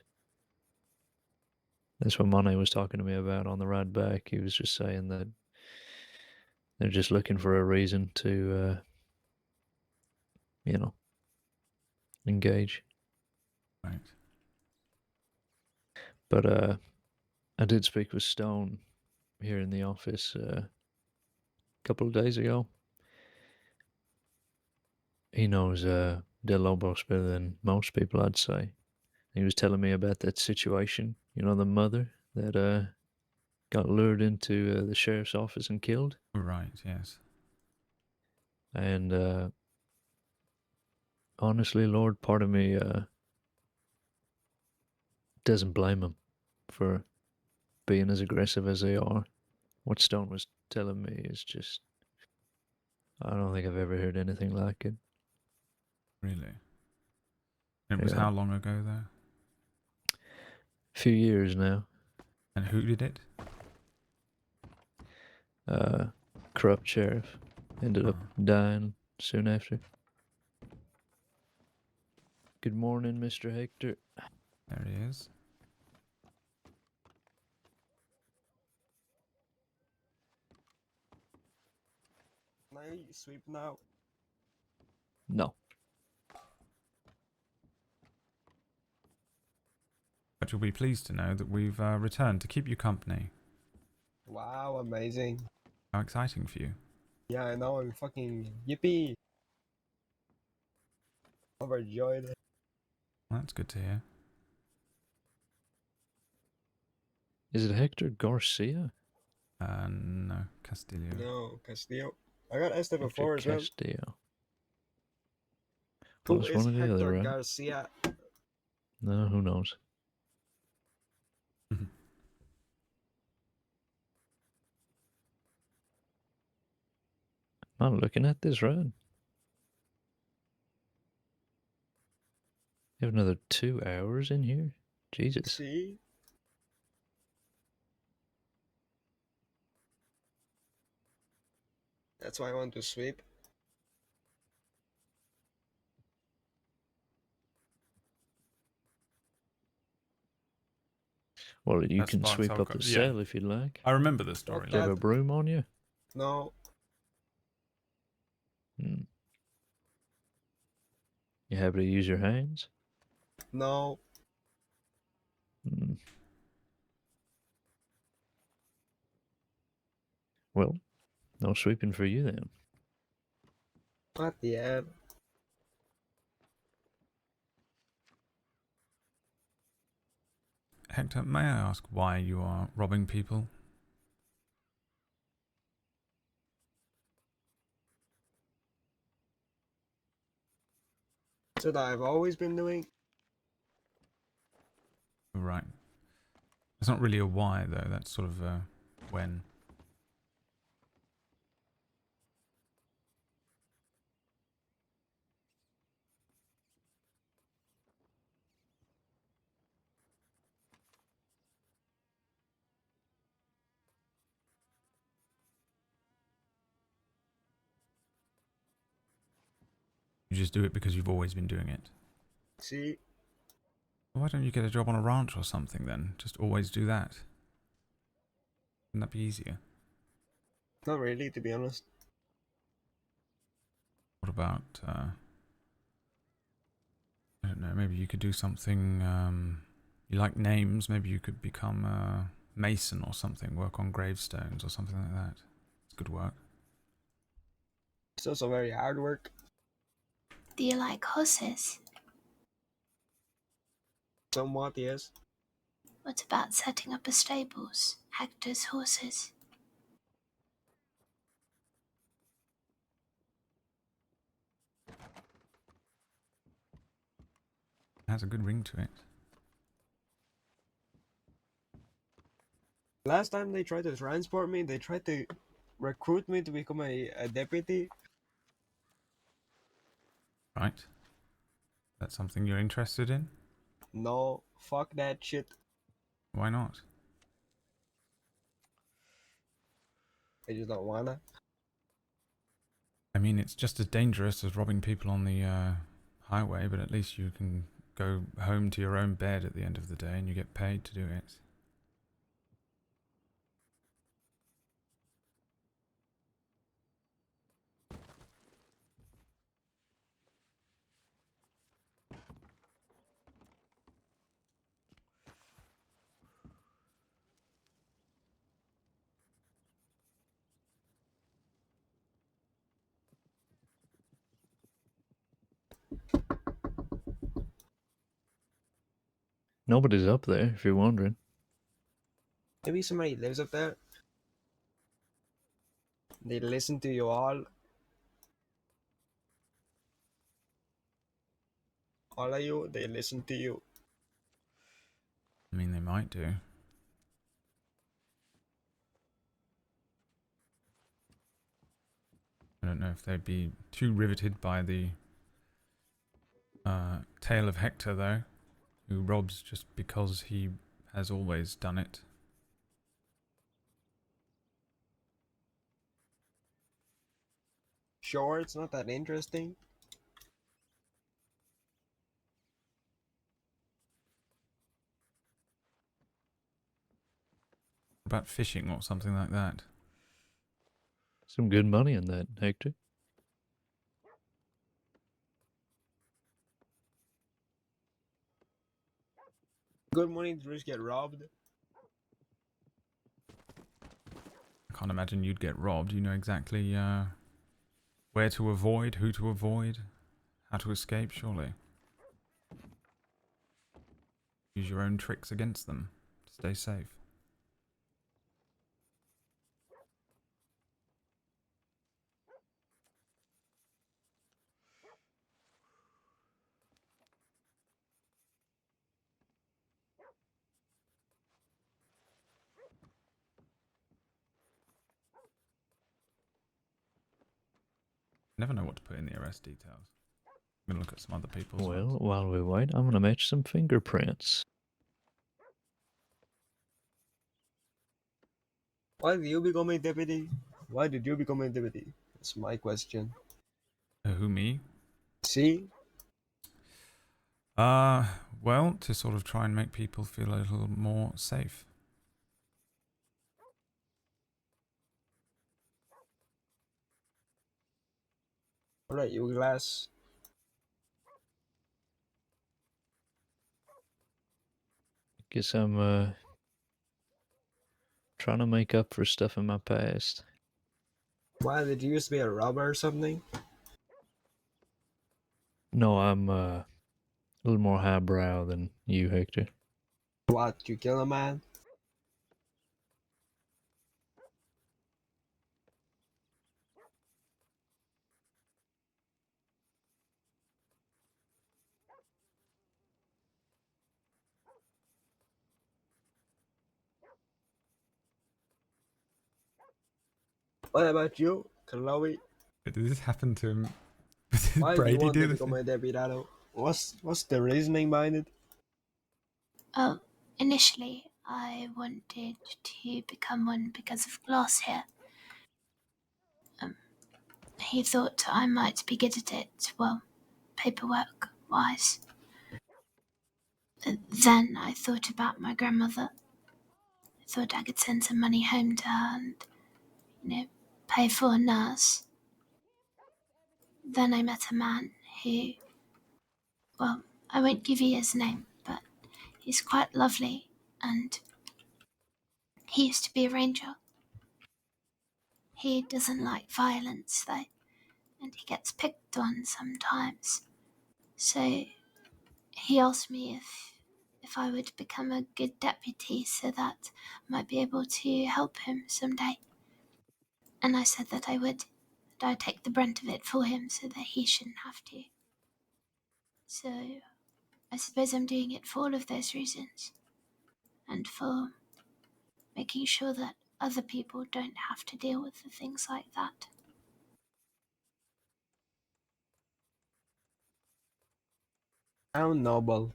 Speaker 10: That's what Monet was talking to me about on the ride back. He was just saying that they're just looking for a reason to, engage.
Speaker 1: Right.
Speaker 10: But I did speak with Stone here in the office a couple of days ago. He knows De Lobos better than most people, I'd say. He was telling me about that situation. You know, the mother that got lured into the sheriff's office and killed.
Speaker 1: Right, yes.
Speaker 10: And honestly, Lord, part of me doesn't blame him for being as aggressive as they are. What Stone was telling me is just, I don't think I've ever heard anything like it.
Speaker 1: Really? It was
Speaker 10: Yeah.
Speaker 1: how long ago, though?
Speaker 10: A few years now.
Speaker 1: And who did it?
Speaker 10: Corrupt sheriff. Ended up dying soon after. Good morning, Mr. Hector.
Speaker 1: There he is.
Speaker 4: Can I sweep now?
Speaker 10: No.
Speaker 1: But you'll be pleased to know that we've returned to keep you company.
Speaker 4: Wow, amazing.
Speaker 1: How exciting for you.
Speaker 4: Yeah, I know, I'm fucking yippee. Overjoyed.
Speaker 1: That's good to hear.
Speaker 10: Is it Hector Garcia?
Speaker 1: No, Castillo.
Speaker 4: No, Castillo. I got asked that
Speaker 10: Hector
Speaker 4: before as well.
Speaker 10: Castillo.
Speaker 4: Who
Speaker 10: Plus
Speaker 4: is
Speaker 10: one or the
Speaker 4: Hector
Speaker 10: other, right?
Speaker 4: Garcia?
Speaker 10: No, who knows? I'm looking at this, right? You have another 2 hours in here? Jesus.
Speaker 4: See? That's why I want to sweep.
Speaker 10: Well, you
Speaker 1: That's
Speaker 10: can
Speaker 1: fine,
Speaker 10: sweep
Speaker 1: so I've
Speaker 10: up
Speaker 1: got-
Speaker 10: the
Speaker 1: yeah.
Speaker 10: cell if you'd like.
Speaker 1: I remember the story.
Speaker 10: Do you have a broom on you?
Speaker 4: No.
Speaker 10: Hmm. You happy to use your hands?
Speaker 4: No.
Speaker 10: Hmm. Well, no sweeping for you then.
Speaker 4: Not yet.
Speaker 1: Hector, may I ask why you are robbing people?
Speaker 4: That's what I've always been doing.
Speaker 1: Right. It's not really a why, though. That's sort of a when. You just do it because you've always been doing it.
Speaker 4: See?
Speaker 1: Why don't you get a job on a ranch or something then? Just always do that. Wouldn't that be easier?
Speaker 4: Not really, to be honest.
Speaker 1: What about, I don't know, maybe you could do something, you like names, maybe you could become a mason or something, work on gravestones or something like that. It's good work.
Speaker 4: It's also very hard work.
Speaker 9: Do you like horses?
Speaker 4: Somewhat, yes.
Speaker 9: What about setting up a stables? Hector's horses.
Speaker 1: It has a good ring to it.
Speaker 4: Last time they tried to transport me, they tried to recruit me to become a deputy.
Speaker 1: Right. That's something you're interested in?
Speaker 4: No, fuck that shit.
Speaker 1: Why not?
Speaker 4: I just don't wanna.
Speaker 1: I mean, it's just as dangerous as robbing people on the highway, but at least you can go home to your own bed at the end of the day and you get paid to do it.
Speaker 10: Nobody's up there, if you're wondering.
Speaker 4: Maybe somebody lives up there. They listen to you all. All of you, they listen to you.
Speaker 1: I mean, they might do. I don't know if they'd be too riveted by the tale of Hector, though, who robs just because he has always done it.
Speaker 4: Sure, it's not that interesting.
Speaker 1: What about fishing or something like that?
Speaker 10: Some good money in that, Hector.
Speaker 4: Good money to just get robbed.
Speaker 1: I can't imagine you'd get robbed. You know exactly where to avoid, who to avoid, how to escape, surely. Use your own tricks against them to stay safe. Never know what to put in the arrest details. I'm going to look at some other people's
Speaker 10: Well,
Speaker 1: ones.
Speaker 10: while we wait, I'm going to match some fingerprints.
Speaker 4: Why did you become a deputy? Why did you become a deputy? That's my question.
Speaker 1: Who, me?
Speaker 4: See?
Speaker 1: Well, to sort of try and make people feel a little more safe.
Speaker 4: Alright, you glass.
Speaker 10: Guess I'm trying to make up for stuff in my past.
Speaker 4: Why did you used to be a robber or something?
Speaker 10: No, I'm a little more highbrow than you, Hector.
Speaker 4: What, you kill a man? What about you, Chloe?
Speaker 1: Did this happen to him?
Speaker 4: Why
Speaker 1: Did
Speaker 4: do you
Speaker 1: Brady
Speaker 4: want
Speaker 1: do
Speaker 4: to
Speaker 1: this?
Speaker 4: become a deputado? What's the reasoning behind it?
Speaker 9: Initially, I wanted to become one because of Glass here. He thought I might be good at it, well, paperwork-wise. Then I thought about my grandmother. I thought I could send some money home to her and, pay for a nurse. Then I met a man who, well, I won't give you his name, but he's quite lovely, and he used to be a ranger. He doesn't like violence, though, and he gets picked on sometimes. So he asked me if I would become a good deputy so that I might be able to help him someday. And I said that I would, that I'd take the brunt of it for him so that he shouldn't have to. So I suppose I'm doing it for all of those reasons. And for making making sure that other people don't have to deal with the things like that.
Speaker 4: I'm noble.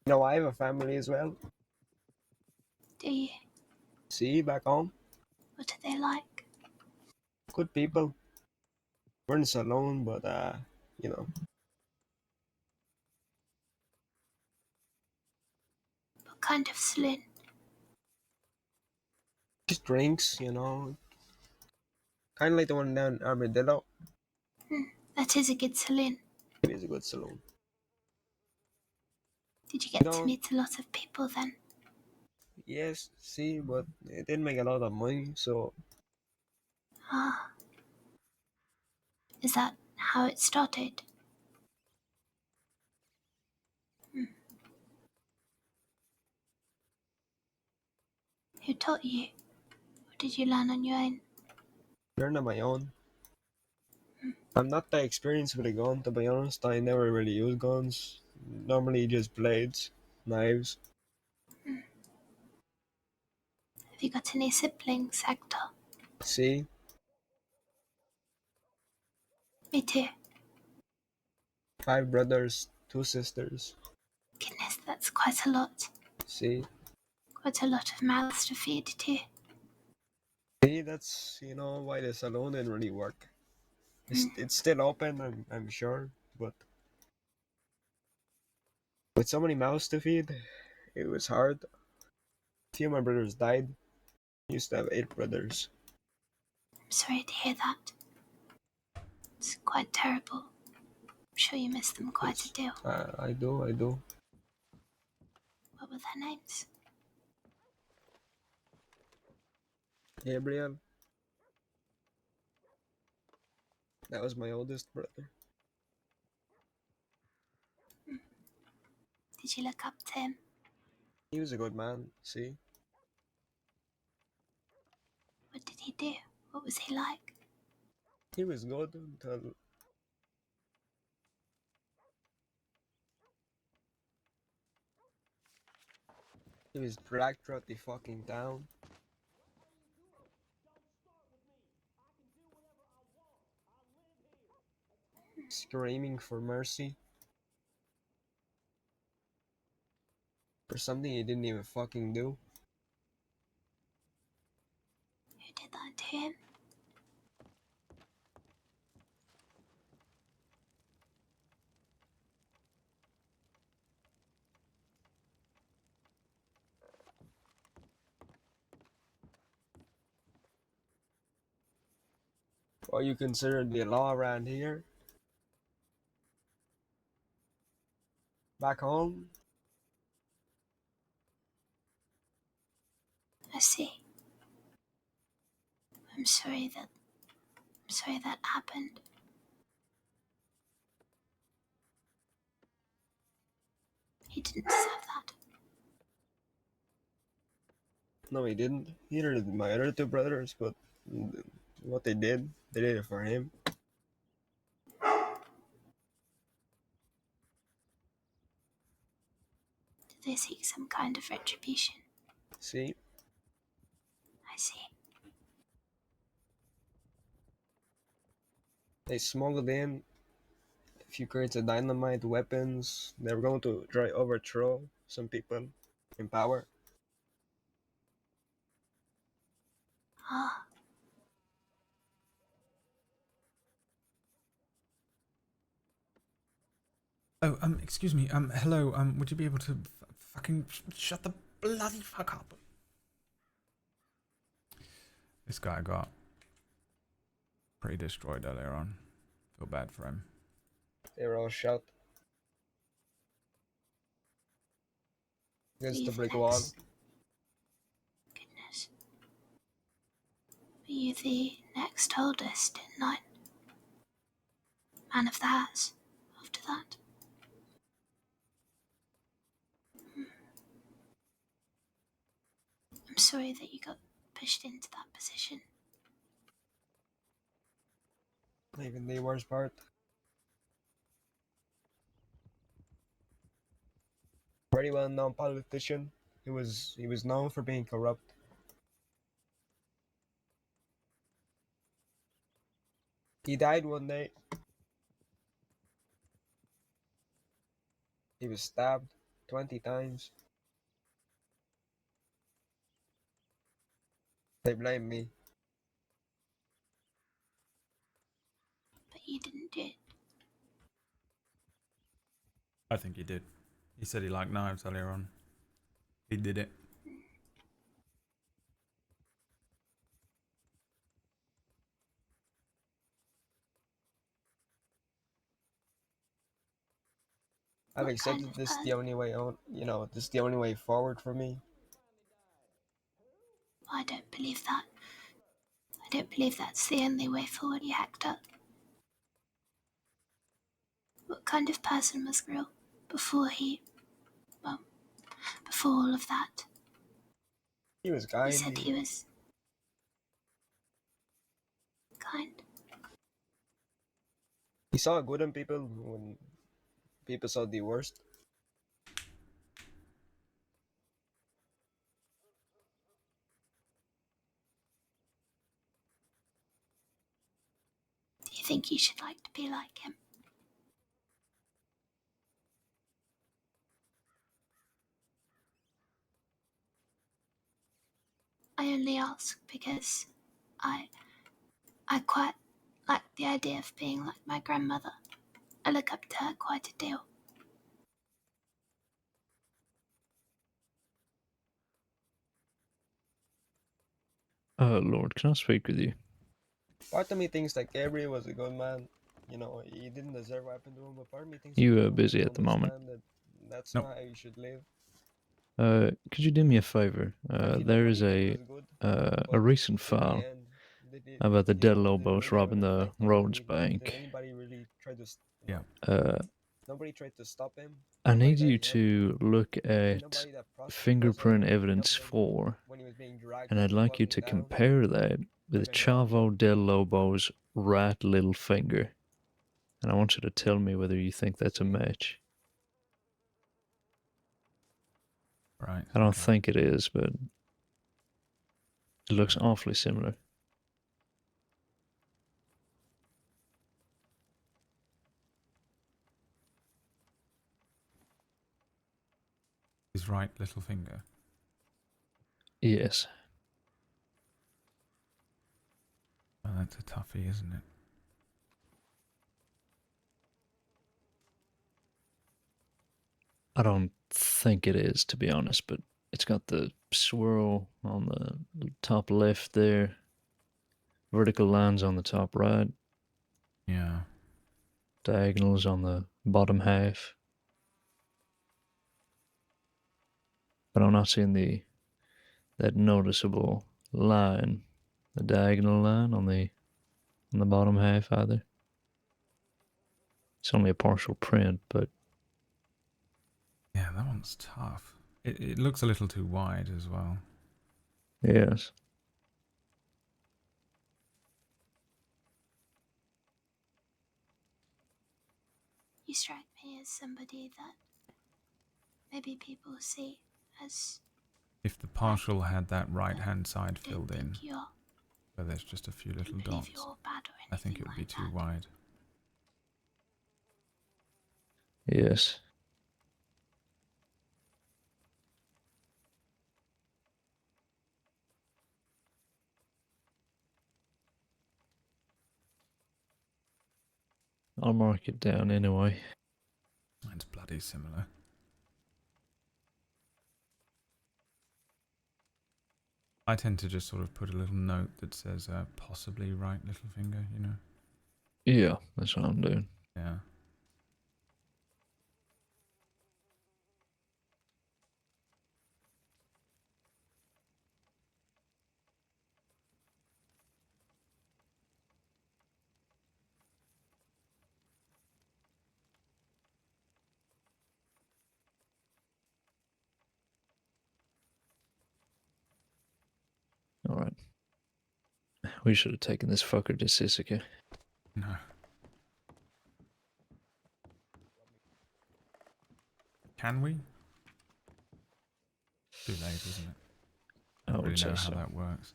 Speaker 4: You know, I have a family as well.
Speaker 9: Do you?
Speaker 4: See, back home,
Speaker 9: What are they like?
Speaker 4: good people. We're in Salon, but you know,
Speaker 9: What kind of saloon?
Speaker 4: just drinks, you know, kind of like the one down Armadillo.
Speaker 9: That is a good saloon.
Speaker 4: It is a good saloon.
Speaker 9: Did you
Speaker 4: You
Speaker 9: get to
Speaker 4: know,
Speaker 9: meet a lot of people then?
Speaker 4: yes, see, but it didn't make a lot of money, so
Speaker 9: Ah, is that how it started? Who taught you? Or did you learn on your own?
Speaker 4: learn on my own. I'm not that experienced with a gun, to be honest. I never really use guns. Normally just blades, knives.
Speaker 9: Have you got any siblings, Hector?
Speaker 4: See,
Speaker 9: Me too.
Speaker 4: 5 brothers, 2 sisters.
Speaker 9: Goodness, that's quite a lot.
Speaker 4: See,
Speaker 9: Quite a lot of mouths to feed too.
Speaker 4: see, that's you know why the salon didn't really work. It's still open, I'm sure, but with so many mouths to feed, it was hard. A few of my brothers died. I used to have 8 brothers.
Speaker 9: I'm sorry to hear that. It's quite terrible. I'm sure you miss them quite a deal.
Speaker 4: I do.
Speaker 9: What were their names?
Speaker 4: Gabriel, that was my oldest brother.
Speaker 9: Did you look up to him?
Speaker 4: He was a good man, see.
Speaker 9: What did he do? What was he like?
Speaker 4: He was good until he was dragged throughout the fucking town. Screaming for mercy. For something he didn't even fucking do.
Speaker 9: Who did that to him?
Speaker 4: What you consider the law around here? Back home?
Speaker 9: I see. I'm sorry that happened. He didn't deserve that.
Speaker 4: No, he didn't. Neither did my other 2 brothers, but what they did it for him.
Speaker 9: Did they seek some kind of retribution?
Speaker 4: See?
Speaker 9: I see.
Speaker 4: They smuggled in a few crates of dynamite, weapons. They were going to try overthrow some people in power.
Speaker 9: Ah,
Speaker 1: Oh, excuse me. Hello. Would you be able to fucking shut the bloody fuck up? This guy got pretty destroyed earlier on. Feel bad for him.
Speaker 4: They were all shot against the brick wall.
Speaker 9: goodness. Were you the next oldest in line? Man of the house, after that? I'm sorry that you got pushed into that position.
Speaker 4: Even the worst part. Very well known politician. He was known for being corrupt. He died one day. He was stabbed 20 times. They blame me.
Speaker 9: But you didn't do it.
Speaker 1: I think he did. He said he liked knives earlier on. He did it.
Speaker 4: I've
Speaker 9: What kind
Speaker 4: accepted
Speaker 9: of
Speaker 4: this
Speaker 9: person?
Speaker 4: the only way on. This is the only way forward for me.
Speaker 9: I don't believe that. I don't believe that's the only way forward, you Hector. What kind of person was Grill before before all of that?
Speaker 4: He was
Speaker 9: You
Speaker 4: kind.
Speaker 9: said he was kind.
Speaker 4: He saw good in people when people saw the worst.
Speaker 9: Do you think you should like to be like him? I only ask because I quite like the idea of being like my grandmother. I look up to her quite a deal.
Speaker 10: Lord, can I speak with you?
Speaker 4: Part of me thinks that Gabriel was a good man. He didn't deserve what happened to him, but part of me thinks
Speaker 10: You
Speaker 4: he
Speaker 10: are
Speaker 4: will
Speaker 10: busy at the moment.
Speaker 4: understand that that's
Speaker 1: Nope.
Speaker 4: not how you should live.
Speaker 10: Could you do me a favor?
Speaker 4: If he
Speaker 10: There
Speaker 4: did
Speaker 10: is
Speaker 4: what he did was good,
Speaker 10: a
Speaker 4: but
Speaker 10: recent
Speaker 4: in the
Speaker 10: file
Speaker 4: end,
Speaker 10: about the dead
Speaker 4: did
Speaker 10: Lobos
Speaker 4: really
Speaker 10: robbing
Speaker 4: even
Speaker 10: the
Speaker 4: affect him?
Speaker 10: Rhodes
Speaker 4: Did
Speaker 10: Bank.
Speaker 4: anybody really try to,
Speaker 1: Yeah.
Speaker 4: nobody tried to stop him?
Speaker 10: I
Speaker 4: Nobody
Speaker 10: need
Speaker 4: that
Speaker 10: you
Speaker 4: he helped?
Speaker 10: to look at
Speaker 4: Nobody that
Speaker 10: fingerprint
Speaker 4: personally
Speaker 10: evidence
Speaker 4: helped him
Speaker 10: 4,
Speaker 4: when he was being dragged
Speaker 10: and I'd like you
Speaker 4: walking
Speaker 10: to
Speaker 4: down
Speaker 10: compare that with
Speaker 4: living hell?
Speaker 10: Chavo del Lobo's right little finger. And I want you to tell me whether you think that's a match.
Speaker 1: Right.
Speaker 10: I don't
Speaker 1: Okay.
Speaker 10: think it is, but it looks awfully similar.
Speaker 1: His right little finger.
Speaker 10: Yes.
Speaker 1: Well, that's a toughie, isn't it?
Speaker 10: I don't think it is, to be honest, but it's got the swirl on the top left there, vertical lines on the top right,
Speaker 1: Yeah.
Speaker 10: diagonals on the bottom half. But I'm not seeing that noticeable line, the diagonal line on the bottom half either. It's only a partial print, but
Speaker 1: Yeah, that one's tough. It looks a little too wide as well.
Speaker 10: yes.
Speaker 9: You strike me as somebody that maybe people see as
Speaker 1: If the partial had that right hand side
Speaker 9: don't
Speaker 1: filled in,
Speaker 9: think you're
Speaker 1: where there's just a few little
Speaker 9: don't believe
Speaker 1: dots,
Speaker 9: you're bad or
Speaker 1: I think
Speaker 9: anything
Speaker 1: it would be
Speaker 9: like
Speaker 1: too
Speaker 9: that.
Speaker 1: wide.
Speaker 10: Yes. I'll mark it down anyway.
Speaker 1: It's bloody similar. I tend to just sort of put a little note that says possibly right little finger, you know?
Speaker 10: Yeah, that's what I'm doing.
Speaker 1: Yeah.
Speaker 10: Alright. We should have taken this fucker to Sisika.
Speaker 1: No. Can we? Too late, isn't it?
Speaker 10: I
Speaker 1: don't
Speaker 10: would
Speaker 1: really know
Speaker 10: say
Speaker 1: how
Speaker 10: so.
Speaker 1: that works.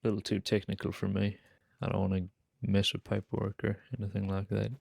Speaker 10: A little too technical for me. I don't want to mess with paperwork or anything like that.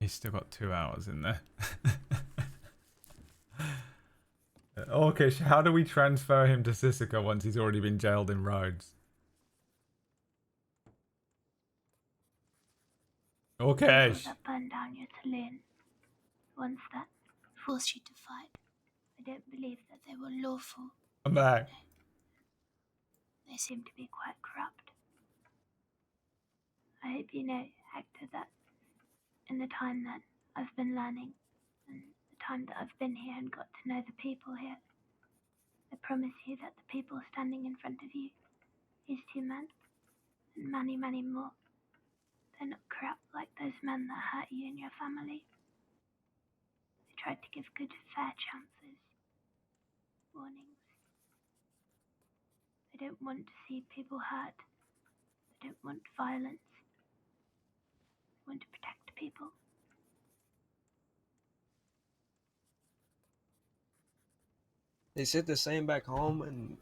Speaker 1: He's still got 2 hours in there. Okay, so how do we transfer him to Sisika once he's already been jailed in Rhodes? Okay.
Speaker 9: People that burn down your Tulane, ones that forced you to fight. I don't believe that they were lawful.
Speaker 1: I'm back.
Speaker 9: They seem to be quite corrupt. I hope you know, Hector, that in the time that I've been learning, and the time that I've been here and got to know the people here, I promise you that the people standing in front of you, these 2 men, and many, many more, they're not corrupt like those men that hurt you and your family. They tried to give good, fair chances, warnings. They don't want to see people hurt. They don't want violence. They want to protect people.
Speaker 4: They said the same back home, and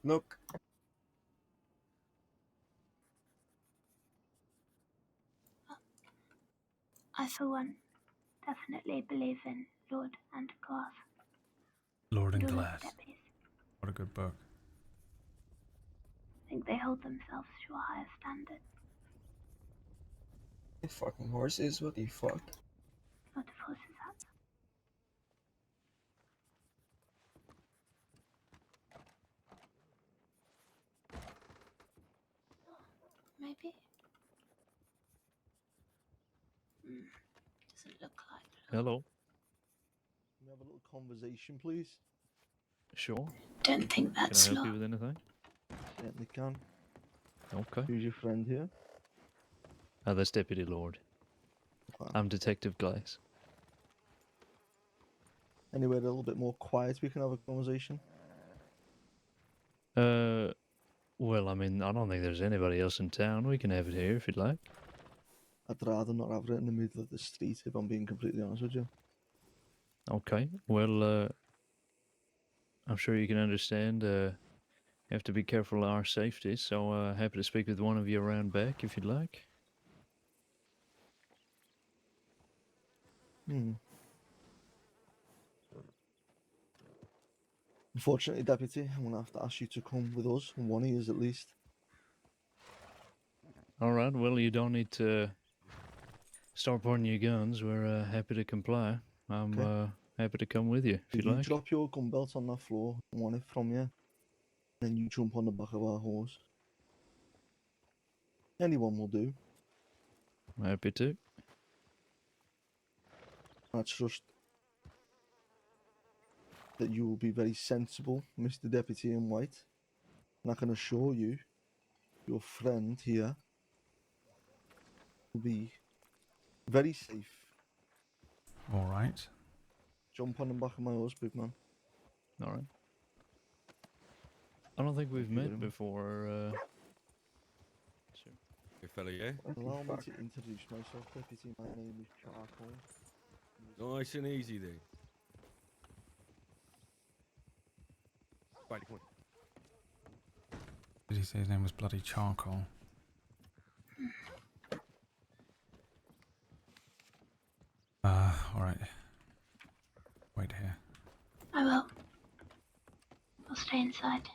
Speaker 4: look.
Speaker 9: I, for one, definitely believe in Lorde and Glass.
Speaker 1: Lord and
Speaker 9: all of the
Speaker 1: Glass.
Speaker 9: deputies.
Speaker 1: What a good book.
Speaker 9: I think they hold themselves to a higher standard.
Speaker 4: Fucking horses, what the fuck?
Speaker 9: Lot of horses out. Maybe. Doesn't look like.
Speaker 10: Hello.
Speaker 14: Can we have a little conversation, please?
Speaker 10: Sure.
Speaker 9: Don't think that's
Speaker 10: Can I help
Speaker 9: law.
Speaker 10: you with anything?
Speaker 14: Certainly can.
Speaker 10: Okay.
Speaker 14: Who's your friend here?
Speaker 10: That's Deputy Lord.
Speaker 14: Okay.
Speaker 10: I'm Detective Glass.
Speaker 14: Anywhere a little bit more quiet we can have a conversation?
Speaker 10: Well, I mean, I don't think there's anybody else in town. We can have it here if you'd like.
Speaker 14: I'd rather not have it in the middle of the street, if I'm being completely honest with you.
Speaker 10: Okay. Well, I'm sure you can understand. You have to be careful of our safety, so happy to speak with one of you around back if you'd like.
Speaker 14: Unfortunately, Deputy, I'm going to have to ask you to come with us, one of yous at least.
Speaker 10: All right. Well, you don't need to start pointing your guns. We're happy to comply. I'm happy to come with you if
Speaker 14: If
Speaker 10: you'd
Speaker 14: you
Speaker 10: like.
Speaker 14: drop your gun belt on that floor, I want it from you. Then you jump on the back of our horse. Anyone will do.
Speaker 10: Happy to.
Speaker 14: I trust that you will be very sensible, Mr. Deputy in White. And I can assure you, your friend here will be very safe.
Speaker 1: All right.
Speaker 14: Jump on the back of my horse, big man.
Speaker 10: All right. I don't think we've
Speaker 14: Thank you very
Speaker 10: met
Speaker 14: much.
Speaker 10: before. Sure.
Speaker 15: Hey, fella, yeah?
Speaker 14: Allow me to introduce myself, Deputy. My name is Charcoal.
Speaker 15: Nice and easy then. Right, come on.
Speaker 1: Did he say his name was bloody Charcoal? Alright. Wait here.
Speaker 9: I will. I'll stay inside.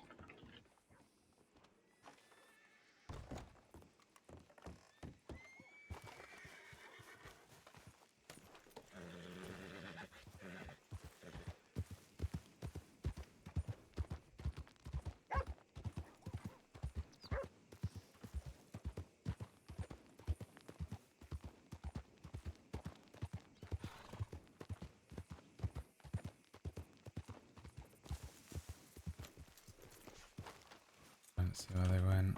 Speaker 1: Let's see where they went.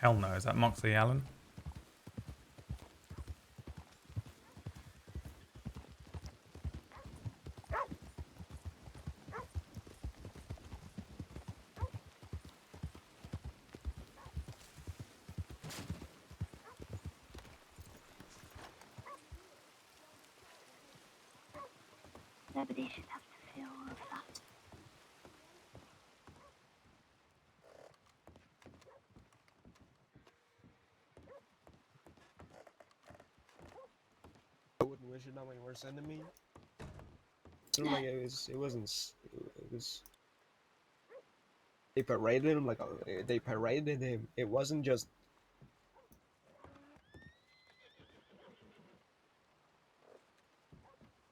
Speaker 1: Hell no, is that Moxley Allen?
Speaker 9: Nobody should have to feel all of that.
Speaker 4: I wouldn't wish it on my worst enemy. It's not like it wasn't. It was. They paraded him like they paraded him. It wasn't just.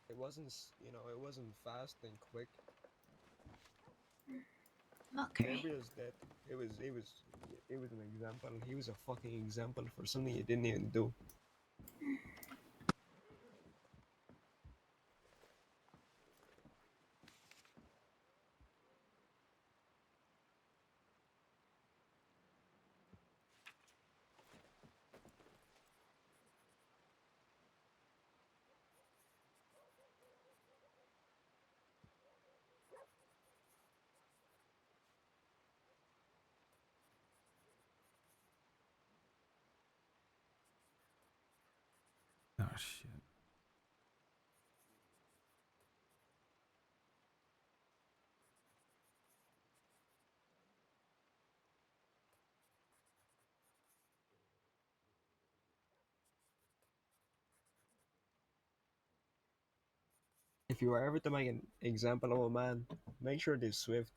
Speaker 4: It wasn't, it wasn't fast and quick.
Speaker 9: Mockery.
Speaker 4: Gabriel's dead. It was an example. He was a fucking example for something he didn't even do.
Speaker 1: Oh shit.
Speaker 4: If you are ever to make an example of a man, make sure they're swift.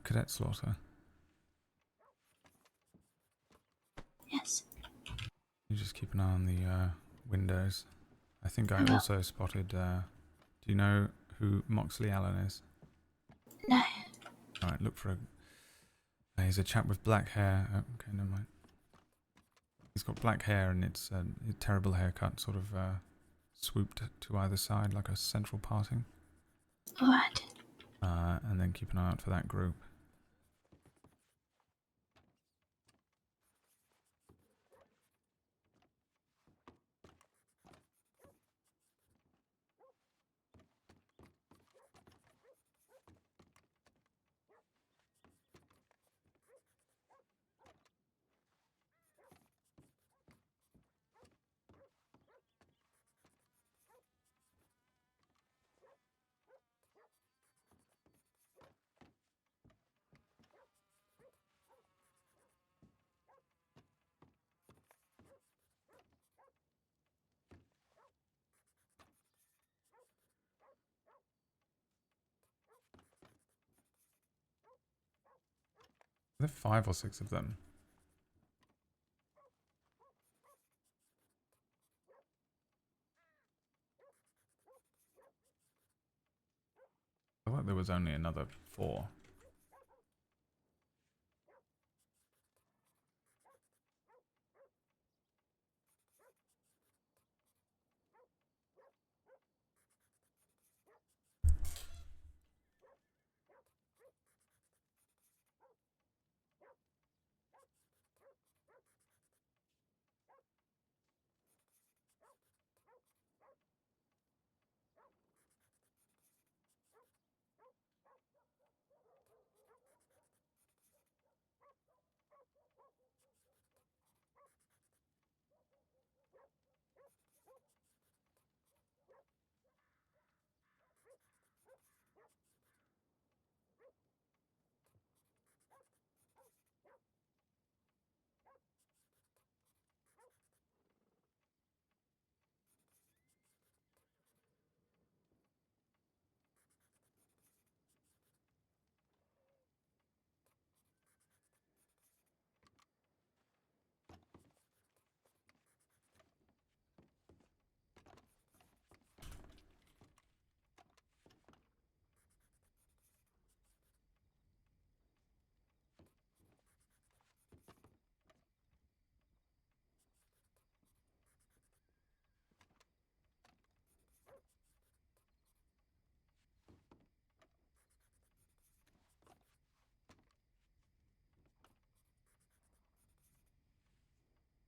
Speaker 1: Cadet Slaughter.
Speaker 9: Yes.
Speaker 1: You just keep an eye on the windows. I think I
Speaker 9: No.
Speaker 1: also spotted. Do you know who Moxley Allen is?
Speaker 9: No.
Speaker 1: All right, look for a. He's a chap with black hair. Oh, okay, never mind. He's got black hair and it's a terrible haircut, sort of swooped to either side like a central parting.
Speaker 9: Alright.
Speaker 1: And then keep an eye out for that group. Are there 5 or 6 of them? like there was only another 4.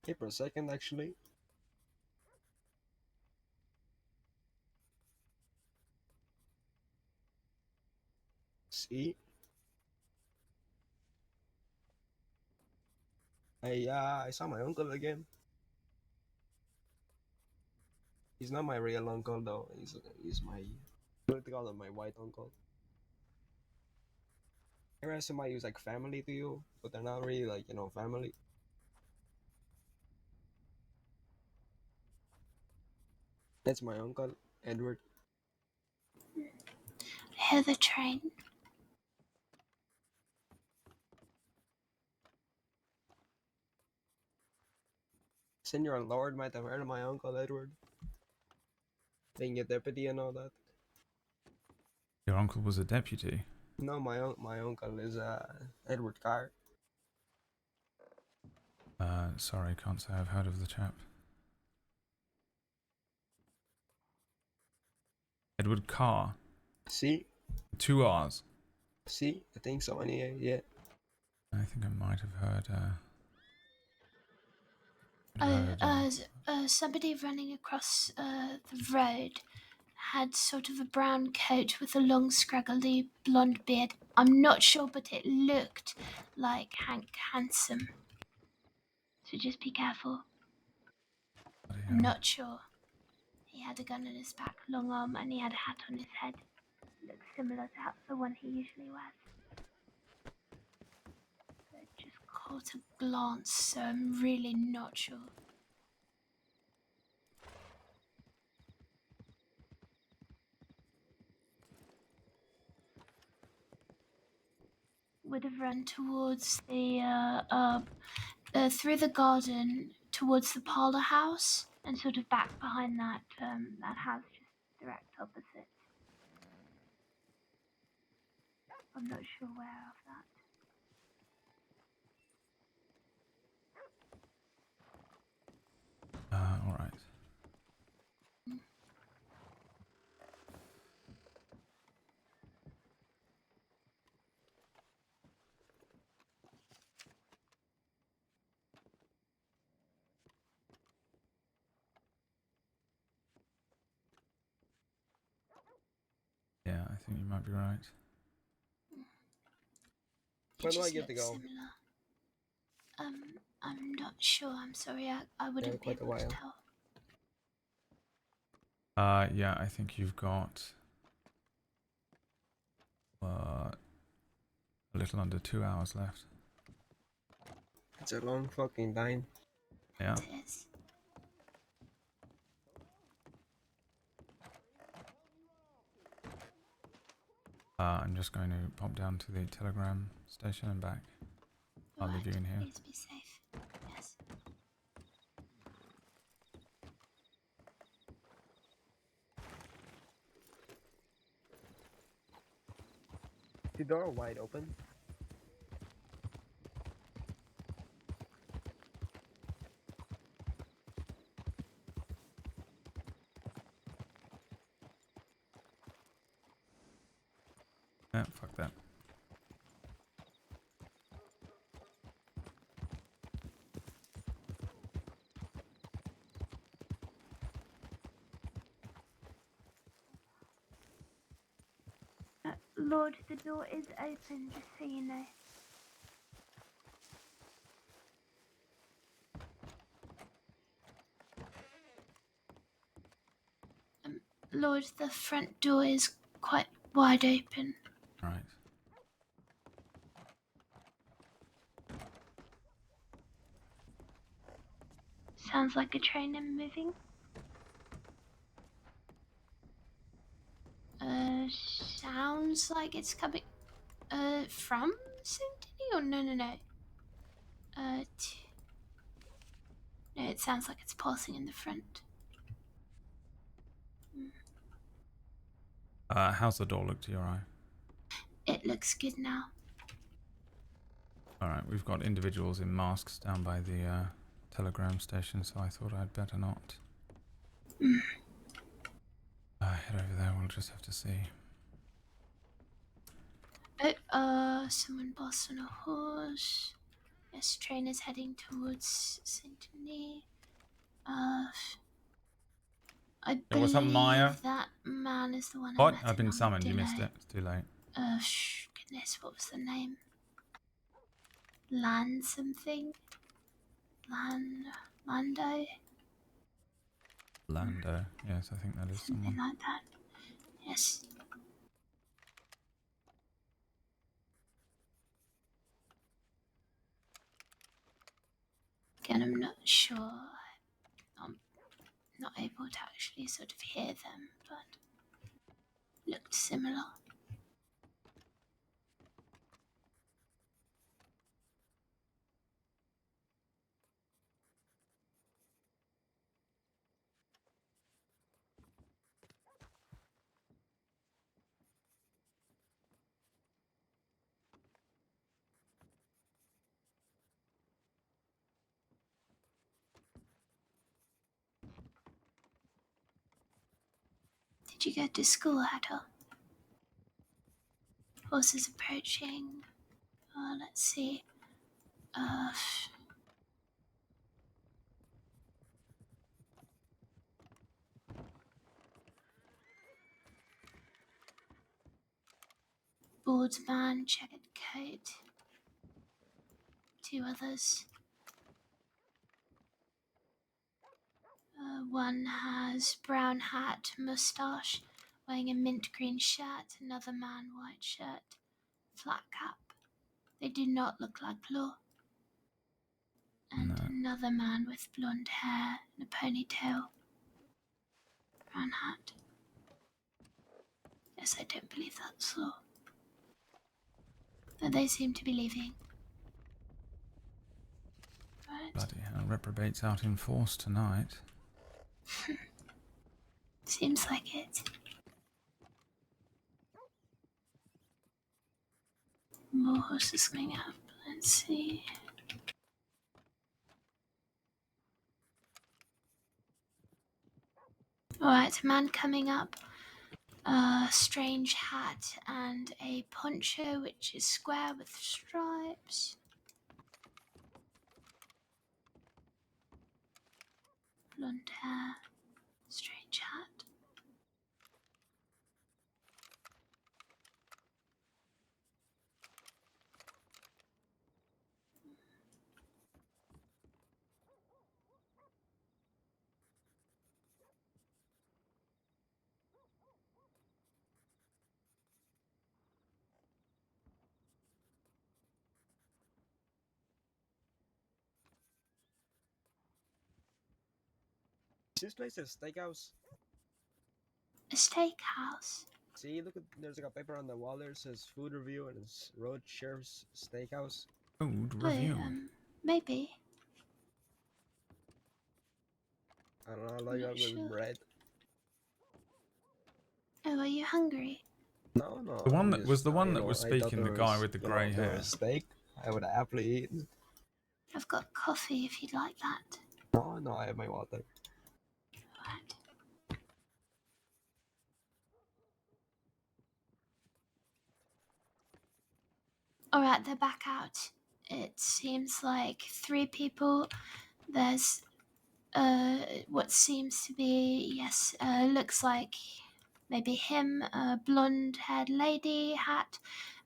Speaker 4: Okay, for a second, actually. See? I saw my uncle again. He's not my real uncle though. He's my, I like to call him my white uncle. You ever somebody who's like family to you, but they're not really like, you know, family? That's my uncle, Edward.
Speaker 9: I hear the train.
Speaker 4: Senor Lorde might have heard of my uncle Edward. Being a deputy and all that.
Speaker 1: Your uncle was a deputy?
Speaker 4: No, my uncle is Edward Carr.
Speaker 1: Sorry, can't say I've heard of the chap. Edward Carr?
Speaker 4: See?
Speaker 1: 2 R's?
Speaker 4: See? I think so anyway, yeah.
Speaker 1: I think I might have heard,
Speaker 9: Somebody running across the road had sort of a brown coat with a long, scraggly blonde beard. I'm not sure, but it looked like Hank Handsome. So just be careful. I'm not sure. He had a gun in his back, long arm, and he had a hat on his head. Looks similar to the one he usually wears. I just caught a glance, so I'm really not sure. Would have run towards the through the garden towards the parlor house and sort of back behind that that house just direct opposite. I'm not sure where of that.
Speaker 1: Alright. Yeah, I think you might be right.
Speaker 4: Where do I get to go?
Speaker 9: Similar. I'm not sure. I'm sorry. I wouldn't be
Speaker 4: quite a
Speaker 9: able to
Speaker 4: while.
Speaker 9: tell.
Speaker 1: Yeah, I think you've got a little under 2 hours left.
Speaker 4: It's a long fucking time.
Speaker 1: Yeah.
Speaker 9: It is.
Speaker 1: I'm just going to pop down to the telegram station and back. I'll leave you in here.
Speaker 9: Please be safe. Yes.
Speaker 4: The door wide open.
Speaker 1: Fuck that.
Speaker 9: Lord, the door is open, just so you know. Lord, the front door is quite wide open.
Speaker 1: Right.
Speaker 9: Sounds like a train moving. Sounds like it's coming, from Saint Denis, or no. No, it sounds like it's passing in the front.
Speaker 1: How's the door look to your eye?
Speaker 9: It looks good now.
Speaker 1: Alright, we've got individuals in masks down by the telegram station, so I thought I'd better not head over there. We'll just have to see.
Speaker 9: Someone boss on a horse. Yes, train is heading towards Saint Denis. I
Speaker 1: Yeah, what's up, Maya?
Speaker 9: believe that man is the one
Speaker 1: What?
Speaker 9: I'm
Speaker 1: I've been
Speaker 9: on
Speaker 1: summoned. You
Speaker 9: delay.
Speaker 1: missed it. It's too late.
Speaker 9: Goodness, what was the name? Land something? Lando?
Speaker 1: Lando. Yes, I think that is
Speaker 9: Something
Speaker 1: someone.
Speaker 9: like that. Yes. Again, I'm not sure. I'm not able to actually sort of hear them, but looked similar. Did you go to school, Hatter? Horses approaching. Let's see. Bald man, checkered coat. 2 others. One has brown hat, moustache, wearing a mint green shirt. Another man, white shirt, flat cap. They do not look like Law. And another man with blonde hair and a ponytail. Brown hat. Yes, I don't believe that's Law. But they seem to be leaving. Right.
Speaker 1: Bloody hell. Reprobates out in force tonight.
Speaker 9: Seems like it. More horses coming up. Let's see. Alright, a man coming up. A strange hat and a poncho which is square with stripes. Blonde hair. Strange hat.
Speaker 4: This place is a steakhouse.
Speaker 9: A steakhouse.
Speaker 4: See, look at there's like a paper on the wall there that says food review and it's Road Sheriff's Steakhouse.
Speaker 1: Food review.
Speaker 9: Maybe.
Speaker 4: I don't know, I like
Speaker 9: Not
Speaker 4: that with
Speaker 9: sure.
Speaker 4: bread.
Speaker 9: Oh, are you hungry?
Speaker 4: No, no.
Speaker 1: The one
Speaker 4: I'm
Speaker 1: that was
Speaker 4: just,
Speaker 1: the one
Speaker 4: you
Speaker 1: that
Speaker 4: know,
Speaker 1: was
Speaker 4: I thought
Speaker 1: speaking, the
Speaker 4: there
Speaker 1: guy
Speaker 4: was,
Speaker 1: with the
Speaker 4: you know,
Speaker 1: grey
Speaker 4: there
Speaker 1: hair.
Speaker 4: was steak. I would happily eat.
Speaker 9: I've got coffee if you'd like that.
Speaker 4: No, no, I have my water.
Speaker 9: Alright, they're back out. It seems like 3 people. There's what seems to be, yes, looks like maybe him, a blonde-haired lady, hat,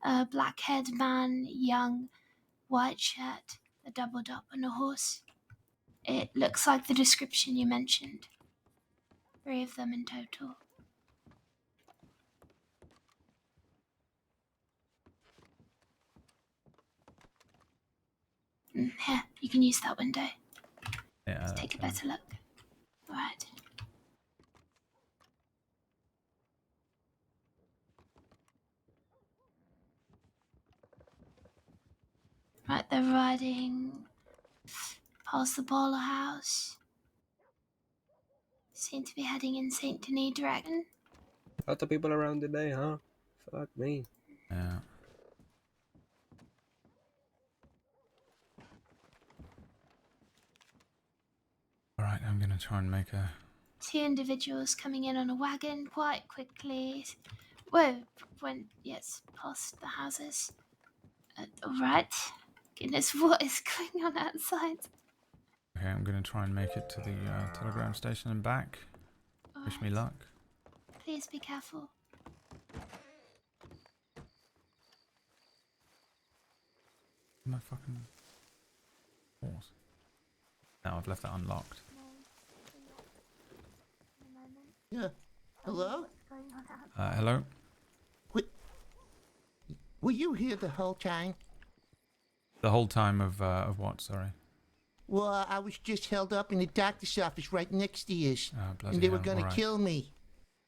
Speaker 9: a black-haired man, young, white shirt, a doubled up on a horse. It looks like the description you mentioned. 3 of them in total. Here, you can use that window.
Speaker 1: Yeah.
Speaker 9: Let's take a better look. Alright. Right, they're riding past the Bowler House. Seem to be heading in St. Denis direction.
Speaker 4: Lot of people around today, huh? Fuck me.
Speaker 1: Yeah. All right, I'm gonna try and make a.
Speaker 9: 2 individuals coming in on a wagon quite quickly. Whoa, went, yes, past the houses. Alright. Goodness, what is going on outside?
Speaker 1: Okay, I'm gonna try and make it to the telegram station and back. Wish me luck.
Speaker 9: Please be careful.
Speaker 1: My fucking horse. No, I've left that unlocked.
Speaker 16: Yeah. Hello?
Speaker 1: Hello?
Speaker 16: Were you here the whole time?
Speaker 1: The whole time of what, sorry?
Speaker 16: Well, I was just held up in the doctor's office right next to you.
Speaker 1: Bloody
Speaker 16: And they were
Speaker 1: hell,
Speaker 16: going to
Speaker 1: alright.
Speaker 16: kill me.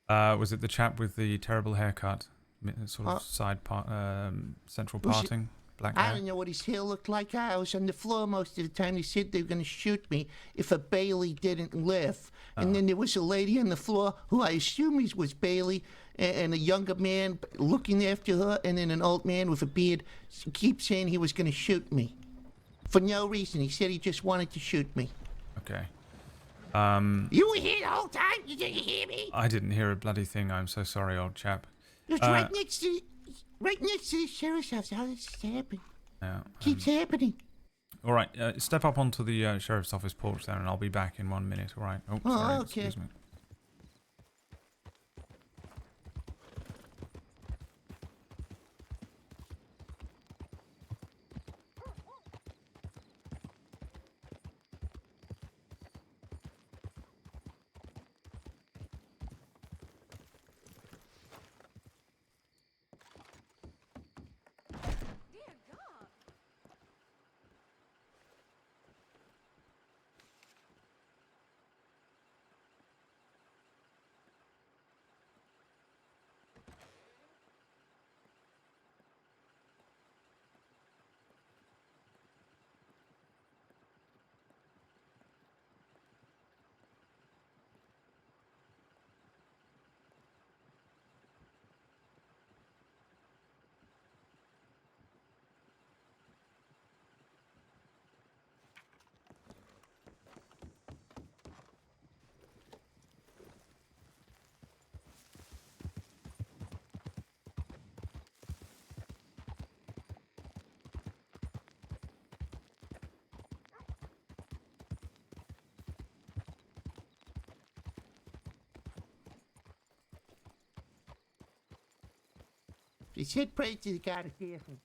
Speaker 1: Was it the chap with the terrible haircut? Sort of central
Speaker 16: Was it-
Speaker 1: parting? Black
Speaker 16: I
Speaker 1: hair?
Speaker 16: don't know what his hair looked like. I was on the floor most of the time. They said they were going to shoot me if a Bailey didn't live. And then there was a lady on the floor who I assume was Bailey, and a younger man looking after her, and then an old man with a beard keeps saying he was going to shoot me. For no reason. He said he just wanted to shoot me.
Speaker 1: Okay.
Speaker 16: You were here the whole time? You didn't hear me?
Speaker 1: I didn't hear a bloody thing. I'm so sorry, old chap.
Speaker 16: It was right next to the sheriff's office. How this is happening?
Speaker 1: Yeah,
Speaker 16: Keeps happening.
Speaker 1: all right, step up onto the sheriff's office porch there, and I'll be back in 1 minute. All right. Oh,
Speaker 16: Oh,
Speaker 1: sorry.
Speaker 16: okay.
Speaker 1: Excuse me.
Speaker 16: They said pray to the God of heaven.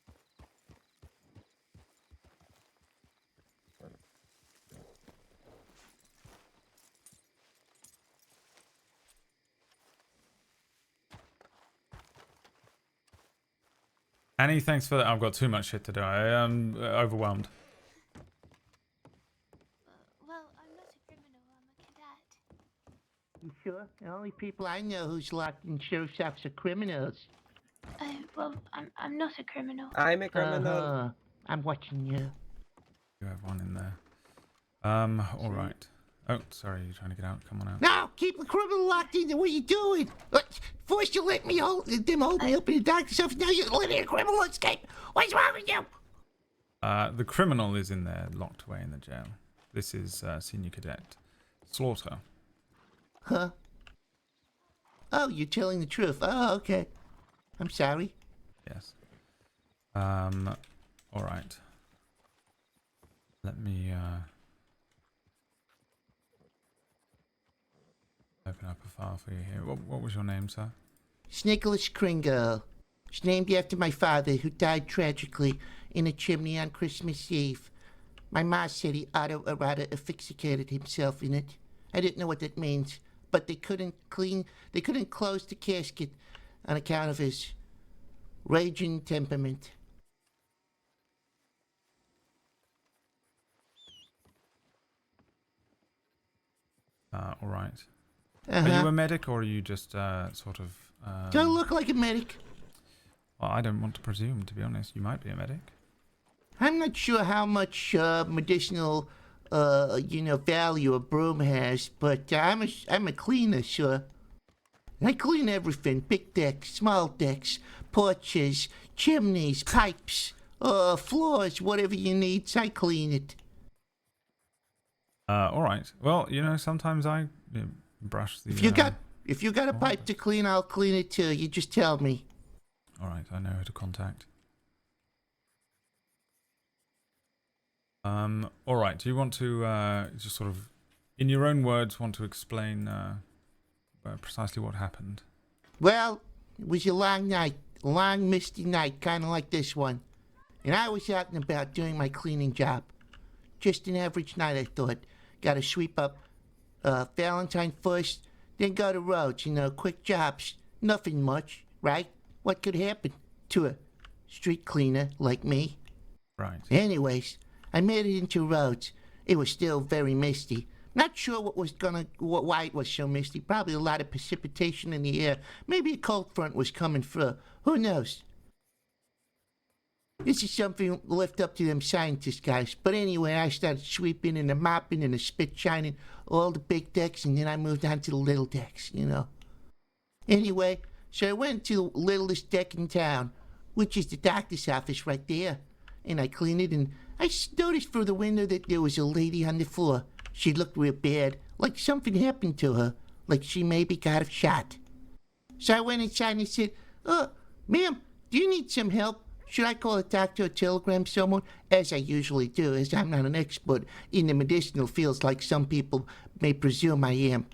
Speaker 1: Annie, thanks for that. I've got too much shit to do. I am overwhelmed.
Speaker 9: Well, I'm not a criminal, I'm a cadet.
Speaker 16: You sure? The only people I know who's locked in sheriff's office are criminals.
Speaker 9: Oh, well, I'm not a criminal.
Speaker 4: I'm a criminal.
Speaker 16: Uh-huh. I'm watching you.
Speaker 1: You have one in there. All right. Oh, sorry, you're trying to get out. Come on out.
Speaker 16: No, keep the criminal locked in. What are you doing? First you let me hold me up in the doctor's office, now you're letting a criminal escape. What's wrong with you?
Speaker 1: The criminal is in there, locked away in the jail. This is Senior Cadet Slaughter.
Speaker 16: Huh? Oh, you're telling the truth. Oh, okay. I'm sorry.
Speaker 1: Yes. All right. Let me open up a file for you here. What was your name, sir?
Speaker 16: It's Nicholas Kringle. It's named after my father, who died tragically in a chimney on Christmas Eve. My ma said he autoerotic asphyxiated himself in it. I didn't know what that means, but they couldn't close the casket on account of his raging temperament.
Speaker 1: All right.
Speaker 16: Uh-huh.
Speaker 1: Are you a medic, or are you just sort of...
Speaker 16: Do I look like a medic?
Speaker 1: Well, I don't want to presume, to be honest. You might be a medic.
Speaker 16: I'm not sure how much medicinal, value a broom has, but I'm a cleaner, sure. I clean everything: big decks, small decks, porches, chimneys, pipes, floors, whatever you need. I clean it.
Speaker 1: All right. Well, sometimes I brush the...
Speaker 16: If you got a pipe to clean, I'll clean it too. You just tell me.
Speaker 1: All right, I know who to contact. All right. Do you want to just sort of, in your own words, want to explain precisely what happened?
Speaker 16: Well, it was a long night, a long misty night, kind of like this one. And I was out and about doing my cleaning job. Just an average night, I thought. Got to sweep up Valentine first, then go to Rhodes, quick jobs. Nothing much, right? What could happen to a street cleaner like me?
Speaker 1: Right.
Speaker 16: Anyways, I made it into Rhodes. It was still very misty. Not sure why it was so misty. Probably a lot of precipitation in the air. Maybe a cold front was coming through. Who knows? This is something left up to them scientist guys. But anyway, I started sweeping and the mopping and the spit shining all the big decks, and then I moved on to the little decks, Anyway, so I went to the littlest deck in town, which is the doctor's office right there. And I cleaned it, and I noticed through the window that there was a lady on the floor. She looked real bad, like something happened to her, like she maybe got a shot. So I went inside and I said, ma'am, do you need some help? Should I call a doctor or telegram someone? As I usually do, as I'm not an expert in the medicinal fields like some people may presume I am.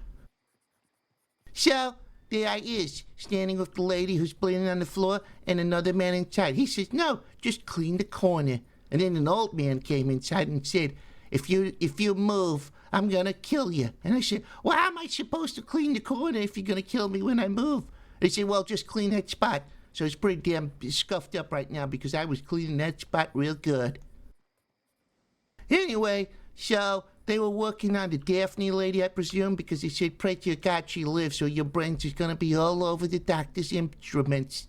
Speaker 16: So, there I is, standing with the lady who's bleeding on the floor and another man inside. He says, no, just clean the corner. And then an old man came inside and said, if you move, I'm gonna kill you. And I said, well, how am I supposed to clean the corner if you're gonna kill me when I move? They said, well, just clean that spot. So it's pretty damn scuffed up right now because I was cleaning that spot real good. Anyway, so they were working on the Daphne lady, I presume, because they said, pray to your God she lives, or your brains is going to be all over the doctor's instruments.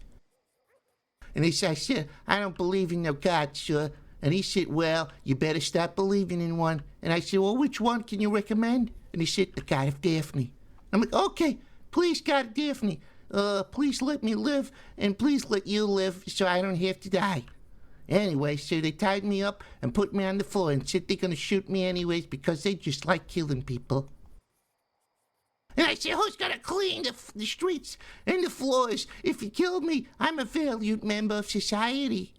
Speaker 16: And I said, I don't believe in no God, sir. And he said, well, you better stop believing in one. And I said, well, which one can you recommend? And he said, the God of Daphne. I'm like, okay, please, God of Daphne. Please let me live, and please let you live so I don't have to die. Anyway, so they tied me up and put me on the floor and said they're gonna shoot me anyways because they just like killing people. And I said, who's gonna clean the streets and the floors? If you kill me, I'm a valued member of society.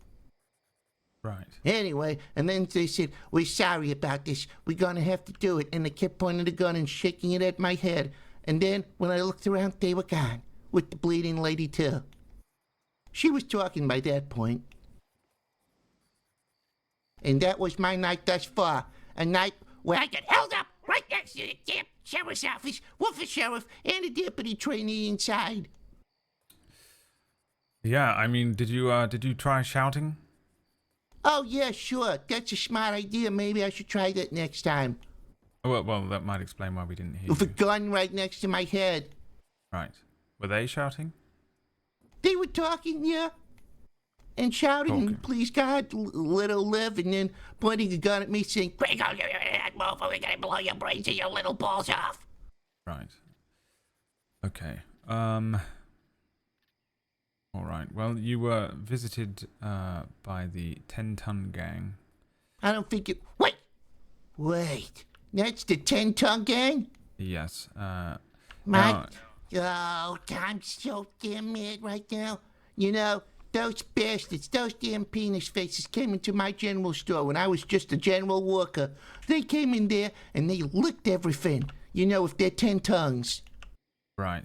Speaker 1: Right.
Speaker 16: Anyway, and then they said, we're sorry about this. We're gonna have to do it. And they kept pointing the gun and shaking it at my head. And then, when I looked around, they were gone. With the bleeding lady, too. She was talking by that point. And that was my night thus far. A night where I got held up right next to the damn sheriff's office with the sheriff and a deputy trainee inside.
Speaker 1: Yeah, I mean, did you try shouting?
Speaker 16: Oh, yeah, sure. That's a smart idea. Maybe I should try that next time.
Speaker 1: Well, that might explain why we didn't hear
Speaker 16: With a
Speaker 1: you.
Speaker 16: gun right next to my head.
Speaker 1: Right. Were they shouting?
Speaker 16: They were talking, yeah. And shouting, please God, let her live, and then pointing a gun at me saying, quick, I'll give you that mofo, we're gonna blow your brains and your little balls off.
Speaker 1: Right. Okay. Right. Well, you were visited by the 10-ton gang.
Speaker 16: I don't think it. Wait. That's the 10-ton gang?
Speaker 1: Yes.
Speaker 16: My.
Speaker 1: Now,
Speaker 16: Oh, I'm so damn mad right now. You know, those bastards, those damn penis faces came into my general store when I was just a general worker. They came in there and they licked everything, you know, with their 10 tongues.
Speaker 1: right.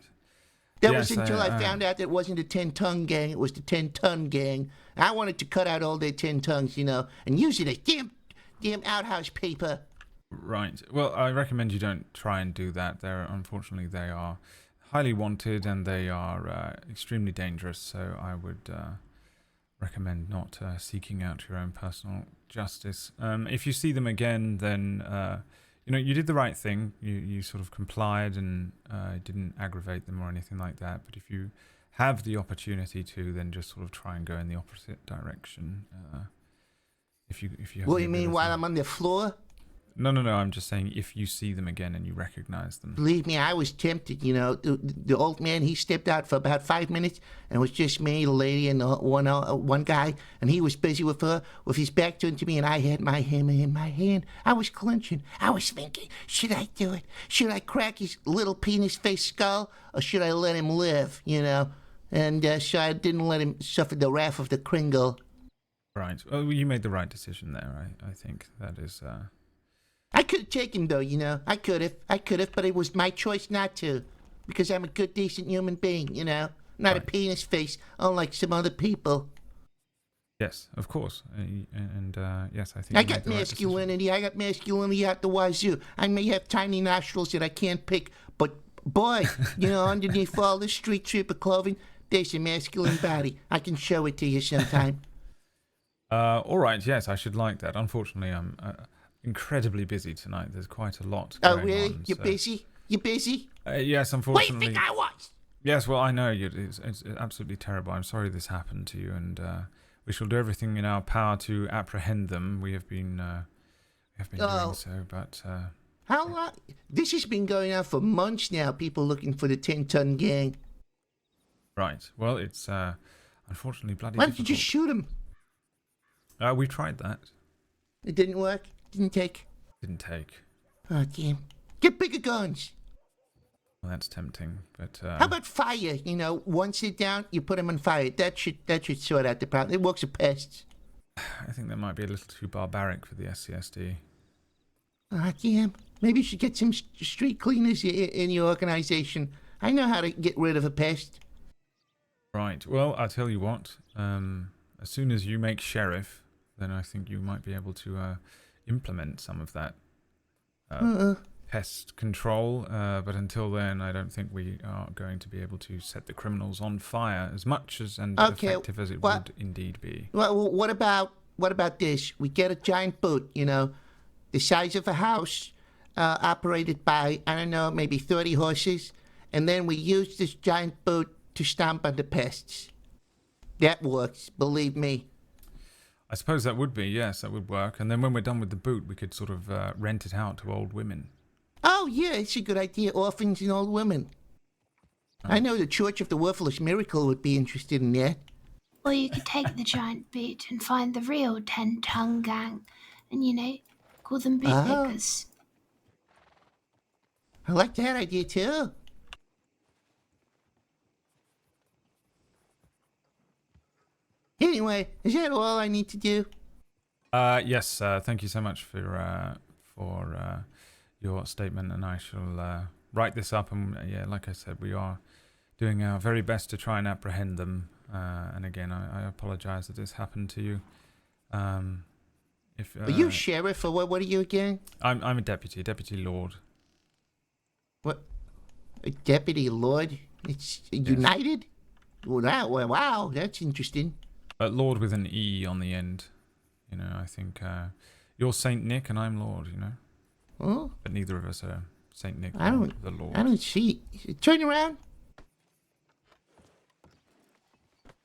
Speaker 16: That
Speaker 1: Yes,
Speaker 16: was until I found out that it wasn't a 10-ton gang, it was the 10-ton gang. I wanted to cut out all their 10 tongues, you know, and use it as damn outhouse paper.
Speaker 1: Right. Well, I recommend you don't try and do that. Unfortunately, they are highly wanted and they are extremely dangerous. So I would recommend not seeking out your own personal justice. If you see them again, then you did the right thing. You sort of complied and didn't aggravate them or anything like that. But if you have the opportunity to, then just sort of try and go in the opposite direction. If you have
Speaker 16: What
Speaker 1: the
Speaker 16: do you mean,
Speaker 1: ability.
Speaker 16: while I'm on the floor?
Speaker 1: No. I'm just saying if you see them again and you recognize them.
Speaker 16: Believe me, I was tempted, you know. The old man, he stepped out for about 5 minutes, and it was just me, the lady, and one guy, and he was busy with her, with his back turned to me, and I had my hammer in my hand. I was clenching. I was thinking, should I do it? Should I crack his little penis-faced skull, or should I let him live, you know? And so I didn't let him suffer the wrath of the Kringle.
Speaker 1: Right. Well, you made the right decision there. I think that is.
Speaker 16: I could have taken him, though, you know. I could have, but it was my choice not to. Because I'm a good, decent human being, you know. Not a penis face, unlike some other people.
Speaker 1: Yes, of course. And yes, I think
Speaker 16: I
Speaker 1: you
Speaker 16: got
Speaker 1: made the right decision.
Speaker 16: masculinity. I got masculinity out the wazoo. I may have tiny nostrils that I can't pick, but boy, you know, underneath all this street sweeper clothing, there's a masculine body. I can show it to you sometime.
Speaker 1: All right. Yes, I should like that. Unfortunately, I'm incredibly busy tonight. There's quite a lot
Speaker 16: Oh,
Speaker 1: going
Speaker 16: really?
Speaker 1: on.
Speaker 16: You're busy? You busy?
Speaker 1: Yes,
Speaker 16: What do
Speaker 1: unfortunately.
Speaker 16: you think I was?
Speaker 1: Yes, well, I know it's absolutely terrible. I'm sorry this happened to you, and we shall do everything in our power to apprehend them. We have been doing so, but
Speaker 16: How long? This has been going on for months now, people looking for the 10-ton gang.
Speaker 1: right. Well, it's unfortunately bloody
Speaker 16: Why don't you
Speaker 1: difficult.
Speaker 16: just shoot them?
Speaker 1: We tried that.
Speaker 16: It didn't work? Didn't take?
Speaker 1: Didn't take.
Speaker 16: Oh, damn. Get bigger guns.
Speaker 1: Well, that's tempting, but
Speaker 16: How about fire? You know, once they're down, you put them on fire. That should sort out the problem. It works with pests.
Speaker 1: I think that might be a little too barbaric for the SCSD.
Speaker 16: Ah, damn. Maybe you should get some street cleaners in your organization. I know how to get rid of a pest.
Speaker 1: Right. Well, I'll tell you what. As soon as you make sheriff, then I think you might be able to implement some of that pest control. But until then, I don't think we are going to be able to set the criminals on fire as much as and effective as it would indeed be.
Speaker 16: Well, what about this? We get a giant boot, you know, the size of a house, operated by, I don't know, maybe 30 horses, and then we use this giant boot to stomp on the pests. That works, believe me.
Speaker 1: I suppose that would be, yes, that would work. And then when we're done with the boot, we could sort of rent it out to old women.
Speaker 16: Oh, yeah, it's a good idea. Orphans and old women. I know the Church of the Worthless Miracle would be interested in that.
Speaker 9: Or you could take the giant boot and find the real 10-ton gang and, you know, call them bootlickers.
Speaker 16: I like that idea, too. Anyway, is that all I need to do?
Speaker 1: Yes, thank you so much for your statement, and I shall write this up. And yeah, like I said, we are doing our very best to try and apprehend them. And again, I apologize that this happened to you. Are
Speaker 16: you sheriff, or what are you again?
Speaker 1: I'm a deputy Lorde.
Speaker 16: What? A deputy Lorde? It's United? Wow, that's interesting.
Speaker 1: Lord with an E on the end. You know, I think you're Saint Nick and I'm Lord, you know.
Speaker 16: Oh?
Speaker 1: But neither of us are Saint Nick
Speaker 16: I
Speaker 1: or
Speaker 16: don't,
Speaker 1: the Lord.
Speaker 16: I don't see. Turn around.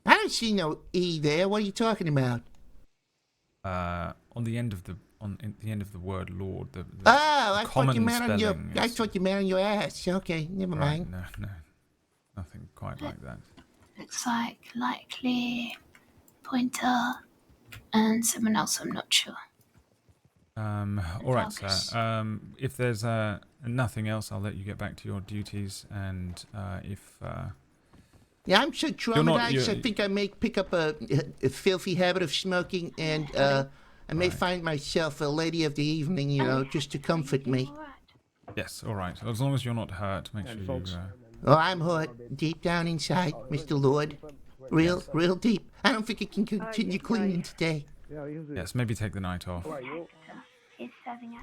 Speaker 16: I don't see no E there. What are you talking about?
Speaker 1: On the end of the word Lord, the
Speaker 16: I
Speaker 1: common
Speaker 16: thought you meant on your.
Speaker 1: spelling
Speaker 16: I
Speaker 1: is-
Speaker 16: thought you meant on your ass. Okay, never
Speaker 1: Right,
Speaker 16: mind.
Speaker 1: no, nothing quite like that.
Speaker 9: Looks like likely Pointer and someone else. I'm not sure.
Speaker 1: All right, sir. If there's nothing else, I'll let you get back to your duties. And if
Speaker 16: Yeah, I'm so
Speaker 1: You're not-
Speaker 16: traumatized.
Speaker 1: you're-
Speaker 16: I think I may pick up a filthy habit of smoking, and I may find myself a lady of the evening, just to comfort me.
Speaker 1: yes, all right. As long as you're not hurt, make sure
Speaker 6: folks.
Speaker 1: you.
Speaker 16: Oh, I'm hurt deep down inside, Mr. Lord. Real deep. I don't think I can continue cleaning today.
Speaker 1: Yes, maybe take the night off.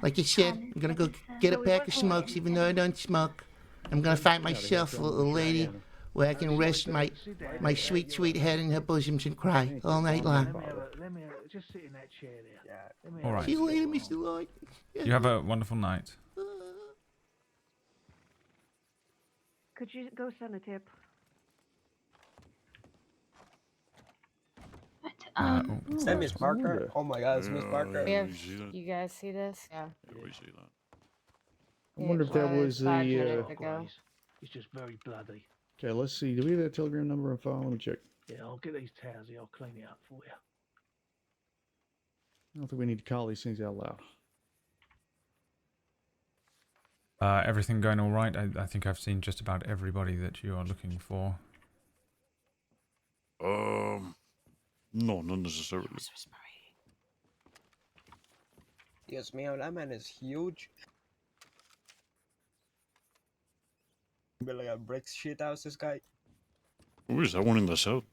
Speaker 16: Like I said, I'm gonna go get a pack of smokes, even though I don't smoke. I'm gonna find myself a lady where I can rest my sweet, sweet head in her bosoms and cry all night long.
Speaker 12: Just sit in that chair there.
Speaker 1: All right.
Speaker 16: See you later, Mr. Lord.
Speaker 1: You have a wonderful night.
Speaker 2: Could you go send a tip?
Speaker 4: Is that Miss Parker? Oh my God, it's Miss Parker.
Speaker 17: You guys see this? Yeah.
Speaker 13: We see that.
Speaker 17: I wonder if that was 5 minutes ago.
Speaker 12: It's just very bloody.
Speaker 18: Okay, let's see. Do we have that telegram number on file? Let me check.
Speaker 12: Yeah, I'll get these towels here. I'll clean it up for you.
Speaker 18: I don't think we need to call these things out loud.
Speaker 1: Everything going all right? I think I've seen just about everybody that you are looking for.
Speaker 13: No, not necessarily.
Speaker 4: Yes, man, that man is huge. But like a brick shit house, this guy.
Speaker 13: Who is that one in the south?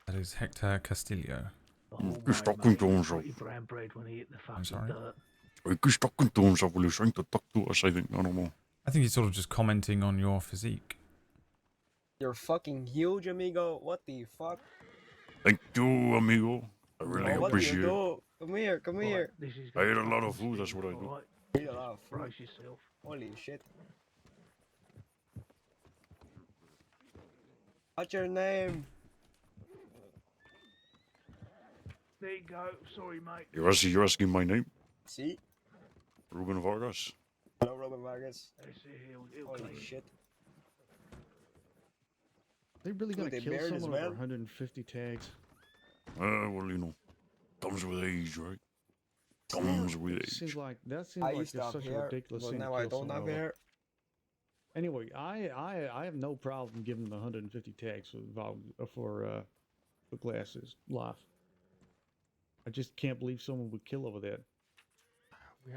Speaker 1: That is Hector Castillo.
Speaker 13: He's talking to himself.
Speaker 12: Brown bread when he hit the fucking
Speaker 1: sorry?
Speaker 12: dirt.
Speaker 13: He's talking to himself. Well, he's trying to talk to us, I think. I don't know.
Speaker 1: I think he's sort of just commenting on your physique.
Speaker 4: You're fucking huge, amigo. What the fuck?
Speaker 13: Thank you, amigo. I really
Speaker 4: Oh, what do you
Speaker 13: appreciate it.
Speaker 4: do? Come here, come here.
Speaker 13: I ate a lot of food, that's what I do.
Speaker 4: Eat a lot of food.
Speaker 12: Brace yourself.
Speaker 4: Holy shit. What's your name?
Speaker 12: There you go. Sorry, mate.
Speaker 13: You're asking my name?
Speaker 4: See?
Speaker 13: Ruben Vargas.
Speaker 4: Hello, Robin Vargas.
Speaker 12: He'll
Speaker 4: Holy
Speaker 12: clean.
Speaker 4: shit.
Speaker 18: They really
Speaker 4: Look,
Speaker 18: gonna
Speaker 4: they
Speaker 18: kill
Speaker 4: buried as
Speaker 18: someone over
Speaker 4: well.
Speaker 18: 150 tags?
Speaker 13: Well, you know, comes with age, right? Comes with age.
Speaker 18: Seems like
Speaker 4: I
Speaker 18: just
Speaker 4: used to have
Speaker 18: such a
Speaker 4: hair,
Speaker 18: ridiculous
Speaker 4: but
Speaker 18: thing
Speaker 4: now
Speaker 18: to
Speaker 4: I
Speaker 18: kill
Speaker 4: don't
Speaker 18: someone
Speaker 4: have
Speaker 18: over.
Speaker 4: hair.
Speaker 18: Anyway, I have no problem giving them the 150 tags for glasses live. I just can't believe someone would kill over that.
Speaker 12: We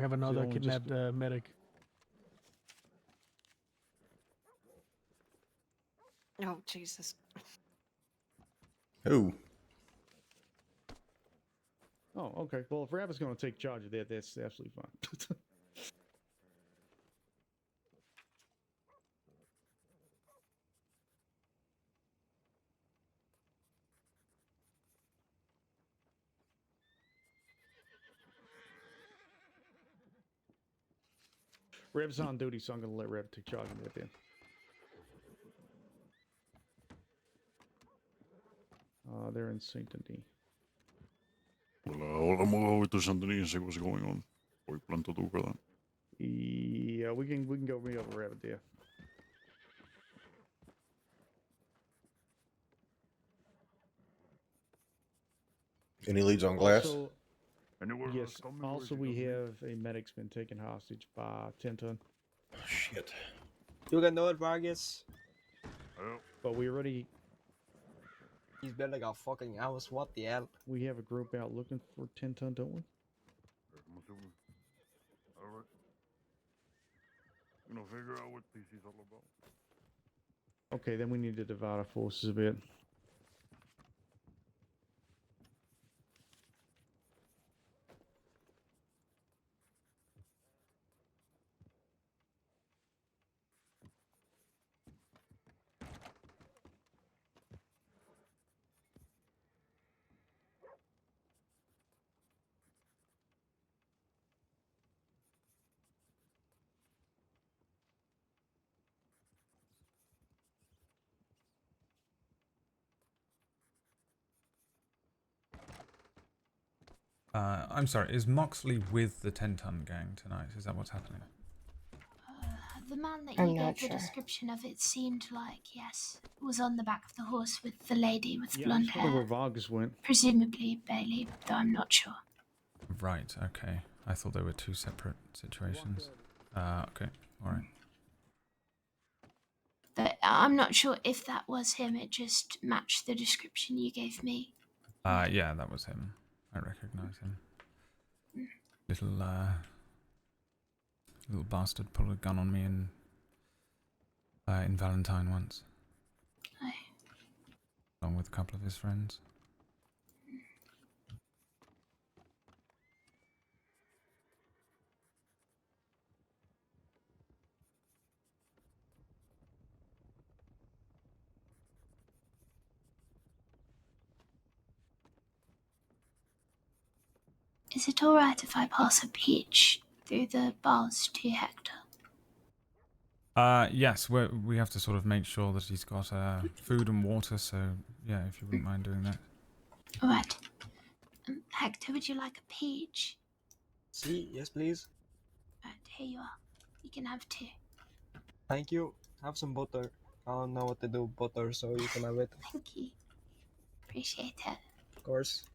Speaker 12: have another
Speaker 18: only just-
Speaker 12: kidnapped medic.
Speaker 17: Oh, Jesus.
Speaker 11: Who?
Speaker 18: Oh, okay. Well, if Rabbit's going to take charge of that, that's absolutely fine. Reb's on duty, so I'm going to let Reb take charge of that then. They're in Saint Denis.
Speaker 13: Well, vamos over to Saint Denis and see what's going on. Voy plan to do that.
Speaker 18: Yeah, we can go meet up with Rabbit there.
Speaker 11: Any leads on glass?
Speaker 18: Also, yes. Also, we have a medic's been taken hostage by 10 ton.
Speaker 11: Shit.
Speaker 4: You can know it, Vargas.
Speaker 18: But we already.
Speaker 4: He's been like a fucking house. What the hell?
Speaker 18: We have a group out looking for 10 ton, don't we?
Speaker 13: Alright. You know, figure out what this is all about.
Speaker 18: Okay, then we need to divide our forces a bit.
Speaker 1: I'm sorry, is Moxley with the 10 ton gang tonight? Is that what's happening?
Speaker 9: The man that
Speaker 2: I'm
Speaker 9: you
Speaker 2: not
Speaker 9: gave the
Speaker 2: sure.
Speaker 9: description of, it seemed like, yes, was on the back of the horse with the lady with
Speaker 18: Yeah, I
Speaker 9: blonde
Speaker 18: just wonder where
Speaker 9: hair.
Speaker 18: Vargas went.
Speaker 9: Presumably Bailey, though I'm not sure.
Speaker 1: Right, okay. I thought they were two separate situations. Okay, alright.
Speaker 9: But I'm not sure if that was him, it just matched the description you gave me.
Speaker 1: Yeah, that was him. I recognize him. Little bastard pulled a gun on me in Valentine once.
Speaker 9: Aye.
Speaker 1: Along with a couple of his friends.
Speaker 9: Is it alright if I pass a peach through the bars to Hector?
Speaker 1: Yes, we have to sort of make sure that he's got food and water, so yeah, if you wouldn't mind doing that.
Speaker 9: Alright. Hector, would you like a peach?
Speaker 4: See, yes, please.
Speaker 9: Right, here you are. You can have two.
Speaker 4: Thank you. Have some butter. I don't know what to do with butter, so you can have it.
Speaker 9: Thank you. Appreciate it.
Speaker 4: Of course.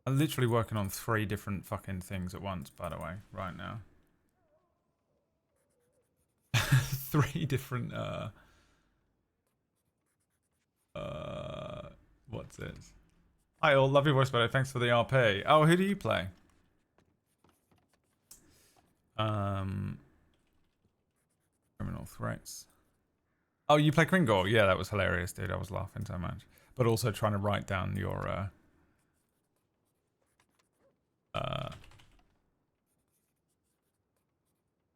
Speaker 1: I'm literally working on 3 different fucking things at once, by the way, right now. 3 different, what's this? Hi all, love your voice, buddy. Thanks for the RP. Oh, who do you play? Criminal threats. Oh, you play Kringle? Yeah, that was hilarious, dude. I was laughing so much. But also trying to write down your,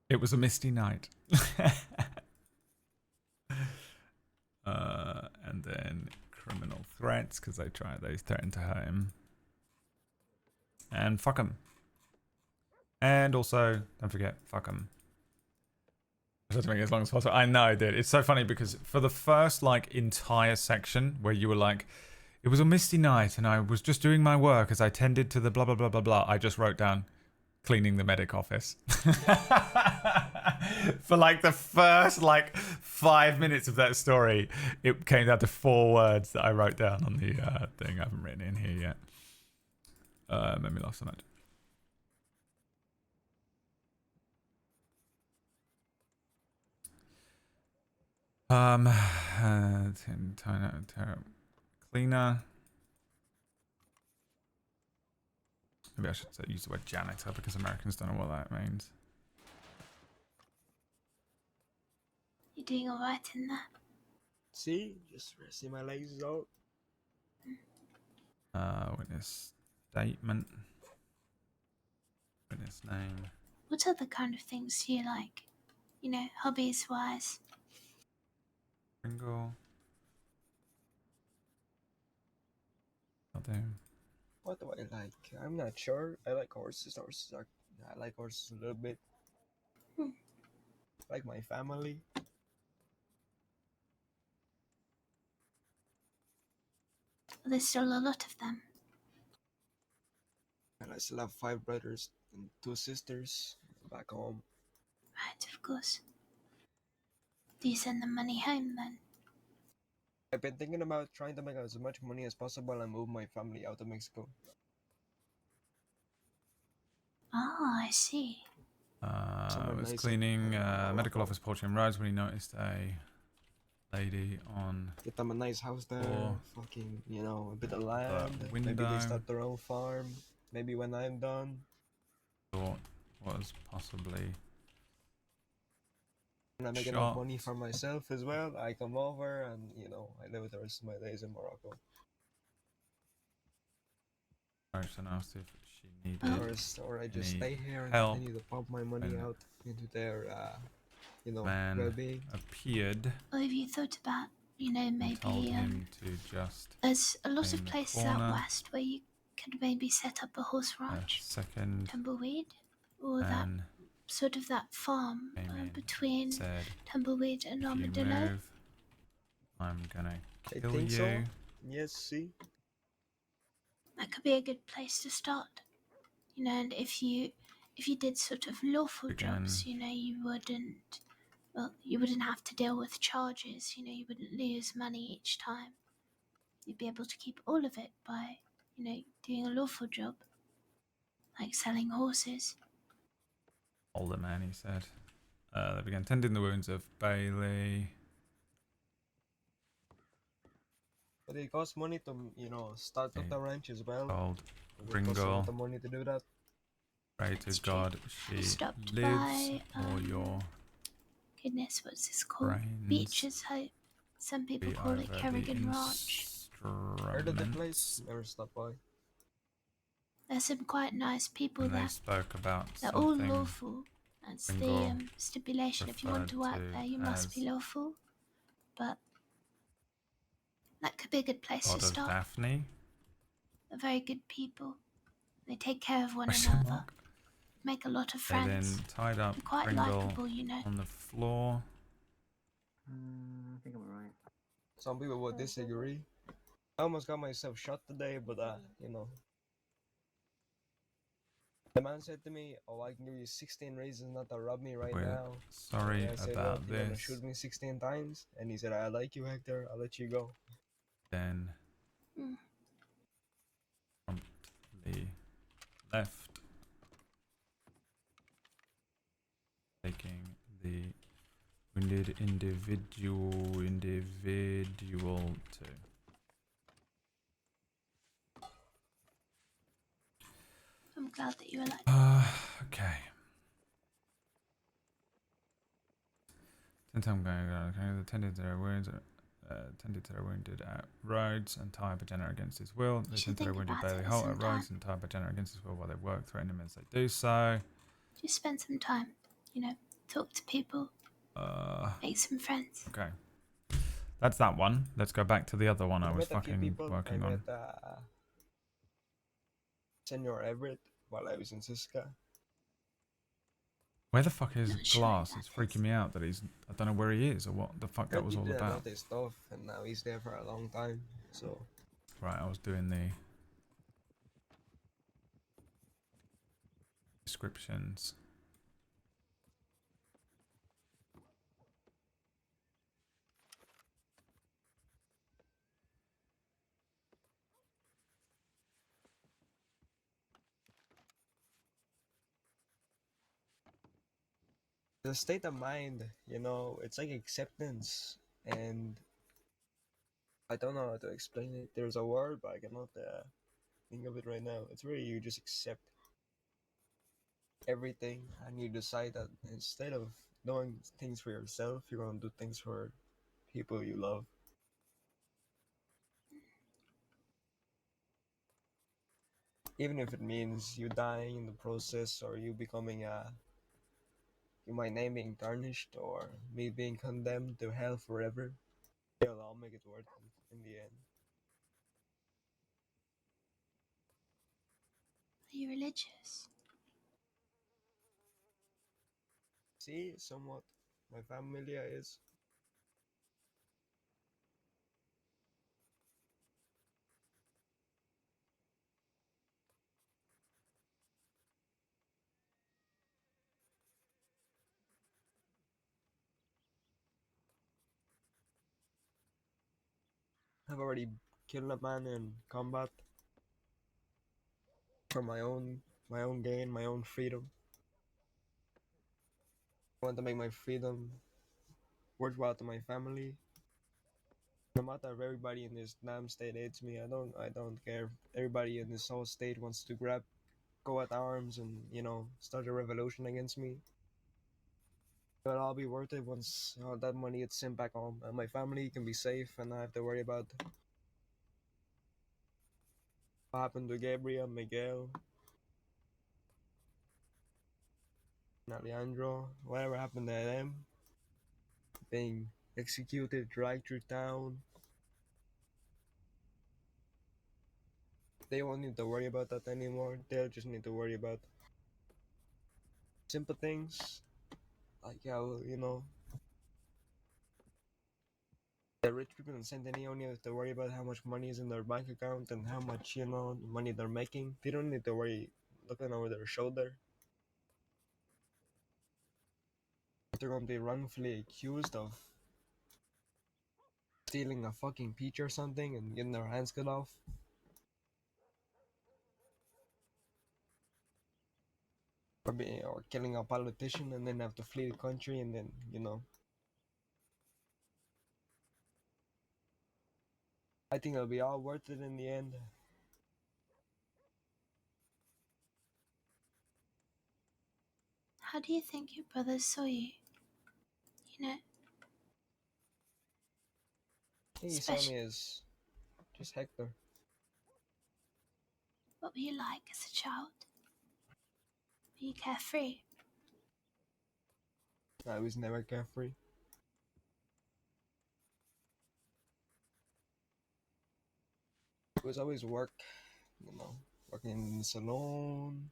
Speaker 1: it was a misty night. And then criminal threats, because they threatened to hurt him. And fuck him. And also, don't forget, fuck him. I tried to make it as long as possible. I know, dude. It's so funny because for the first, like, entire section where you were like, it was a misty night and I was just doing my work as I tended to the blah, blah, blah, blah, blah. I just wrote down cleaning the medic office. For like the first, like, 5 minutes of that story, it came down to 4 words that I wrote down on the thing. I haven't written in here yet. Made me laugh so much. Cleaner. Maybe I should use the word janitor because Americans don't know what that means.
Speaker 9: You doing alright in there?
Speaker 4: See, just resting my legs out.
Speaker 1: Witness statement. Witness name.
Speaker 9: What other kind of things do you like? You know, hobbies wise.
Speaker 1: Kringle.
Speaker 4: What do I like? I'm not sure. I like horses. I like horses a little bit. Like my family.
Speaker 9: There's still a lot of them.
Speaker 4: And I still have 5 brothers and 2 sisters back home.
Speaker 9: Right, of course. Do you send them money home then?
Speaker 4: I've been thinking about trying to make as much money as possible and move my family out of Mexico.
Speaker 9: Oh, I see.
Speaker 1: Was cleaning medical office porch in roads when he noticed a lady on
Speaker 4: Get them a nice house there,
Speaker 1: floor.
Speaker 4: fucking, you know, a bit of
Speaker 1: The
Speaker 4: land. Maybe
Speaker 1: window.
Speaker 4: they start their own farm. Maybe when I'm done.
Speaker 1: Thought was possibly
Speaker 4: When I make enough money for myself as well, I come over and, you know, I live the rest of my days in Morocco.
Speaker 1: and asked if she needed
Speaker 4: Or I just
Speaker 1: any
Speaker 4: stay here and
Speaker 1: help.
Speaker 4: continue to pump my money
Speaker 1: when
Speaker 4: out into their, you know,
Speaker 1: man
Speaker 4: well-being.
Speaker 1: appeared
Speaker 9: Or have you thought about, you know,
Speaker 1: and told
Speaker 9: maybe
Speaker 1: him to just
Speaker 9: there's a lot
Speaker 1: in
Speaker 9: of
Speaker 1: the
Speaker 9: places out
Speaker 1: corner.
Speaker 9: west where you could maybe set up a horse
Speaker 1: A
Speaker 9: ranch,
Speaker 1: second
Speaker 9: Tumbleweed, or that
Speaker 1: man
Speaker 9: sort of that farm
Speaker 1: came in
Speaker 9: between
Speaker 1: said,
Speaker 9: Tumbleweed and
Speaker 1: if you
Speaker 9: Armadillo.
Speaker 1: move, I'm gonna
Speaker 4: I
Speaker 1: kill
Speaker 4: think
Speaker 1: you.
Speaker 4: so. Yes, see?
Speaker 9: That could be a good place to start. You know, and if you did sort of lawful jobs, you know, you wouldn't have to deal with charges, you know, you wouldn't lose money each time. You'd be able to keep all of it by, you know, doing a lawful job. Like selling horses.
Speaker 1: Older man, he said. They began tending the wounds of Bailey.
Speaker 4: But it costs money to, you know, start up the ranch as well.
Speaker 1: Told
Speaker 4: It costs a lot
Speaker 1: Ringle,
Speaker 4: of money to do that.
Speaker 1: pray to God she
Speaker 9: stopped
Speaker 1: lives
Speaker 9: by,
Speaker 1: or your
Speaker 9: Goodness, what's this called?
Speaker 1: brains
Speaker 9: Beaches Hope. Some people
Speaker 1: be
Speaker 9: call it
Speaker 1: over the
Speaker 9: Kerrigan Ranch.
Speaker 4: Heard of the place?
Speaker 1: instruments.
Speaker 4: Never stopped by.
Speaker 9: There's some quite nice people
Speaker 1: And they
Speaker 9: there.
Speaker 1: spoke about
Speaker 9: They're all
Speaker 1: something
Speaker 9: lawful. That's the
Speaker 1: Ringle
Speaker 9: stipulation. If you want to
Speaker 1: referred
Speaker 9: work
Speaker 1: to
Speaker 9: there, you must
Speaker 1: as
Speaker 9: be lawful. But that could be a good place
Speaker 1: God
Speaker 9: to
Speaker 1: of
Speaker 9: start.
Speaker 1: Daphne.
Speaker 9: They're very good people. They take care of one
Speaker 1: Question
Speaker 9: another.
Speaker 1: mark?
Speaker 9: Make a lot of
Speaker 1: They then
Speaker 9: friends.
Speaker 1: tied up
Speaker 9: They're quite
Speaker 1: Ringle
Speaker 9: likeable, you know.
Speaker 1: on the floor.
Speaker 8: I think I'm alright.
Speaker 4: Some people would disagree. I almost got myself shot today, but you know. The man said to me, "Oh, I can give you 16 reasons not to rob me right
Speaker 1: We're
Speaker 4: now."
Speaker 1: sorry
Speaker 4: And I said,
Speaker 1: about
Speaker 4: "What, you're gonna
Speaker 1: this.
Speaker 4: shoot me 16 times?" And he said, "I like you, Hector. I'll let you go."
Speaker 1: Then
Speaker 9: Mm.
Speaker 1: promptly left, taking the wounded individual to.
Speaker 9: I'm glad that you were like
Speaker 1: Okay. Since I'm going to tended to their wounds, tended to their wounded at Rhodes and tie Bagena against his will. They tend to their wounded Bailey Holt at Rhodes and tie Bagena against his will while they work, threatening him as they do so.
Speaker 9: just spend some time, you know, talk to people, make some friends.
Speaker 1: Okay. That's that one. Let's go back to the other one I was
Speaker 4: met a few
Speaker 1: fucking
Speaker 4: people.
Speaker 1: working
Speaker 4: I
Speaker 1: on.
Speaker 4: met Senor Everett while I was in Siska.
Speaker 1: Where the fuck is Glass? It's freaking me out that he's... I don't know where he is or what the fuck that was all
Speaker 4: He did a lot
Speaker 1: about.
Speaker 4: of stuff, and now he's there for a long time. So
Speaker 1: Right, I was doing the descriptions.
Speaker 4: the state of mind, you know, it's like acceptance, and I don't know how to explain it. There's a word, but I cannot think of it right now. It's where you just accept everything, and you decide that instead of doing things for yourself, you're gonna do things for people you love. Even if it means you dying in the process, or you becoming my name being tarnished, or me being condemned to hell forever, I'll make it worth it in the end.
Speaker 9: Are you religious?
Speaker 4: See, somewhat. My familia is. I've already killed a man in combat for my own gain, my own freedom. I want to make my freedom worthwhile to my family, No matter if everybody in this damn state hates me, I don't care. Everybody in this whole state wants to go at arms and, you know, start a revolution against me. But I'll be worth it once that money gets sent back home and my family can be safe and not have to worry about what happened to Gabriel, Miguel, and Alejandro, whatever happened to them, being executed, dragged through town. They won't need to worry about that anymore. They'll just need to worry about simple things, like how, you know, the rich people in Saint Denis only have to worry about how much money is in their bank account and how much, you know, money they're making. They don't need to worry looking over their shoulder. They're gonna be wrongfully accused of stealing a fucking peach or something and getting their hands cut off. Or killing a politician and then have to flee the country and then, you know. I think it'll be all worth it in the end.
Speaker 9: How do you think your brothers saw you? You know,
Speaker 4: I think he saw me as just Hector.
Speaker 9: what were you like as a child? Were you carefree?
Speaker 4: I was never carefree. It was always work, you know, working in the salon,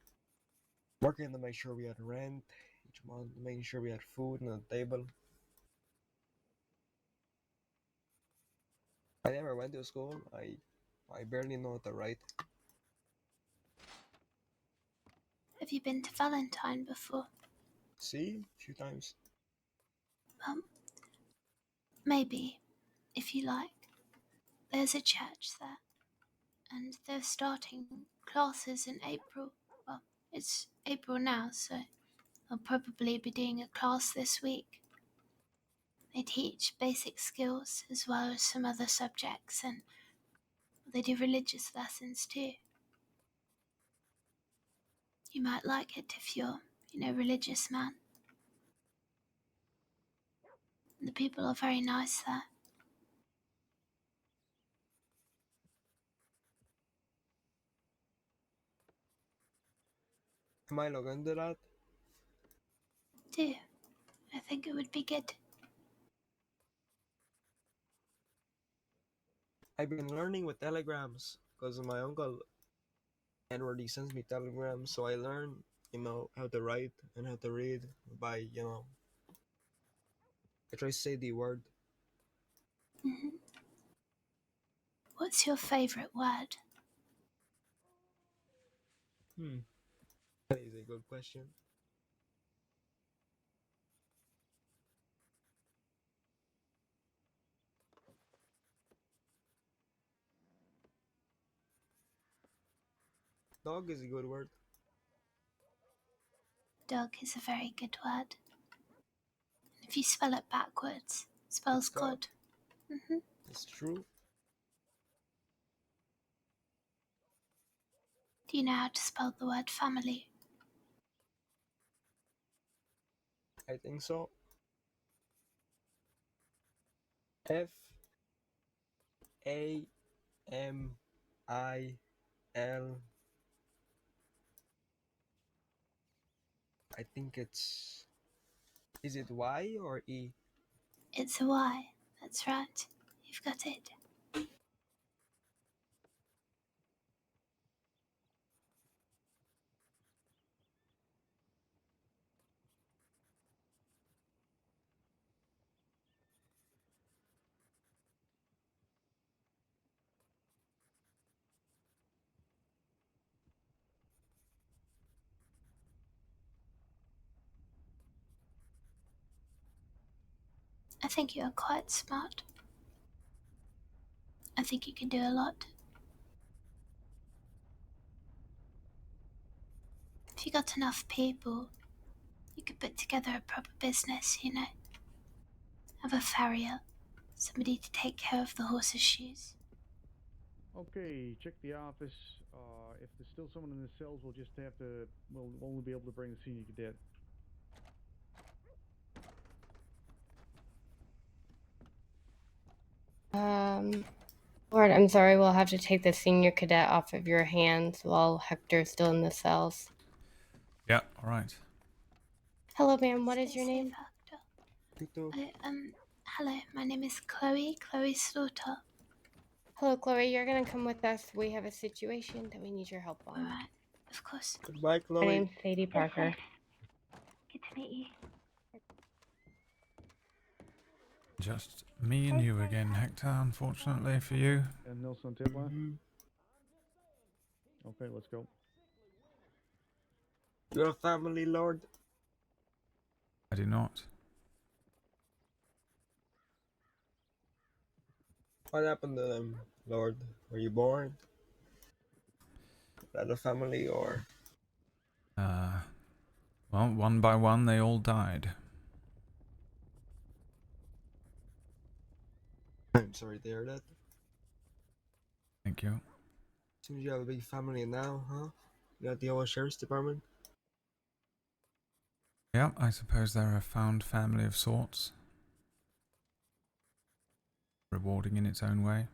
Speaker 4: working to make sure we had rent each month, making sure we had food on the table. I never went to school. I barely know how to write.
Speaker 9: Have you been to Valentine before?
Speaker 4: See, a few times.
Speaker 9: Maybe, if you like. There's a church there, and they're starting classes in April. Well, it's April now, so I'll probably be doing a class this week. They teach basic skills as well as some other subjects, and they do religious lessons too. You might like it if you're, you know, religious man. The people are very nice there.
Speaker 4: Am I look into that?
Speaker 9: Do. I think it would be good.
Speaker 4: I've been learning with telegrams because my uncle Edward, he sends me telegrams, so I learn, you know, how to write and how to read by, you know, I try to say the word.
Speaker 9: Mm-hmm. What's your favourite word?
Speaker 4: That is a good question. Dog is a good word.
Speaker 9: Dog is a very good word. If you spell it backwards, it spells good. Mm-hmm.
Speaker 4: It's true.
Speaker 9: Do you know how to spell the word family?
Speaker 4: I think so. Famil. I think it's. Is it Y or E?
Speaker 9: It's a Y. That's right. You've got it. I think you are quite smart. I think you can do a lot. If you got enough people, you could put together a proper business, you know. Have a farrier, somebody to take care of the horse's shoes.
Speaker 18: Okay, check the office. If there's still someone in the cells, we'll just have to. We'll only be able to bring the senior cadet.
Speaker 19: Lord, I'm sorry, we'll have to take the senior cadet off of your hands while Hector's still in the cells.
Speaker 1: Yeah, alright.
Speaker 19: Hello, ma'am, what is your name?
Speaker 9: Hello, my name is Chloe Slaughter.
Speaker 19: Hello, Chloe, you're gonna come with us. We have a situation that we need your help on.
Speaker 9: Alright, of course.
Speaker 4: Goodbye, Chloe.
Speaker 19: My name's Sadie Parker.
Speaker 9: Good to meet you.
Speaker 1: Just me and you again, Hector, unfortunately for you.
Speaker 18: And Nelson Tibla. Okay, let's go.
Speaker 4: Your family, Lord.
Speaker 1: I do not.
Speaker 4: What happened to them, Lord? Were you born? Had a family or?
Speaker 1: Well, one by one they all died.
Speaker 4: I'm sorry to hear that.
Speaker 1: Thank you.
Speaker 4: Seems you have a big family now, huh? You got the whole sheriff's department?
Speaker 1: Yeah, I suppose they're a found family of sorts. Rewarding in its own way.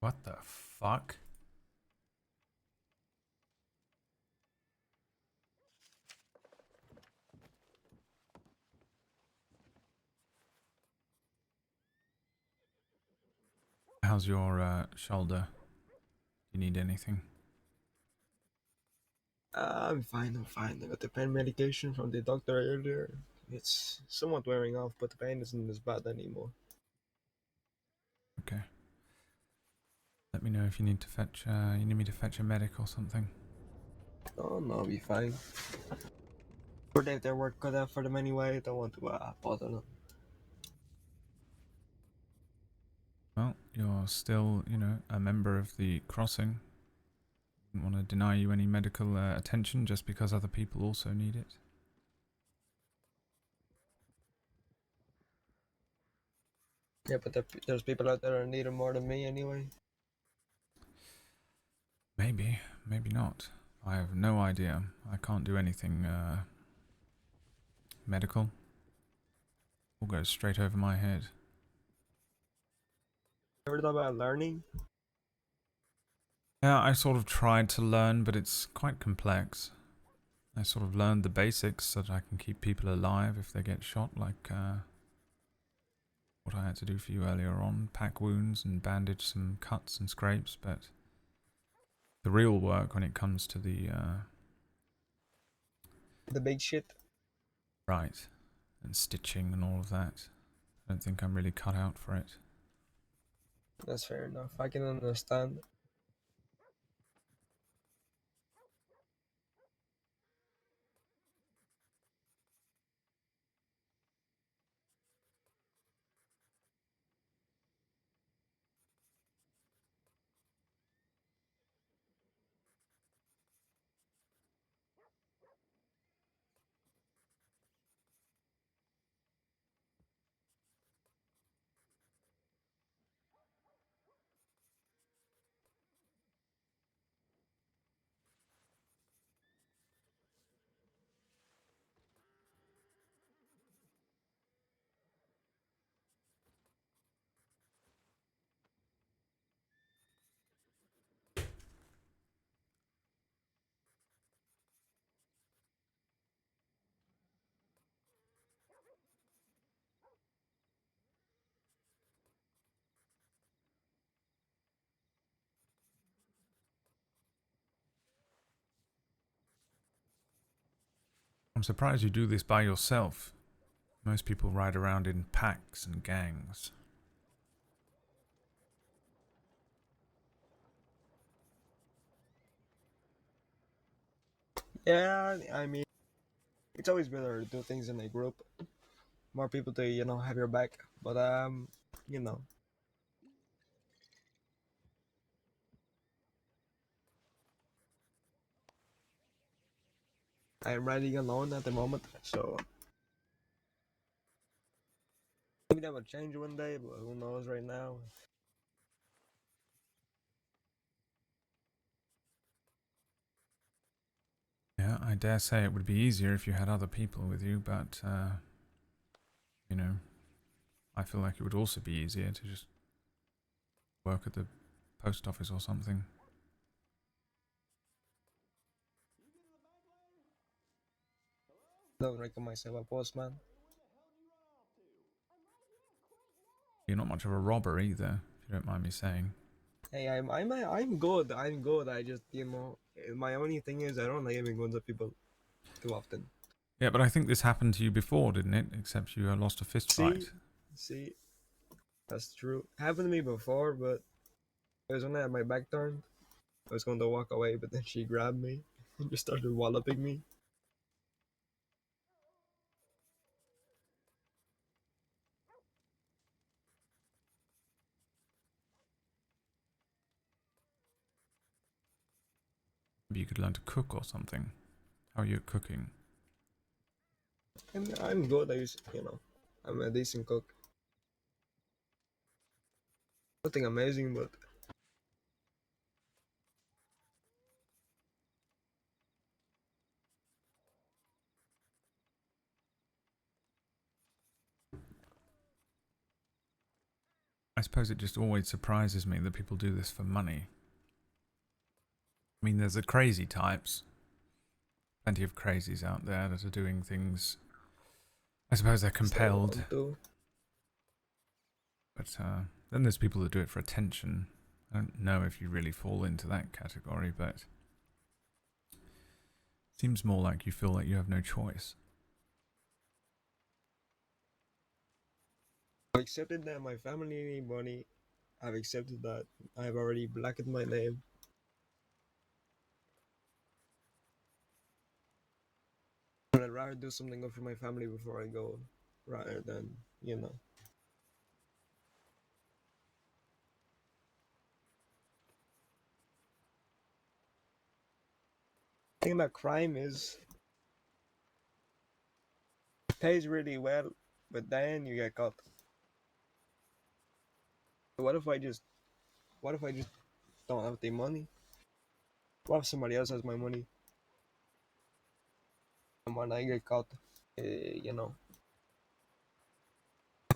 Speaker 1: What the fuck? How's your shoulder? Do you need anything?
Speaker 4: I'm fine, I got the pain medication from the doctor earlier. It's somewhat wearing off, but the pain isn't as bad anymore.
Speaker 1: Okay. Let me know if you need to fetch. You need me to fetch a medic or something.
Speaker 4: Oh no, I'll be fine. For they have their work cut out for them anyway, don't want to bother them.
Speaker 1: Well, you're still, you know, a member of the crossing. Didn't want to deny you any medical attention just because other people also need it.
Speaker 4: Yeah, but there's people out there that need them more than me anyway.
Speaker 1: Maybe, maybe not. I have no idea. I can't do anything medical. All goes straight over my head.
Speaker 4: Ever thought about learning?
Speaker 1: Yeah, I sort of tried to learn, but it's quite complex. I sort of learned the basics so that I can keep people alive if they get shot, like what I had to do for you earlier on, pack wounds and bandage some cuts and scrapes, but the real work when it comes to the
Speaker 4: big shit.
Speaker 1: right, and stitching and all of that, I don't think I'm really cut out for it.
Speaker 4: That's fair enough. I can understand.
Speaker 1: I'm surprised you do this by yourself. Most people ride around in packs and gangs.
Speaker 4: Yeah, I mean, it's always better to do things in a group. More people to, have your back. But, you know. I'm riding alone at the moment, so maybe that will change one day, but who knows right now.
Speaker 1: Yeah, I dare say it would be easier if you had other people with you, but, you know, I feel like it would also be easier to just work at the post office or something.
Speaker 4: Don't reckon myself a postman.
Speaker 1: You're not much of a robber either, if you don't mind me saying.
Speaker 4: Hey, I'm good. I'm good. I just, my only thing is I don't like giving guns at people too often.
Speaker 1: Yeah, but I think this happened to you before, didn't it? Except you lost a fist fight.
Speaker 4: See, that's true. Happened to me before, but it was when I had my back turned. I was going to walk away, but then she grabbed me and just started walloping me.
Speaker 1: Maybe you could learn to cook or something. How are you at cooking?
Speaker 4: I'm good. I'm a decent cook. Nothing amazing, but
Speaker 1: I suppose it just always surprises me that people do this for money. I mean, there's the crazy types. Plenty of crazies out there that are doing things. I suppose they're compelled. But then there's people that do it for attention. I don't know if you really fall into that category, but it seems more like you feel like you have no choice.
Speaker 4: I've accepted that my family need money. I've accepted that I've already blackened my name. But I'd rather do something good for my family before I go, rather than, The thing about crime is it pays really well, but then you get caught. What if I just don't have the money? What if somebody else has my money? And when I get caught, if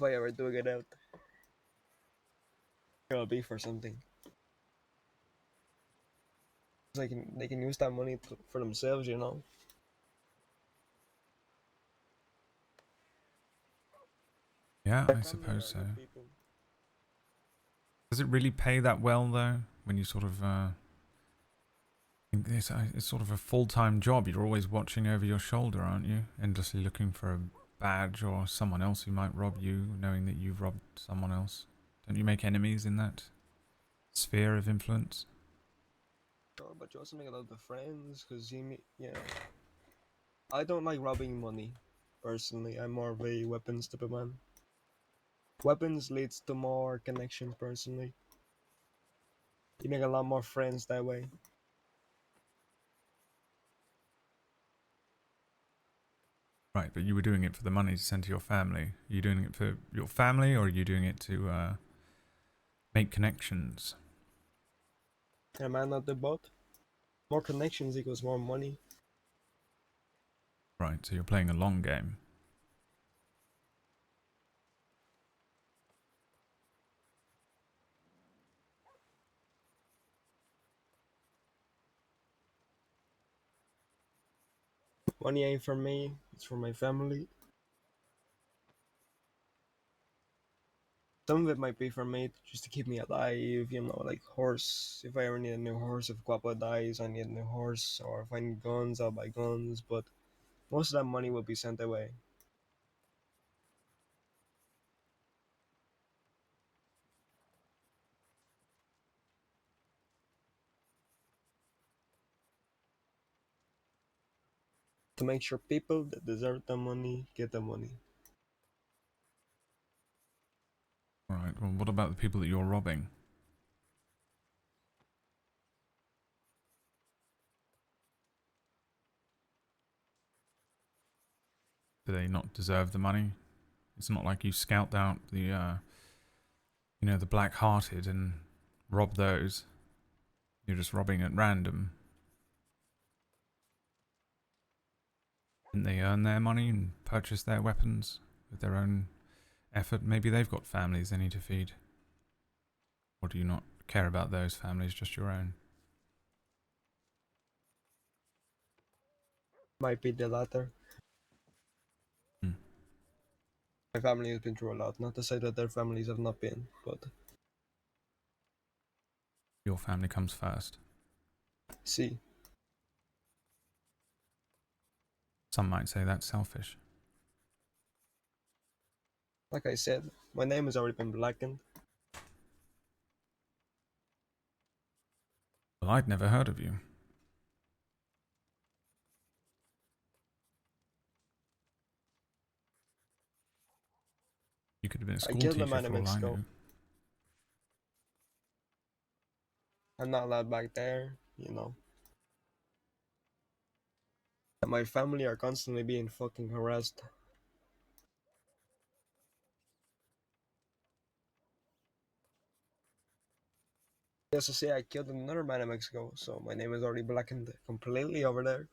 Speaker 4: I ever do get out, it'll be for something. They can use that money for themselves,
Speaker 1: Yeah,
Speaker 4: My
Speaker 1: I
Speaker 4: family
Speaker 1: suppose
Speaker 4: are
Speaker 1: so.
Speaker 4: good people.
Speaker 1: Does it really pay that well though? When you sort of think it's sort of a full-time job. You're always watching over your shoulder, aren't you? Endlessly looking for a badge or someone else who might rob you, knowing that you've robbed someone else. Don't you make enemies in that sphere of influence?
Speaker 4: Sure, but you also make a lot of friends, because you know, I don't like robbing money, personally. I'm more of a weapons type of man. Weapons leads to more connection, personally. You make a lot more friends that way.
Speaker 1: Right, but you were doing it for the money to send to your family. Are you doing it for your family, or are you doing it to make connections?
Speaker 4: Am I not the both? More connections equals more money.
Speaker 1: Right, so you're playing a long game.
Speaker 4: Money ain't for me, it's for my family. Some of it might be for me just to keep me alive, you know, like horse. If I ever need a new horse, if Guapa dies, I need a new horse. Or if I need guns, I'll buy guns. But most of that money will be sent away. To make sure people that deserve the money get the money.
Speaker 1: Alright, well what about the people that you're robbing? Do they not deserve the money? It's not like you scout out the, you know, the black-hearted and rob those. You're just robbing at random. Didn't they earn their money and purchase their weapons with their own effort? Maybe they've got families they need to feed. Or do you not care about those families, just your own?
Speaker 4: Might be the latter. My family has been through a lot. Not to say that their families have not been, but
Speaker 1: Your family comes first.
Speaker 4: see.
Speaker 1: Some might say that's selfish.
Speaker 4: Like I said, my name has already been blackened.
Speaker 1: Well, I'd never heard of you. You could have been a
Speaker 4: I
Speaker 1: school
Speaker 4: killed a
Speaker 1: teacher
Speaker 4: man
Speaker 1: for
Speaker 4: in
Speaker 1: all I
Speaker 4: Mexico.
Speaker 1: knew.
Speaker 4: I'm not allowed back there, you know. And my family are constantly being fucking harassed. Just to say I killed another man in Mexico, so my name is already blackened completely over there.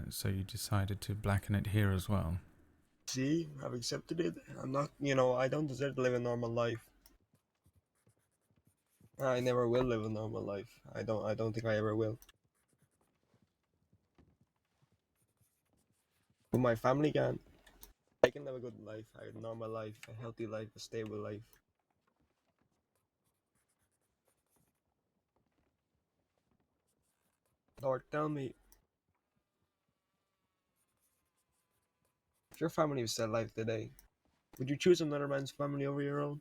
Speaker 1: So you decided to blacken it here as well.
Speaker 4: See, I've accepted it. I'm not, you know, I don't deserve to live a normal life. I never will live a normal life. I don't think I ever will. But my family can. I can live a good life, a normal life, a healthy life, a stable life. Lord, tell me, if your family was still alive today, would you choose another man's family over your own?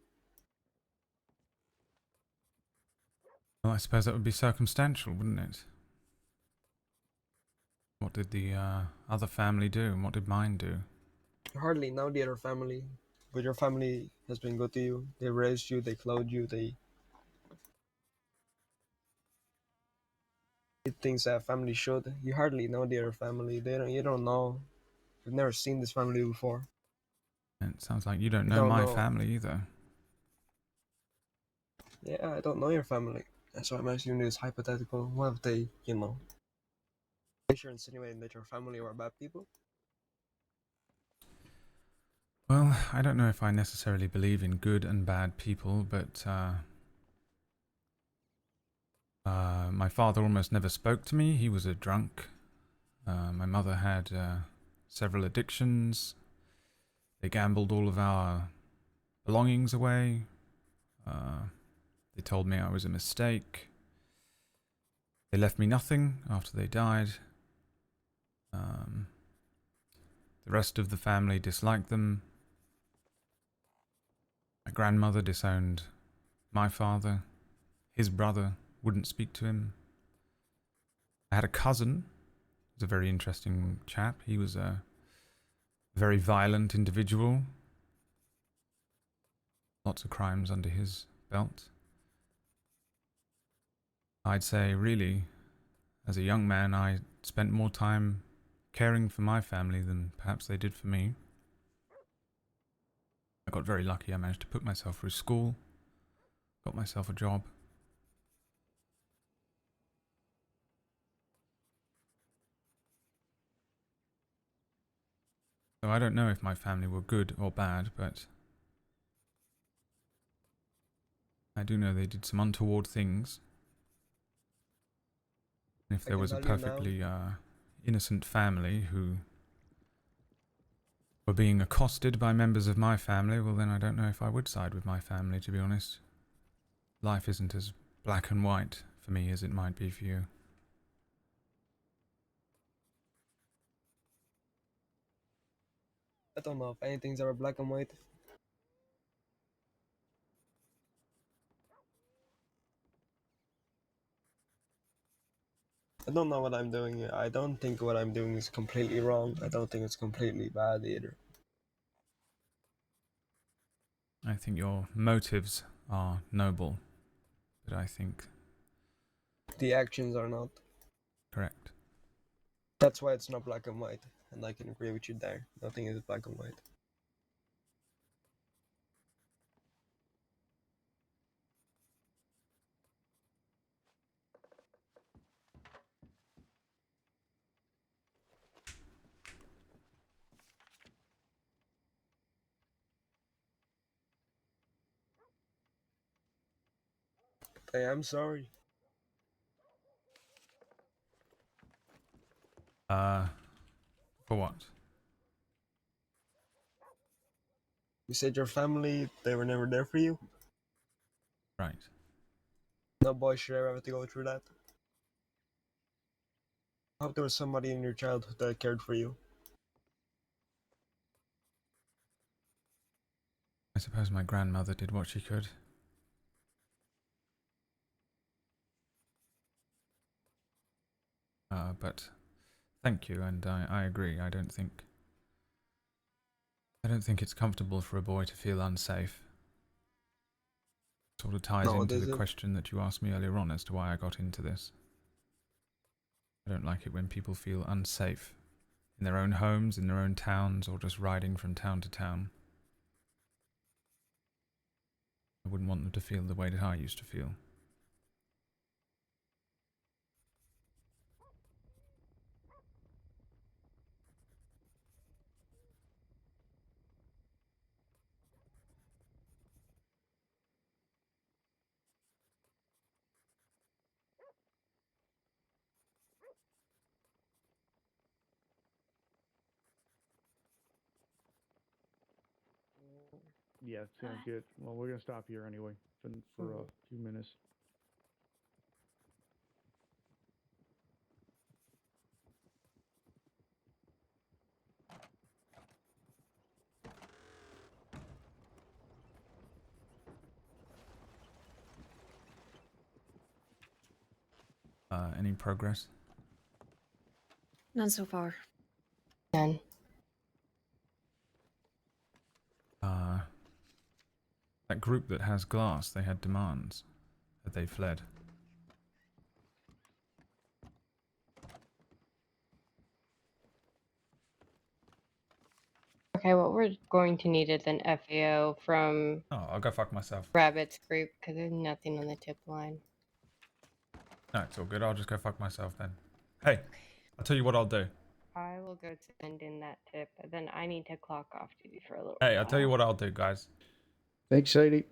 Speaker 1: Well, I suppose that would be circumstantial, wouldn't it? What did the other family do, and what did mine do?
Speaker 4: Hardly know the other family, but your family has been good to you. They raised you, they clothed you, they did things that family should. You hardly know the other family. You don't know. You've never seen this family before.
Speaker 1: And it sounds like you don't
Speaker 4: You
Speaker 1: know
Speaker 4: don't
Speaker 1: my
Speaker 4: know.
Speaker 1: family either.
Speaker 4: Yeah, I don't know your family. That's why I'm asking you this hypothetical. What if they, you know, you're insinuating that your family are bad people?
Speaker 1: Well, I don't know if I necessarily believe in good and bad people, but my father almost never spoke to me. He was a drunk. My mother had several addictions. They gambled all of our belongings away. They told me I was a mistake. They left me nothing after they died. The rest of the family disliked them. My grandmother disowned my father. His brother wouldn't speak to him. I had a cousin. He was a very interesting chap. He was a very violent individual. Lots of crimes under his belt. I'd say, really, as a young man, I spent more time caring for my family than perhaps they did for me. I got very lucky. I managed to put myself through school, got myself a job. So I don't know if my family were good or bad, but I do know they did some untoward things. And if
Speaker 4: I
Speaker 1: there
Speaker 4: can
Speaker 1: was a
Speaker 4: tell you now.
Speaker 1: perfectly innocent family who were being accosted by members of my family, well then I don't know if I would side with my family, to be honest. Life isn't as black and white for me as it might be for you.
Speaker 4: I don't know if anything's ever black and white. I don't know what I'm doing. I don't think what I'm doing is completely wrong. I don't think it's completely bad either.
Speaker 1: I think your motives are noble, but I think
Speaker 4: The actions are not.
Speaker 1: correct.
Speaker 4: That's why it's not black and white. And I can agree with you there. Nothing is black and white. I am sorry.
Speaker 1: For what?
Speaker 4: You said your family, they were never there for you?
Speaker 1: Right.
Speaker 4: No boy should ever have to go through that. I hope there was somebody in your childhood that cared for you.
Speaker 1: I suppose my grandmother did what she could. But thank you, and I agree. I don't think it's comfortable for a boy to feel unsafe. Sort of ties
Speaker 4: No, it
Speaker 1: into the
Speaker 4: isn't.
Speaker 1: question that you asked me earlier on as to why I got into this. I don't like it when people feel unsafe in their own homes, in their own towns, or just riding from town to town. I wouldn't want them to feel the way that I used to feel.
Speaker 18: Yeah, sounds good. Well, we're gonna stop here anyway for a few minutes.
Speaker 1: Any progress?
Speaker 5: None so far.
Speaker 19: None.
Speaker 1: That group that has glass, they had demands. Had they fled?
Speaker 19: Okay, what we're going to need is an FAO from
Speaker 1: Oh, I'll go fuck myself.
Speaker 19: Rabbit's group because there's nothing on the tip line.
Speaker 1: No, it's all good. I'll just go fuck myself then. Hey, I'll tell you what I'll do.
Speaker 19: I will go send in that tip, but then I need to clock off duty for a little
Speaker 1: Hey,
Speaker 19: while.
Speaker 1: I'll tell you what I'll do, guys.
Speaker 18: Thanks, Sadie.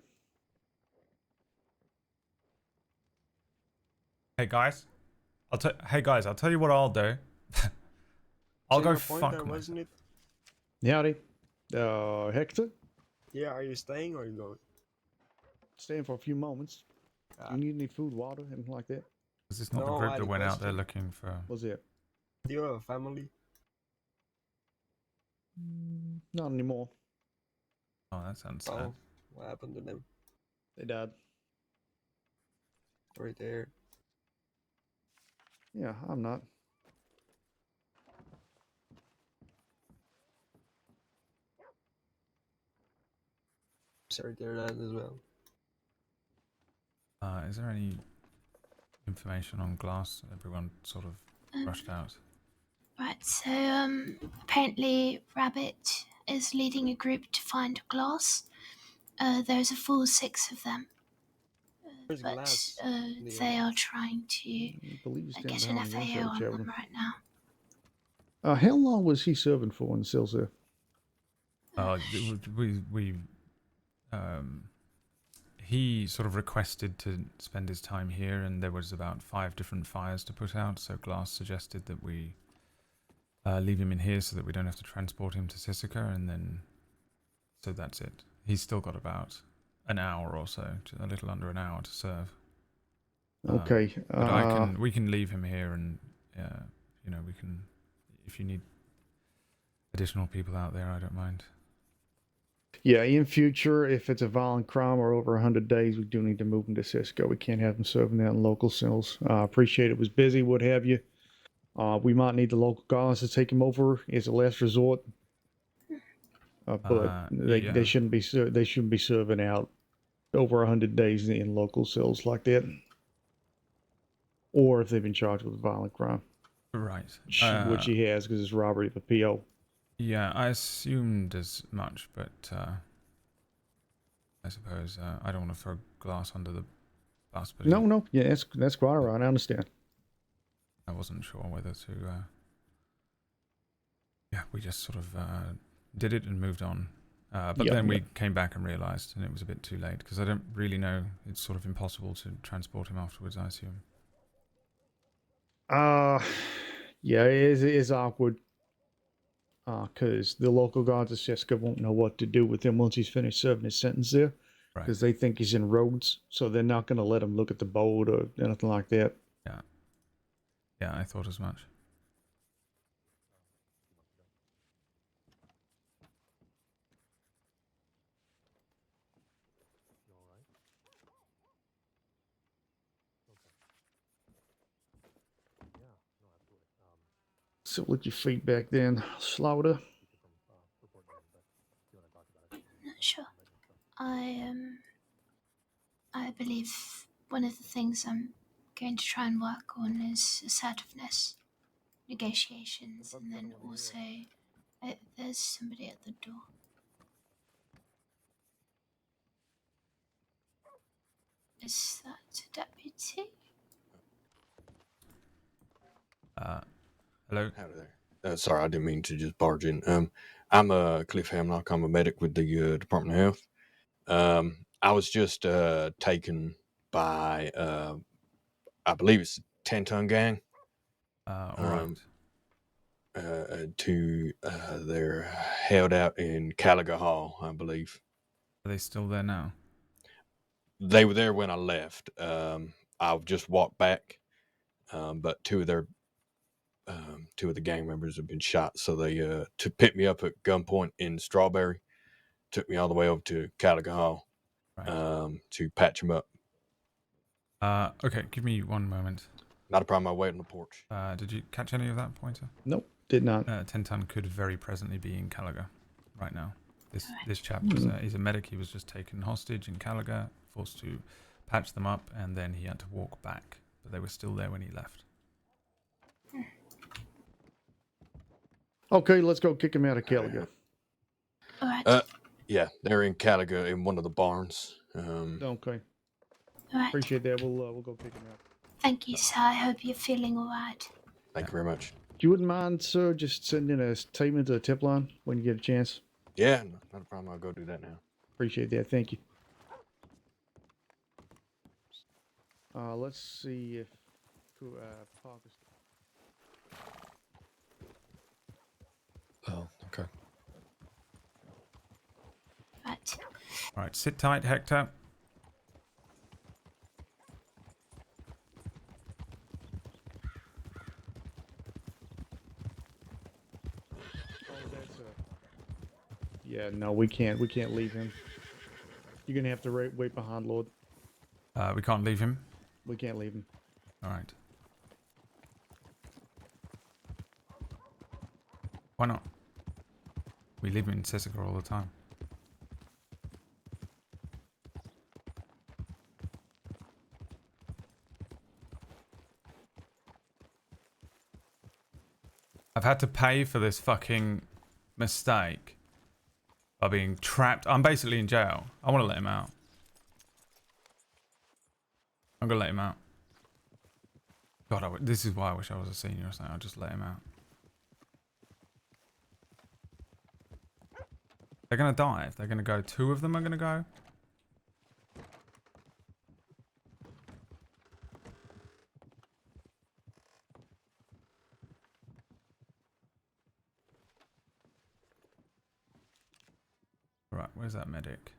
Speaker 1: Hey guys, I'll tell you what I'll do. I'll
Speaker 4: Say
Speaker 1: go
Speaker 4: your point
Speaker 1: fuck
Speaker 4: there,
Speaker 1: myself.
Speaker 4: wasn't it?
Speaker 18: Howdy. Hector,
Speaker 4: Yeah, are you staying or are you going?
Speaker 18: staying for a few moments. Do you need any food, water, anything like that?
Speaker 1: Is this not the
Speaker 4: No,
Speaker 1: group
Speaker 4: I had
Speaker 1: that
Speaker 4: a
Speaker 1: went out there
Speaker 4: question.
Speaker 1: looking for?
Speaker 18: What's that?
Speaker 4: Do you have a family?
Speaker 18: Not anymore.
Speaker 1: Oh, that sounds sad.
Speaker 4: Oh, what happened to them?
Speaker 18: They died.
Speaker 4: Right there.
Speaker 18: Yeah, I'm not.
Speaker 4: Sorry to hear that as well.
Speaker 1: Is there any information on Glass? Everyone sort of rushed out.
Speaker 9: Right, so apparently Rabbit is leading a group to find Glass. There's a full 6 of them.
Speaker 4: Where's
Speaker 9: But
Speaker 4: Glass?
Speaker 9: they are trying to
Speaker 18: I believe he's
Speaker 9: get
Speaker 18: down
Speaker 9: an
Speaker 18: behind
Speaker 9: FAO
Speaker 18: the
Speaker 9: on
Speaker 18: chat
Speaker 9: them
Speaker 18: room.
Speaker 9: right now.
Speaker 18: How long was he serving for in the cells there?
Speaker 1: He sort of requested to spend his time here, and there was about 5 different fires to put out. So Glass suggested that we leave him in here so that we don't have to transport him to Sisika, and then so that's it. He's still got about an hour or so, a little under an hour to serve.
Speaker 18: Okay.
Speaker 1: But we can leave him here, and we can, if you need additional people out there, I don't mind.
Speaker 18: Yeah, in future, if it's a violent crime or over 100 days, we do need to move him to Cisco. We can't have him serving out in local cells. Appreciate it was busy, what have you. We might need the local guards to take him over as a last resort. But they shouldn't be serving out over 100 days in local cells like that. Or if they've been charged with a violent crime.
Speaker 1: Right.
Speaker 18: Which he has because it's robbery of a PO.
Speaker 1: Yeah, I assumed as much, but I suppose I don't want to throw Glass under the bus. But
Speaker 18: No. Yeah, that's quite all right. I understand.
Speaker 1: I wasn't sure whether to. We just sort of did it and moved on. But then we came back and realised, and it was a bit too late because I don't really know. It's sort of impossible to transport him afterwards, I assume.
Speaker 18: Yeah, it is awkward. Because the local guards at Cisco won't know what to do with him once he's finished serving his sentence there. Because they think he's in Rhodes, so they're not going to let him look at the boat or anything like that.
Speaker 1: Yeah, I thought as much.
Speaker 18: So look your feedback then, Slaughter.
Speaker 9: Sure. I believe one of the things I'm going to try and work on is assertiveness, negotiations, and then also there's somebody at the door. Is that a deputy?
Speaker 1: Hello.
Speaker 15: Howdy there. Sorry, I didn't mean to just barge in. I'm Cliff Hamlock. I'm a medic with the Department of Health. I was just taken by, I believe it's a 10-ton gang.
Speaker 1: All right.
Speaker 15: They're held out in Caliga Hall, I believe.
Speaker 1: Are they still there now?
Speaker 15: They were there when I left. I've just walked back, but two of the gang members have been shot. So they to pick me up at gunpoint in Strawberry, took me all the way over to Caliga Hall to patch them up.
Speaker 1: Okay, give me one moment.
Speaker 15: Not a problem. I'll wait on the porch.
Speaker 1: Did you catch any of that, Pointer?
Speaker 18: Nope, did not.
Speaker 1: 10-ton could very presently be in Caliga right now. This chap was he's a medic. He was just taken hostage in Caliga, forced to patch them up, and then he had to walk back. But they were still there when he left.
Speaker 18: Okay, let's go kick him out of Caliga.
Speaker 9: All right.
Speaker 15: Yeah, they're in Caliga in one of the barns.
Speaker 18: Okay.
Speaker 9: All right.
Speaker 18: Appreciate that. We'll go kick him out.
Speaker 9: Thank you, sir. I hope you're feeling all right.
Speaker 15: Thank you very much.
Speaker 18: You wouldn't mind, sir, just sending a statement to the tip line when you get a chance?
Speaker 15: Yeah, not a problem. I'll go do that now.
Speaker 18: Appreciate that. Thank you. Let's see if Parker's...
Speaker 20: Oh, okay.
Speaker 1: Alright, sit tight, Hector.
Speaker 18: Yeah, no, we can't. We can't leave him. You're gonna have to wait behind, Lord.
Speaker 1: We can't leave him.
Speaker 18: We can't leave him.
Speaker 1: Alright. Why not? We leave him in Sessica all the time. I've had to pay for this fucking mistake by being trapped. I'm basically in jail. I want to let him out. I'm gonna let him out. God, this is why I wish I was a senior or something. I'll just let him out. They're gonna die. If they're gonna go, 2 of them are gonna go. Right, where's that medic?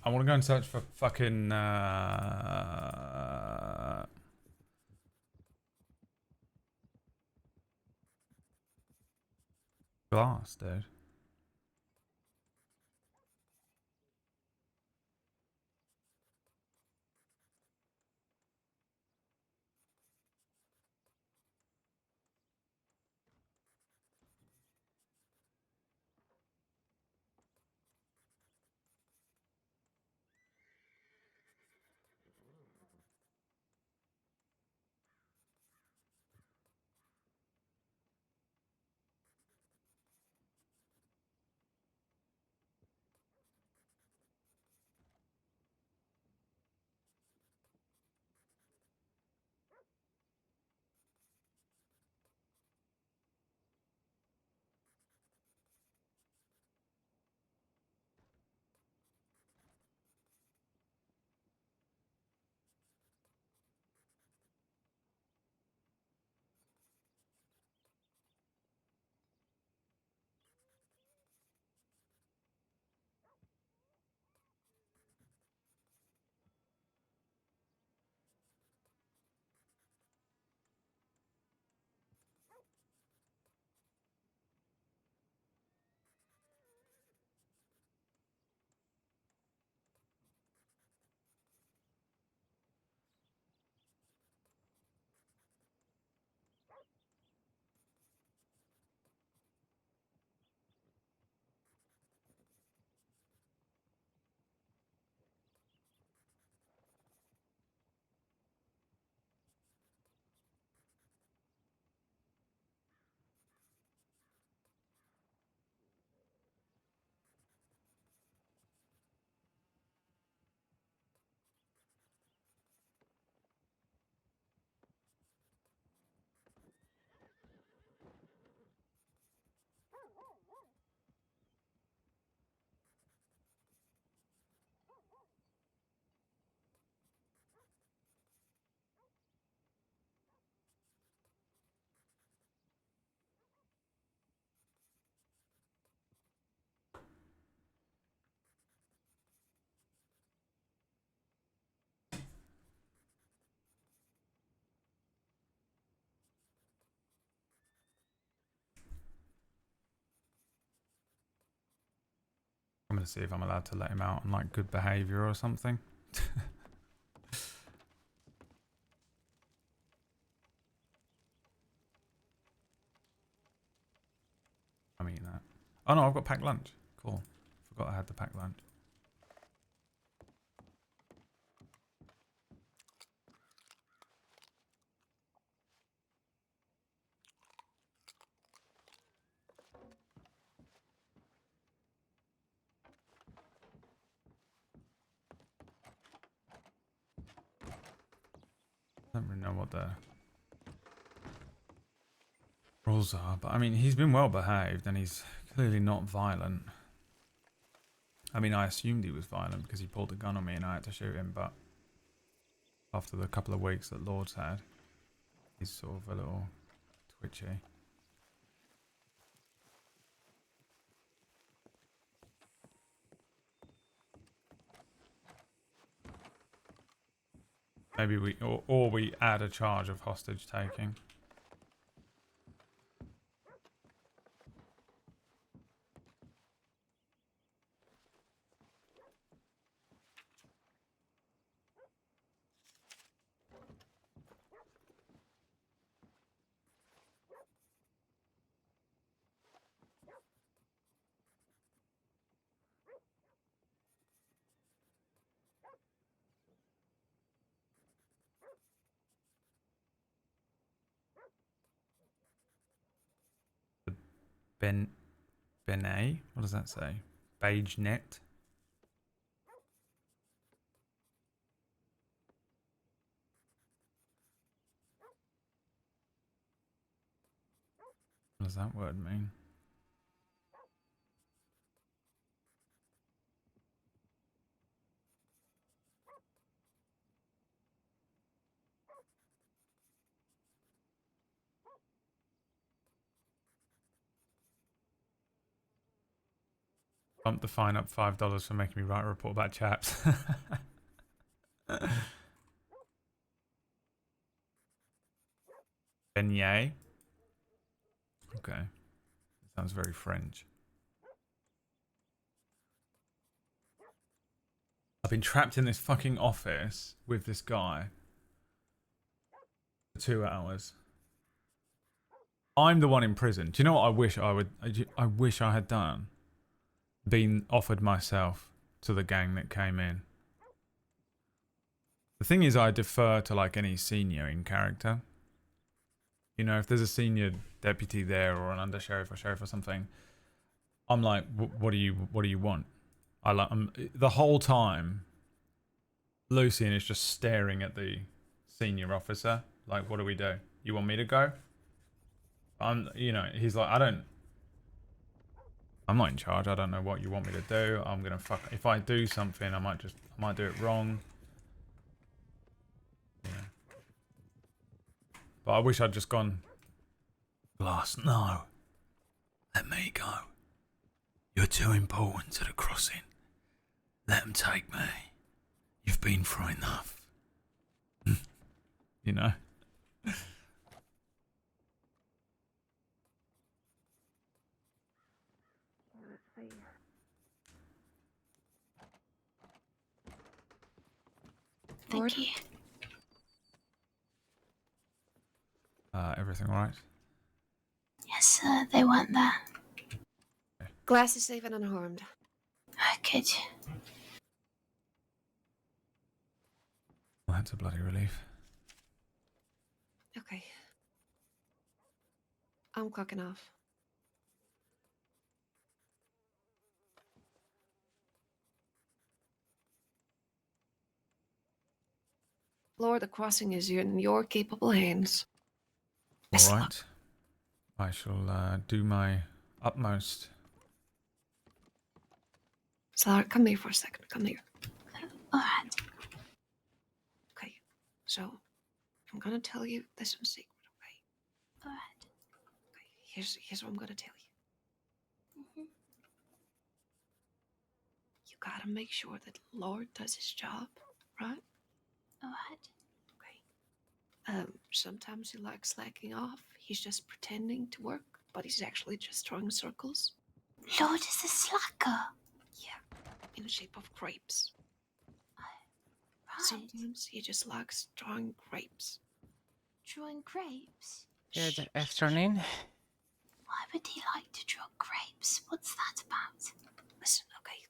Speaker 1: I want to go and search for fucking glass, dude. I'm gonna see if I'm allowed to let him out on like good behavior or something. Oh no, I've got packed lunch. Cool. Forgot I had the packed lunch. I don't really know what the rules are, but I mean, he's been well behaved and he's clearly not violent. I mean, I assumed he was violent because he pulled a gun on me and I had to shoot him, but after the couple of weeks that Lorde's had, he's sort of a little twitchy. Maybe or we add a charge of hostage taking. Benet? What does that say? Beige net? What does that word mean? Bump the fine up $5 for making me write a report about chaps. Beignet? Okay. Sounds very French. I've been trapped in this fucking office with this guy for 2 hours. I'm the one in prison. Do you know what I wish I would... I wish I had done? Been offered myself to the gang that came in. The thing is, I defer to like any senior in character. You know, if there's a senior deputy there or an undersheriff or sheriff or something, I'm like, what do you want? The whole time, Lucien is just staring at the senior officer. Like, what do we do? You want me to go? You know, he's like, I'm not in charge. I don't know what you want me to do. I'm gonna fuck. If I do something, I might do it wrong. Yeah. But I wish I'd just gone. Glass, no. Let me go. You're too important to the crossing. Let them take me. You've been through enough. You know?
Speaker 9: Thank you.
Speaker 1: Everything alright?
Speaker 9: Yes, sir, they weren't there.
Speaker 20: Glass is safe and unharmed.
Speaker 9: Good.
Speaker 1: Well, that's a bloody relief.
Speaker 20: Okay. I'm clocking off. Lord, the crossing is in your capable hands.
Speaker 1: Alright. I shall do my utmost.
Speaker 20: Sarah, come here for a second. Come here.
Speaker 9: Alright.
Speaker 20: Okay. So, I'm gonna tell you this in secret, okay?
Speaker 9: Alright.
Speaker 20: Okay, here's what I'm gonna tell you.
Speaker 9: Mm-hmm.
Speaker 20: You gotta make sure that Lord does his job, right?
Speaker 9: Alright.
Speaker 20: Sometimes he likes slacking off. He's just pretending to work, but he's actually just drawing circles.
Speaker 9: Lord is a slacker.
Speaker 20: Yeah, in the shape of grapes.
Speaker 9: Right.
Speaker 20: Sometimes he just likes drawing grapes.
Speaker 9: Drawing grapes?
Speaker 21: Good afternoon.
Speaker 9: Why would he like to draw grapes? What's that about?
Speaker 20: Listen, okay,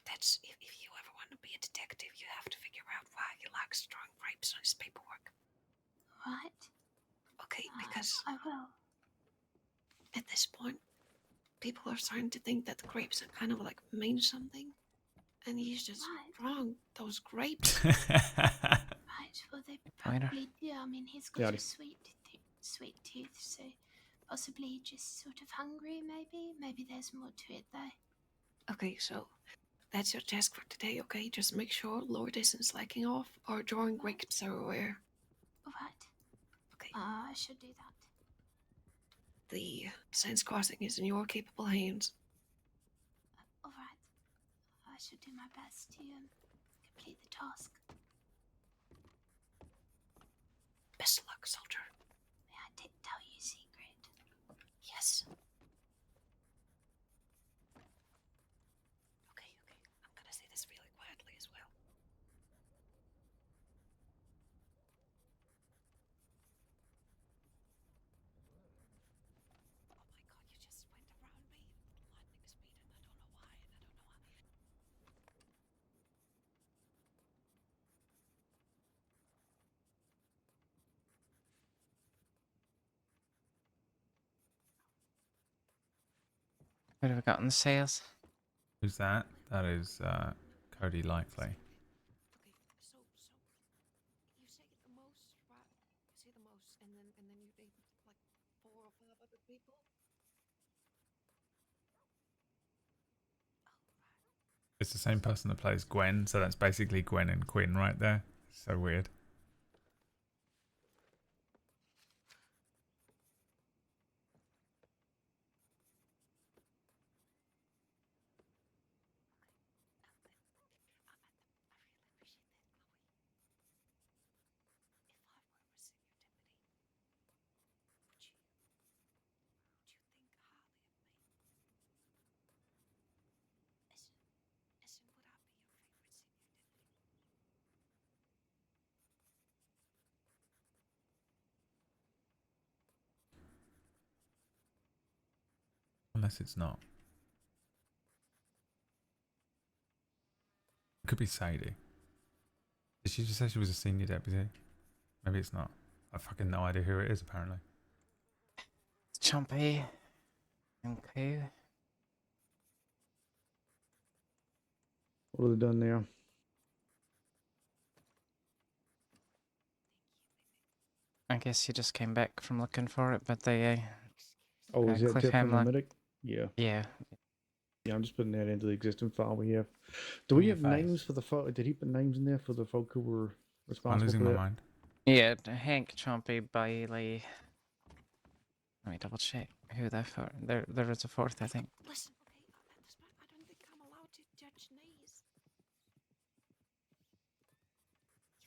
Speaker 20: that's if you ever want to be a detective, you have to figure out why he likes drawing grapes on his paperwork.
Speaker 9: Right.
Speaker 20: Okay, because
Speaker 9: I will.
Speaker 20: at this point, people are starting to think that the grapes are kind of like mean something, and he's just drawing those grapes.
Speaker 9: Right, well, they
Speaker 21: Later.
Speaker 9: probably do. I mean, he's got
Speaker 18: Howdy.
Speaker 9: a sweet tooth, so possibly just sort of hungry, maybe? Maybe there's more to it, though.
Speaker 20: Okay, so that's your task for today, okay? Just make sure Lorde isn't slacking off or drawing grapes everywhere.
Speaker 9: Alright.
Speaker 20: Okay.
Speaker 9: I should do that.
Speaker 20: The Sands Crossing is in your capable hands.
Speaker 9: Alright. I should do my best to complete the task.
Speaker 20: Best of luck, soldier.
Speaker 9: May I tell you a secret?
Speaker 20: Yes. Okay. I'm gonna say this really quietly as well. Oh my god, you just went around me at lightning speed and I don't know why,
Speaker 21: What have we got in the sales?
Speaker 1: Who's that? That is Cody Likely.
Speaker 20: So you say the most, right? You say the most, and then you date like 4 or 5 other people.
Speaker 1: It's the same person that plays Gwen, so that's basically Gwen and Quinn right there. So weird. Unless it's not. It could be Sadie. Did she just say she was a senior deputy? Maybe it's not. I've fucking no idea who it is, apparently.
Speaker 21: Chompy. Okay.
Speaker 18: What have they done now?
Speaker 21: I guess you just came back from looking for it, but they
Speaker 18: Oh, is that
Speaker 21: Cliff
Speaker 18: different
Speaker 21: Hamlet.
Speaker 18: than medic? Yeah.
Speaker 21: Yeah.
Speaker 18: Yeah, I'm just putting that into the existing file we have. Do we have names for the folk? Did he put names in there for the folk who were responsible
Speaker 1: losing
Speaker 18: for
Speaker 1: my
Speaker 18: that?
Speaker 1: mind.
Speaker 21: Yeah, Hank, Chompy, Bailey. Let me double check who that for. There is a fourth, I think.
Speaker 20: Listen, okay, at this point, I don't think I'm allowed to judge names.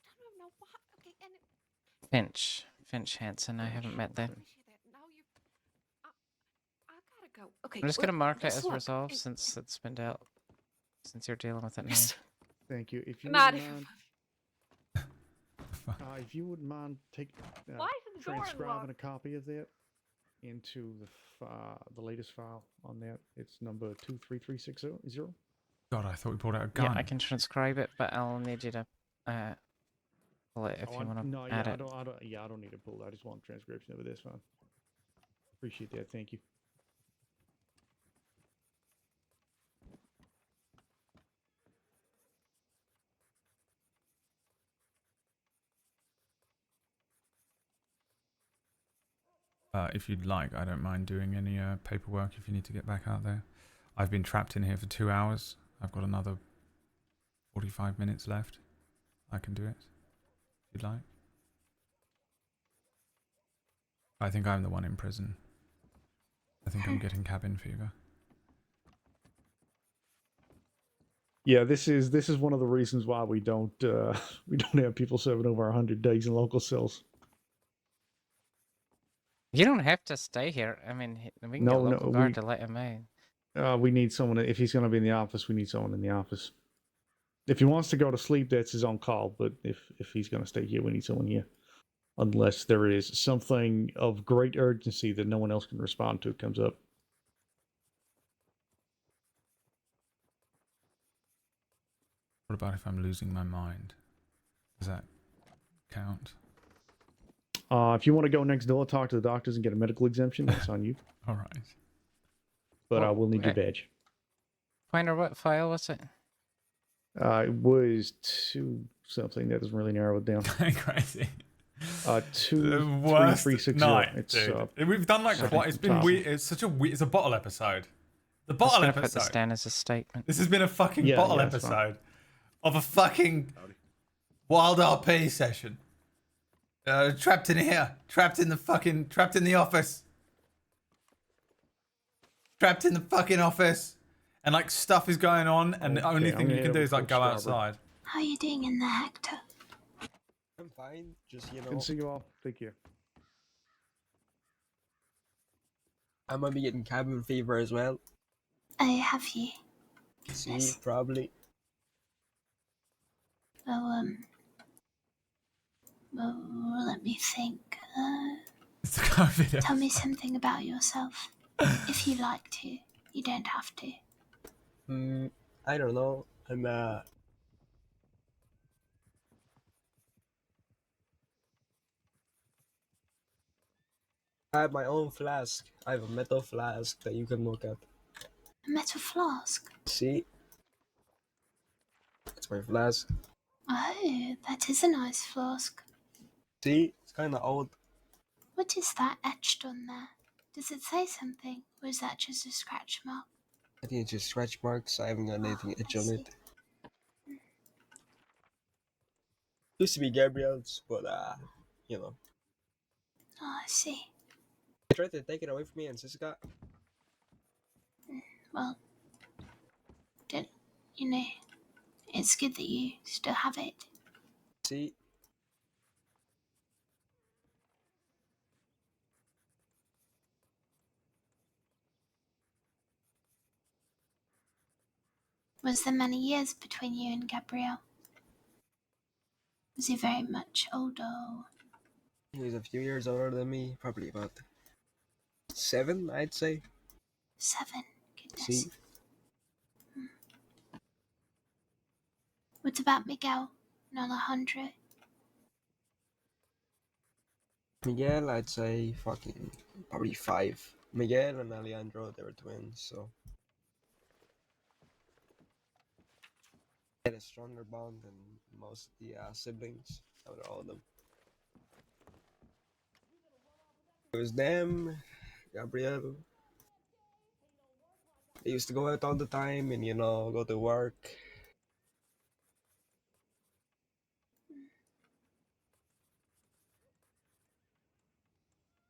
Speaker 20: You don't know what? Okay, and
Speaker 21: Finch Hansen. I haven't met them.
Speaker 20: now you, I gotta go. Okay,
Speaker 21: I'm just gonna mark it
Speaker 20: best
Speaker 21: as
Speaker 20: luck.
Speaker 21: resolved since it's been dealt. Since you're dealing with it now.
Speaker 18: Thank you. If you
Speaker 20: Not
Speaker 18: wouldn't mind, if you wouldn't mind
Speaker 20: Why is the door
Speaker 18: transcribing
Speaker 20: unlocked?
Speaker 18: a copy of that into the latest file on that. It's number 23360.
Speaker 1: God, I thought we brought out a gun.
Speaker 21: Yeah, I can transcribe it, but I'll need you to pull it if you want to
Speaker 18: No,
Speaker 21: add
Speaker 18: yeah,
Speaker 21: it.
Speaker 18: I don't need to pull. I just want transcription of it. That's fine. Appreciate that. Thank you.
Speaker 1: If you'd like, I don't mind doing any paperwork if you need to get back out there. I've been trapped in here for 2 hours. I've got another 45 minutes left. I can do it, if you'd like. I think I'm the one in prison. I think I'm getting cabin fever.
Speaker 18: Yeah, this is one of the reasons why we don't have people serving over 100 days in local cells.
Speaker 21: You don't have to stay here. I mean, we can get local guard to let him in.
Speaker 18: We need someone. If he's going to be in the office, we need someone in the office. If he wants to go to sleep, that's his own call. But if he's going to stay here, we need someone here. Unless there is something of great urgency that no one else can respond to comes up.
Speaker 1: What about if I'm losing my mind? Does that count?
Speaker 18: If you want to go next door, talk to the doctors and get a medical exemption, that's on you.
Speaker 1: All right.
Speaker 18: But
Speaker 21: Well,
Speaker 18: we'll need your badge.
Speaker 21: Pointer, what file was it?
Speaker 18: It was 2 something. That doesn't really narrow it down.
Speaker 1: Crazy.
Speaker 18: 2
Speaker 1: Worst
Speaker 18: 3360.
Speaker 1: night,
Speaker 18: It's
Speaker 1: dude. We've done like quite. It's been weird. It's such a weird. It's a bottle episode. The
Speaker 21: I'm just
Speaker 1: bottle
Speaker 21: gonna
Speaker 1: episode.
Speaker 21: put this down as a statement.
Speaker 1: This has been a fucking bottle
Speaker 21: that's fine.
Speaker 1: episode of a fucking wild RP session. Trapped in here. Trapped in the office. Trapped in the fucking office. And like stuff is going on and the only thing you can do is like go outside.
Speaker 9: How are you doing in there, Hector?
Speaker 4: I'm fine. Just, you know.
Speaker 18: Good to see you all. Take care.
Speaker 4: I might be getting cabin fever as well.
Speaker 9: Oh, have you?
Speaker 4: See, probably.
Speaker 9: Well, let me think.
Speaker 1: It's COVID.
Speaker 9: Tell me something about yourself. If you like to. You don't have to.
Speaker 4: I don't know. I'm I have my own flask. I have a metal flask that you can look at.
Speaker 9: A metal flask?
Speaker 4: See? That's my flask.
Speaker 9: Oh, that is a nice flask.
Speaker 4: See? It's kind of old.
Speaker 9: What is that etched on there? Does it say something? Or is that just a scratch mark?
Speaker 4: I think it's just scratch marks. I haven't got anything etched on it. Used to be Gabriel's, but you know.
Speaker 9: Oh, I see.
Speaker 4: I tried to take it away from me and Sis got.
Speaker 9: Well, you know, it's good that you still have it.
Speaker 4: See?
Speaker 9: Was there many years between you and Gabriel? Was he very much older?
Speaker 4: He's a few years older than me. Probably about 7, I'd say.
Speaker 9: 7? Goodness.
Speaker 4: See?
Speaker 9: What about Miguel? Not 100?
Speaker 4: Miguel, I'd say fucking probably 5. Miguel and Alejandro, they were twins, so. They had a stronger bond than most of the siblings out of all of them. It was them, Gabriel. They used to go out all the time and, you know, go to work.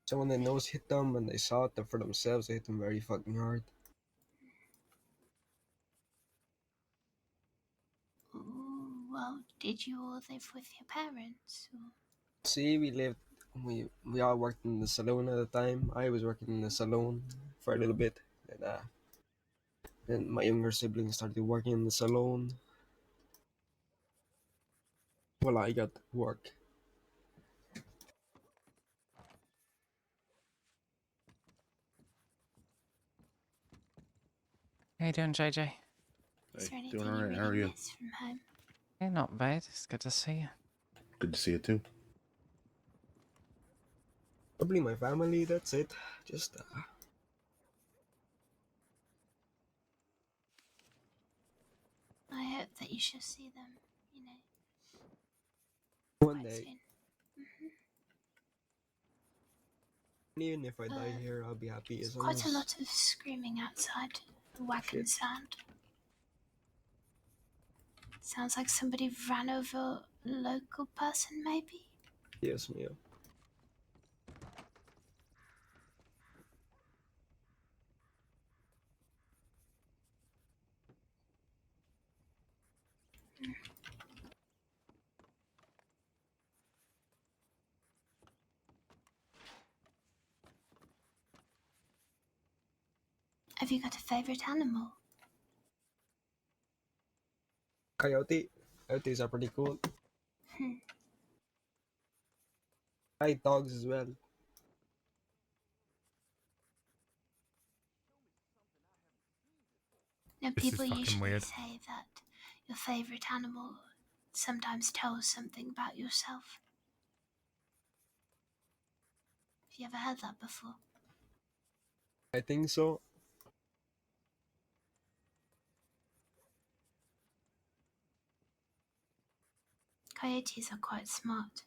Speaker 4: So when the nose hit them and they saw it for themselves, they hit them very fucking hard.
Speaker 9: Ooh, well, did you all live with your parents? Or?
Speaker 4: See, we all worked in the saloon at the time. I was working in the saloon for a little bit. And then my younger siblings started working in the saloon. Well, I got work.
Speaker 21: How you doing, JJ?
Speaker 9: Is there
Speaker 7: Hey,
Speaker 9: anything
Speaker 7: doing all
Speaker 9: you
Speaker 7: right.
Speaker 9: really
Speaker 7: How are you?
Speaker 9: miss from home?
Speaker 21: Hey, not bad. It's good to see you.
Speaker 7: Good to see you too.
Speaker 4: Probably my family, that's it. Just,
Speaker 9: I hope that you shall see them, you know.
Speaker 4: one day.
Speaker 9: Soon.
Speaker 4: Even if I die here, I'll be happy as long
Speaker 9: Quite
Speaker 4: as...
Speaker 9: a lot of screaming outside. The wagon sound. Sounds like somebody ran over a local person, maybe?
Speaker 4: Yes, Mio.
Speaker 9: Have you got a favorite animal?
Speaker 4: Coyote. Coyotes are pretty cool.
Speaker 9: Hmm.
Speaker 4: I like dogs as well.
Speaker 9: Now,
Speaker 1: This is
Speaker 9: people
Speaker 1: fucking
Speaker 9: usually
Speaker 1: weird.
Speaker 9: say that your favorite animal sometimes tells something about yourself. Have you ever heard that before?
Speaker 4: I think so.
Speaker 9: Coyotes are quite smart.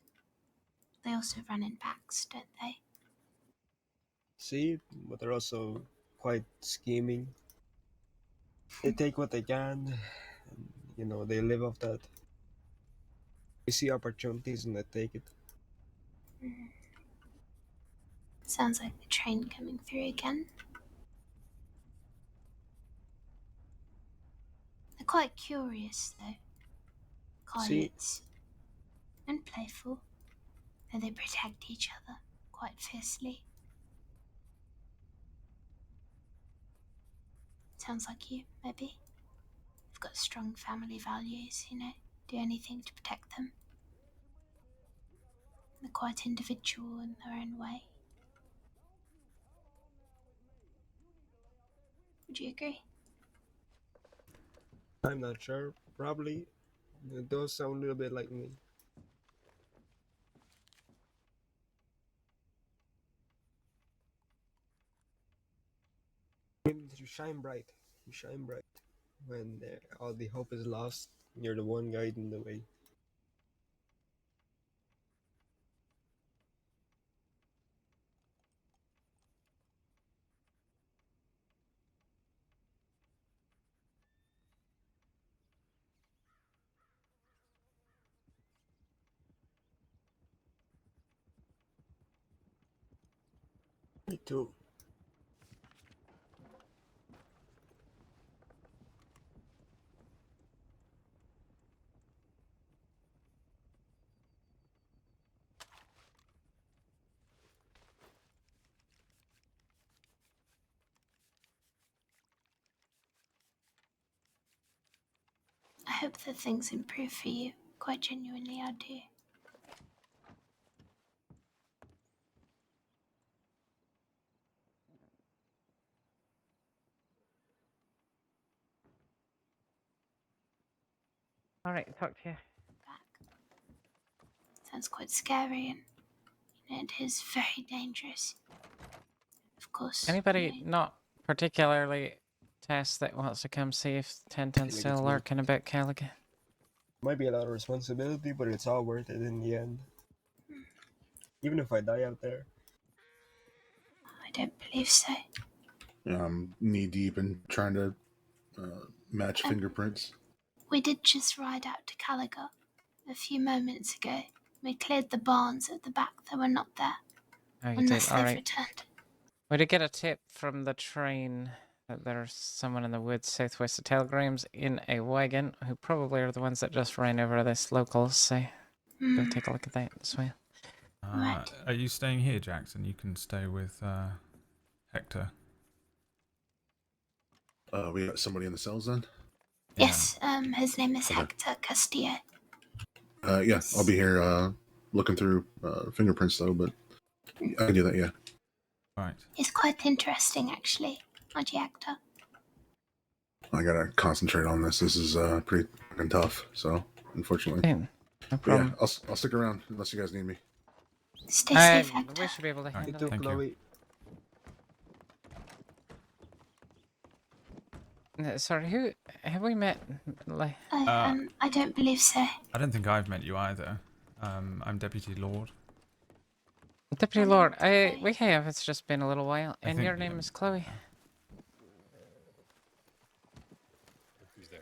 Speaker 9: They also run in packs, don't they?
Speaker 4: See, but they're also quite scheming. They take what they can, and, you know, they live off that. They see opportunities and they take it.
Speaker 9: Sounds like the train coming through again. They're quite curious, though.
Speaker 4: See?
Speaker 9: Coyotes. And playful, though they protect each other quite fiercely. Sounds like you, maybe. You've got strong family values, you know, do anything to protect them. They're quite individual in their own way. Would you agree?
Speaker 4: I'm not sure. Probably. It does sound a little bit like me. You shine bright. You shine bright. When all the hope is lost, you're the one guiding the way. Me too.
Speaker 9: I hope that things improve for you. Quite genuinely, I do.
Speaker 21: Alright, talk to you.
Speaker 9: Sounds quite scary, and you know, it is very dangerous. Of course.
Speaker 21: Anybody not particularly test that wants to come see if 1010's
Speaker 4: Like
Speaker 21: still
Speaker 4: it's me.
Speaker 21: lurking a bit, Callaghan?
Speaker 4: Might be a lot of responsibility, but it's all worth it in the end. Even if I die out there.
Speaker 9: I don't believe so.
Speaker 7: Knee deep in trying to match fingerprints.
Speaker 9: We did just ride out to Caligot a few moments ago. We cleared the barns at the back that were not there.
Speaker 21: Oh, you
Speaker 9: Unless
Speaker 21: did?
Speaker 9: they've
Speaker 21: Alright.
Speaker 9: returned.
Speaker 21: We did get a tip from the train that there's someone in the woods southwest of Telegrams in a wagon who probably are the ones that just ran over this locals, so go take a look at that as well.
Speaker 1: Are you staying here, Jackson? You can stay with Hector.
Speaker 7: We got somebody in the cells then?
Speaker 9: Yes, his name is Hector Castillo.
Speaker 7: Yeah, I'll be here looking through fingerprints though, but I can do that, yeah.
Speaker 1: Right.
Speaker 9: He's quite interesting, actually. Aren't you, Hector?
Speaker 7: I gotta concentrate on this. This is pretty fucking tough, so unfortunately.
Speaker 21: No
Speaker 7: But
Speaker 21: problem.
Speaker 7: yeah, I'll stick around unless you guys need me.
Speaker 9: Stay safe, Hector.
Speaker 21: We should be able to handle it.
Speaker 1: Thank you.
Speaker 21: Sorry, who have we met? Like,
Speaker 9: I don't believe so.
Speaker 1: I don't think I've met you either. I'm Deputy Lorde.
Speaker 21: Deputy Lord, we have. It's just been a little while.
Speaker 1: I
Speaker 21: And
Speaker 1: think
Speaker 21: your name is Chloe.
Speaker 15: Who's there?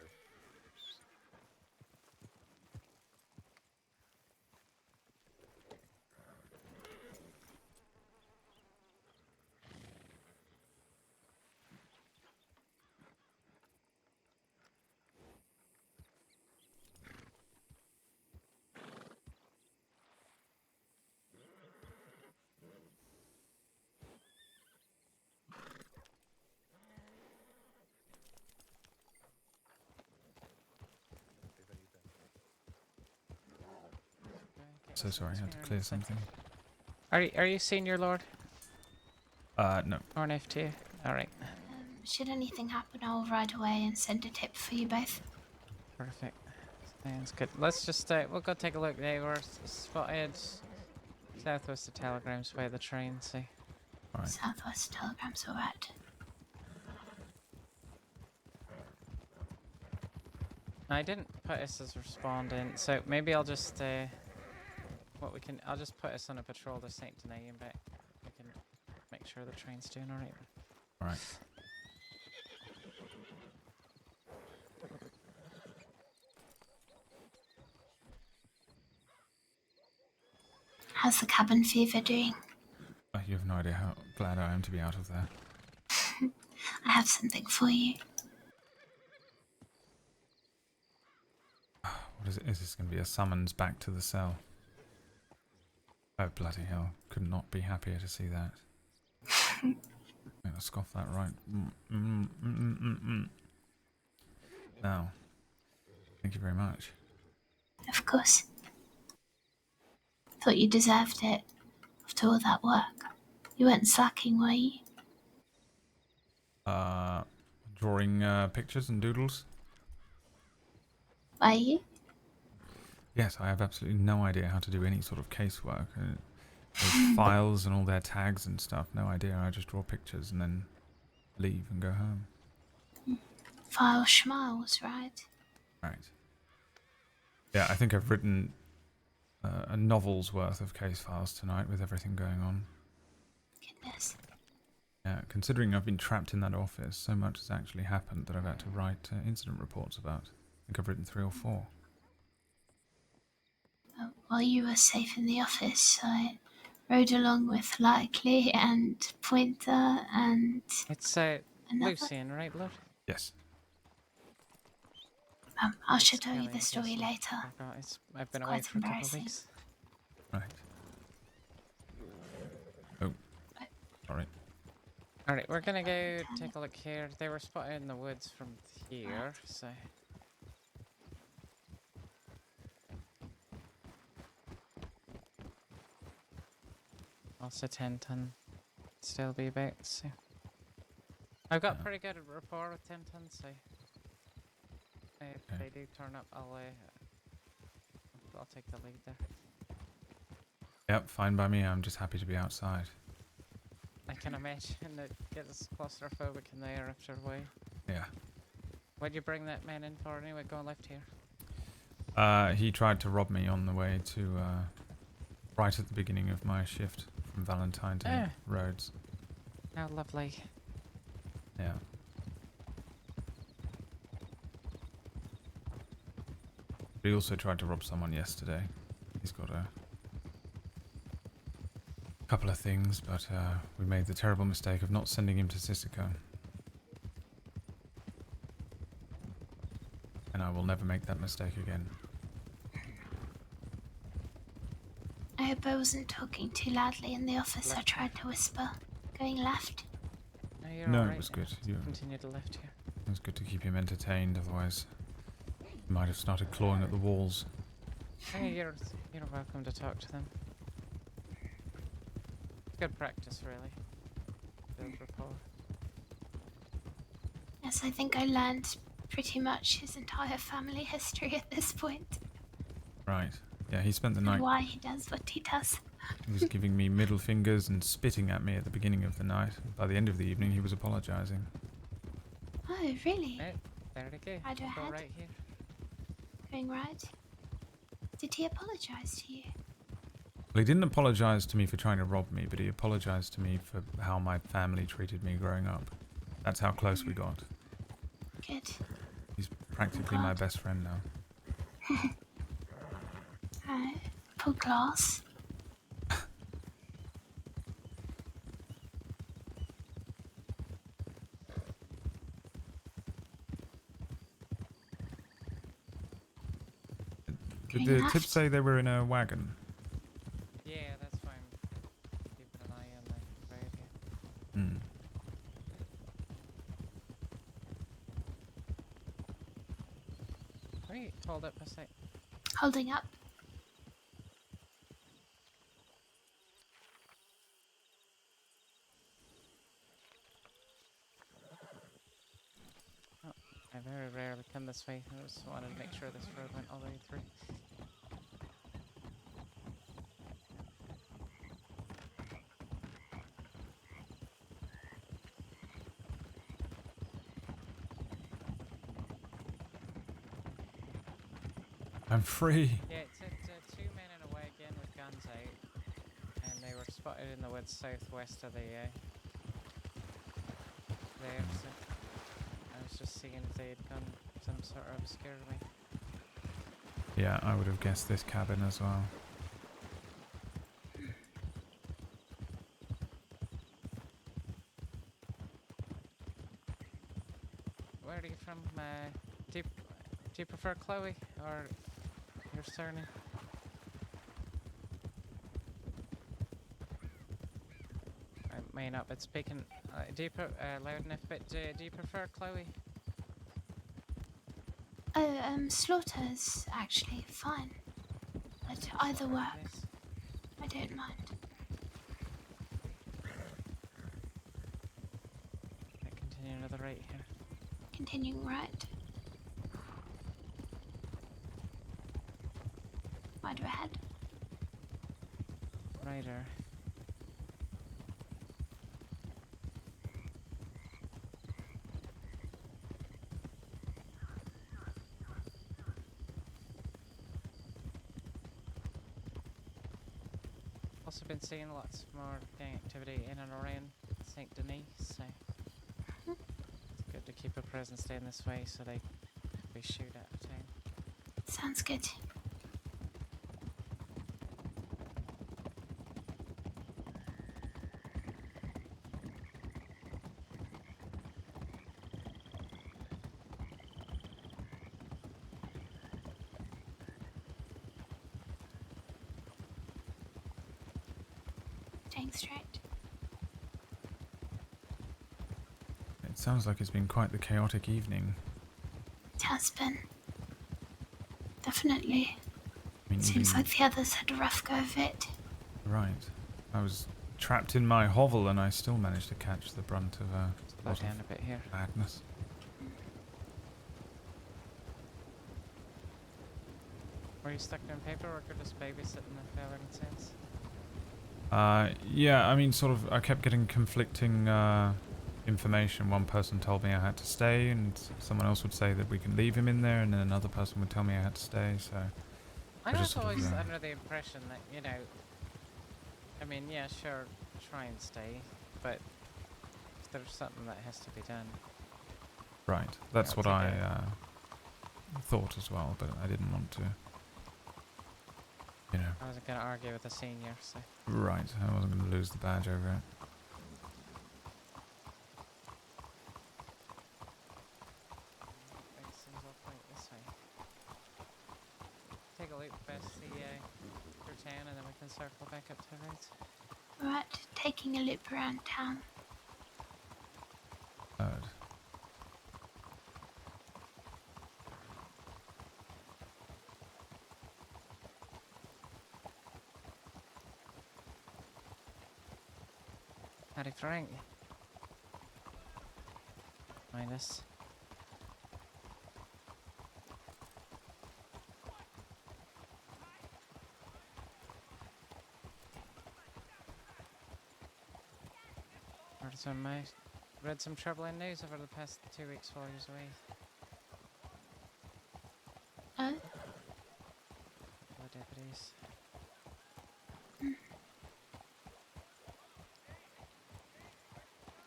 Speaker 1: So sorry, I had to clear something.
Speaker 21: Are you Senior Lord?
Speaker 1: No.
Speaker 21: Or an F2? Alright.
Speaker 9: Should anything happen, I'll ride away and send a tip for you both.
Speaker 21: Perfect. Sounds good. Let's just we'll go take a look. They were spotted southwest of Telegrams by the train. See.
Speaker 1: Right.
Speaker 9: Southwest Telegrams, alright.
Speaker 21: I didn't put us as respondent, so maybe I'll just I'll just put us on a patrol to Saint Denis and back. We can make sure the train's doing alright.
Speaker 1: Right.
Speaker 9: How's the cabin fever doing?
Speaker 1: You have no idea how glad I am to be out of there.
Speaker 9: I have something for you.
Speaker 1: What is it? Is this going to be a summons back to the cell? Oh, bloody hell. Could not be happier to see that. I'm going to scoff that right. Now, thank you very much.
Speaker 9: Of course. Thought you deserved it after all that work. You weren't slacking, were you?
Speaker 1: Drawing pictures and doodles?
Speaker 9: Were you?
Speaker 1: Yes, I have absolutely no idea how to do any sort of casework. Those files and all their tags and stuff, no idea. I just draw pictures and then leave and go home.
Speaker 9: File schmiles, right?
Speaker 1: Right. Yeah, I think I've written a novel's worth of case files tonight with everything going on.
Speaker 9: Goodness.
Speaker 1: Yeah, considering I've been trapped in that office, so much has actually happened that I've had to write incident reports about. I think I've written 3 or 4.
Speaker 9: While you were safe in the office, I rode along with Likely and Pointer and...
Speaker 21: It's
Speaker 9: another.
Speaker 21: Lucien, right, Lorde?
Speaker 1: Yes.
Speaker 9: I should tell you the story later.
Speaker 21: I've been
Speaker 9: It's
Speaker 21: away
Speaker 9: quite
Speaker 21: for a couple of
Speaker 9: embarrassing.
Speaker 21: weeks.
Speaker 1: Right. Oh. Sorry.
Speaker 21: Alright, we're gonna go take a look here. They were spotted in the woods from here, so... Also 10-ton still be about, so... I've got pretty good rapport with 10-ton, so... If they do turn up, I'll take the lead there.
Speaker 1: Yep, fine by me. I'm just happy to be outside.
Speaker 21: I can imagine it gets claustrophobic in there after a while.
Speaker 1: Yeah.
Speaker 21: What'd you bring that man in for anyway? Go left here.
Speaker 1: He tried to rob me on the way to, right at the beginning of my shift from Valentine to Rhodes.
Speaker 21: How lovely.
Speaker 1: Yeah. But he also tried to rob someone yesterday. He's got a couple of things, but we made the terrible mistake of not sending him to Sissoko. And I will never make that mistake again.
Speaker 9: I hope I wasn't talking too loudly in the office. I tried to whisper. Going left.
Speaker 1: No, it was good.
Speaker 21: Continue to left here.
Speaker 1: It was good to keep him entertained, otherwise he might have started clawing at the walls.
Speaker 21: Hey, you're welcome to talk to them. It's good practice, really. Build rapport.
Speaker 9: Yes, I think I learned pretty much his entire family history at this point.
Speaker 1: Right. Yeah, he spent the
Speaker 9: And
Speaker 1: night...
Speaker 9: why he does what he does.
Speaker 1: He was giving me middle fingers and spitting at me at the beginning of the night. By the end of the evening, he was apologising.
Speaker 9: Oh, really?
Speaker 21: Oh, there we go.
Speaker 9: Right
Speaker 21: We'll go
Speaker 9: ahead.
Speaker 21: right here.
Speaker 9: Going right? Did he apologise to you?
Speaker 1: Well, he didn't apologise to me for trying to rob me, but he apologised to me for how my family treated me growing up. That's how close we got.
Speaker 9: Good.
Speaker 1: He's practically my best friend now.
Speaker 9: Pull glass.
Speaker 1: Did the tips say they were in a wagon?
Speaker 21: Yeah, that's fine. Keeping an eye on the road here.
Speaker 1: Hmm.
Speaker 21: Wait, hold up a sec.
Speaker 9: Holding up.
Speaker 21: Oh, I've very rarely come this way. I just wanted to make sure this road went all the way through.
Speaker 1: I'm free.
Speaker 21: Yeah, it said 2 men in a wagon with guns out, and they were spotted in the woods southwest of the there. So I was just seeing if they had gone some sort of obscure way.
Speaker 1: Yeah, I would have guessed this cabin as well.
Speaker 21: Where are you from? Do you prefer Chloe or your surname? I may not, but speaking loud enough. But do you prefer Chloe?
Speaker 9: Oh, Slaughter's actually fine. But either works. I don't mind.
Speaker 21: I continue to the right here.
Speaker 9: Continuing right. Wider ahead.
Speaker 21: Righter. Also been seeing lots more gang activity in and around Saint Denis, so it's good to keep a presence staying this way so they shoot out of town.
Speaker 9: Sounds good. Staying straight.
Speaker 1: It sounds like it's been quite the chaotic evening.
Speaker 9: It has been. Definitely.
Speaker 1: I mean,
Speaker 9: Seems
Speaker 1: even-
Speaker 9: like the others had a rough go of it.
Speaker 1: Right. I was trapped in my hovel and I still managed to catch the brunt of a
Speaker 21: Slow
Speaker 1: lot
Speaker 21: down
Speaker 1: of
Speaker 21: a bit here.
Speaker 1: madness.
Speaker 21: Were you stuck doing paperwork or just babysitting the fella in a sense?
Speaker 1: Yeah, I mean, sort of, I kept getting conflicting information. One person told me I had to stay, and someone else would say that we can leave him in there, and then another person would tell me I had to stay, so...
Speaker 21: I
Speaker 1: just
Speaker 21: was
Speaker 1: sort of,
Speaker 21: always under the impression that, you know, I mean, yeah, sure, try and stay, but if there's something that has to be done...
Speaker 1: Right, that's what
Speaker 21: take
Speaker 1: I thought as well, but I didn't want to, you know...
Speaker 21: I wasn't going to argue with the senior, so...
Speaker 1: Right, I wasn't going to lose the badge over it.
Speaker 21: Makes things all point this way. Take a loop past the through town and then we can circle back up to the roads.
Speaker 9: Right, taking a loop around town.
Speaker 1: Third.
Speaker 21: Howdy, Frank. Mind us. Read some troubling news over the past 2 weeks while he was away.
Speaker 9: Oh?
Speaker 21: The deputies.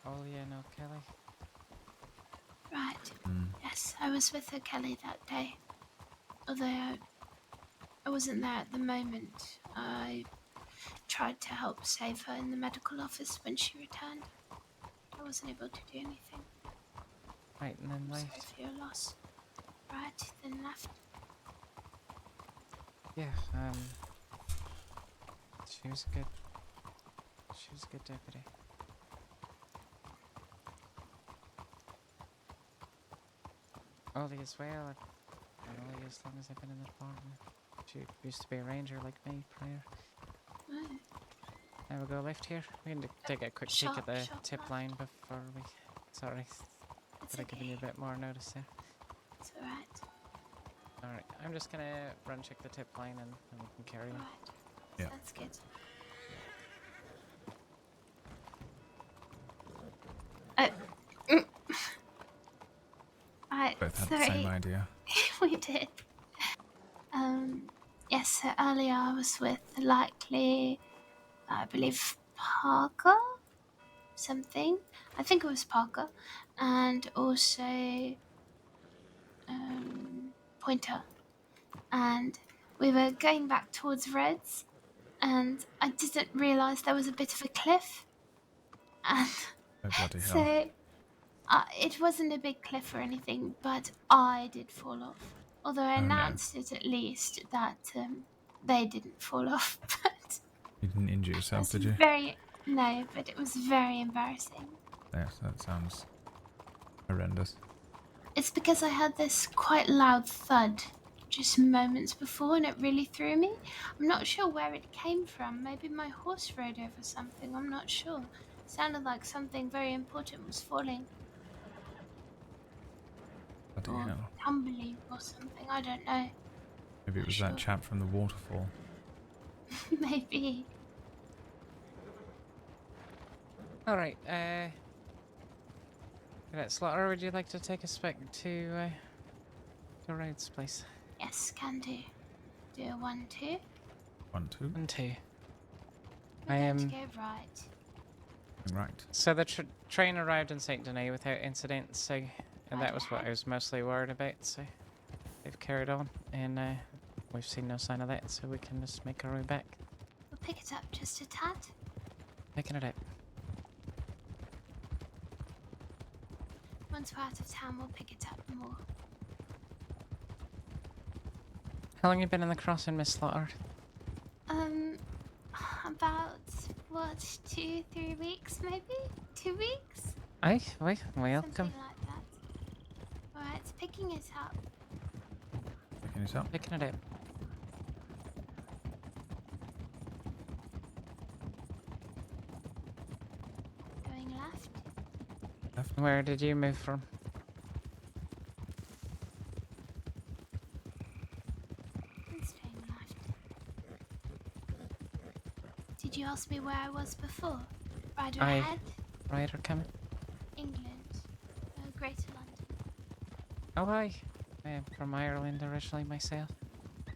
Speaker 21: Oh yeah, no, Kelly.
Speaker 9: Right. Yes, I was with her, Kelly, that day. Although I wasn't there at the moment. I tried to help save her in the medical office when she returned. I wasn't able to do anything.
Speaker 21: Right, and then
Speaker 9: Sorry
Speaker 21: left.
Speaker 9: for your loss. Right, then left.
Speaker 21: Yeah, she was a good deputy. Ollie as well, I've known Ollie as long as I've been in the department. She used to be a ranger like me prior.
Speaker 9: Oh.
Speaker 21: Now we'll go left here. We can take a quick peek at the tip line before we... Sorry, could have given you a bit more notice there.
Speaker 9: It's alright.
Speaker 21: Alright, I'm just gonna run check the tip line and we can carry on.
Speaker 1: Yeah.
Speaker 9: That's good. Mm. Right,
Speaker 1: Both had
Speaker 9: sorry.
Speaker 1: the same idea.
Speaker 9: We did. Yes, so earlier I was with likely, I believe, Parker? Something. I think it was Parker. And also, Pointer. And we were going back towards Reds, and I didn't realise there was a bit of a cliff. And
Speaker 1: Oh, bloody hell.
Speaker 9: so it wasn't a big cliff or anything, but I did fall off. Although I
Speaker 1: Oh, no.
Speaker 9: announced it at least that they didn't fall off. But
Speaker 1: You didn't injure yourself,
Speaker 9: it's
Speaker 1: did you?
Speaker 9: no, but it was very embarrassing.
Speaker 1: Yes, that sounds horrendous.
Speaker 9: It's because I had this quite loud thud just moments before, and it really threw me. I'm not sure where it came from. Maybe my horse rode over something. I'm not sure. It sounded like something very important was falling.
Speaker 1: Bloody
Speaker 9: Or
Speaker 1: hell.
Speaker 9: tumbling or something. I don't know.
Speaker 1: Maybe it was that chap from the waterfall.
Speaker 9: Maybe.
Speaker 21: Alright, Slaughter, would you like to take us back to Rhodes, please?
Speaker 9: Yes, can do. Do a 1, 2.
Speaker 1: 1, 2.
Speaker 21: 1, 2.
Speaker 9: We're going to go right.
Speaker 1: Right.
Speaker 21: So the train arrived in Saint Denis without incident, so and that was what I was mostly worried about, so they've carried on, and we've seen no sign of that, so we can just make our way back.
Speaker 9: We'll pick it up just a tad.
Speaker 21: Picking it up.
Speaker 9: Once we're out of town, we'll pick it up more.
Speaker 21: How long you been in the crossing, Miss Slaughter?
Speaker 9: About, what, 2, 3 weeks maybe? 2 weeks?
Speaker 21: Aye, welcome.
Speaker 9: Something like that. Alright, it's picking it up.
Speaker 1: Picking it up?
Speaker 21: Picking it up.
Speaker 9: Going left.
Speaker 1: Left.
Speaker 21: Where did you move from?
Speaker 9: And staying left. Did you ask me where I was before? Right or
Speaker 21: Aye.
Speaker 9: ahead?
Speaker 21: Right or coming?
Speaker 9: England. Greater London.
Speaker 21: Oh, hi. I am from Ireland originally myself.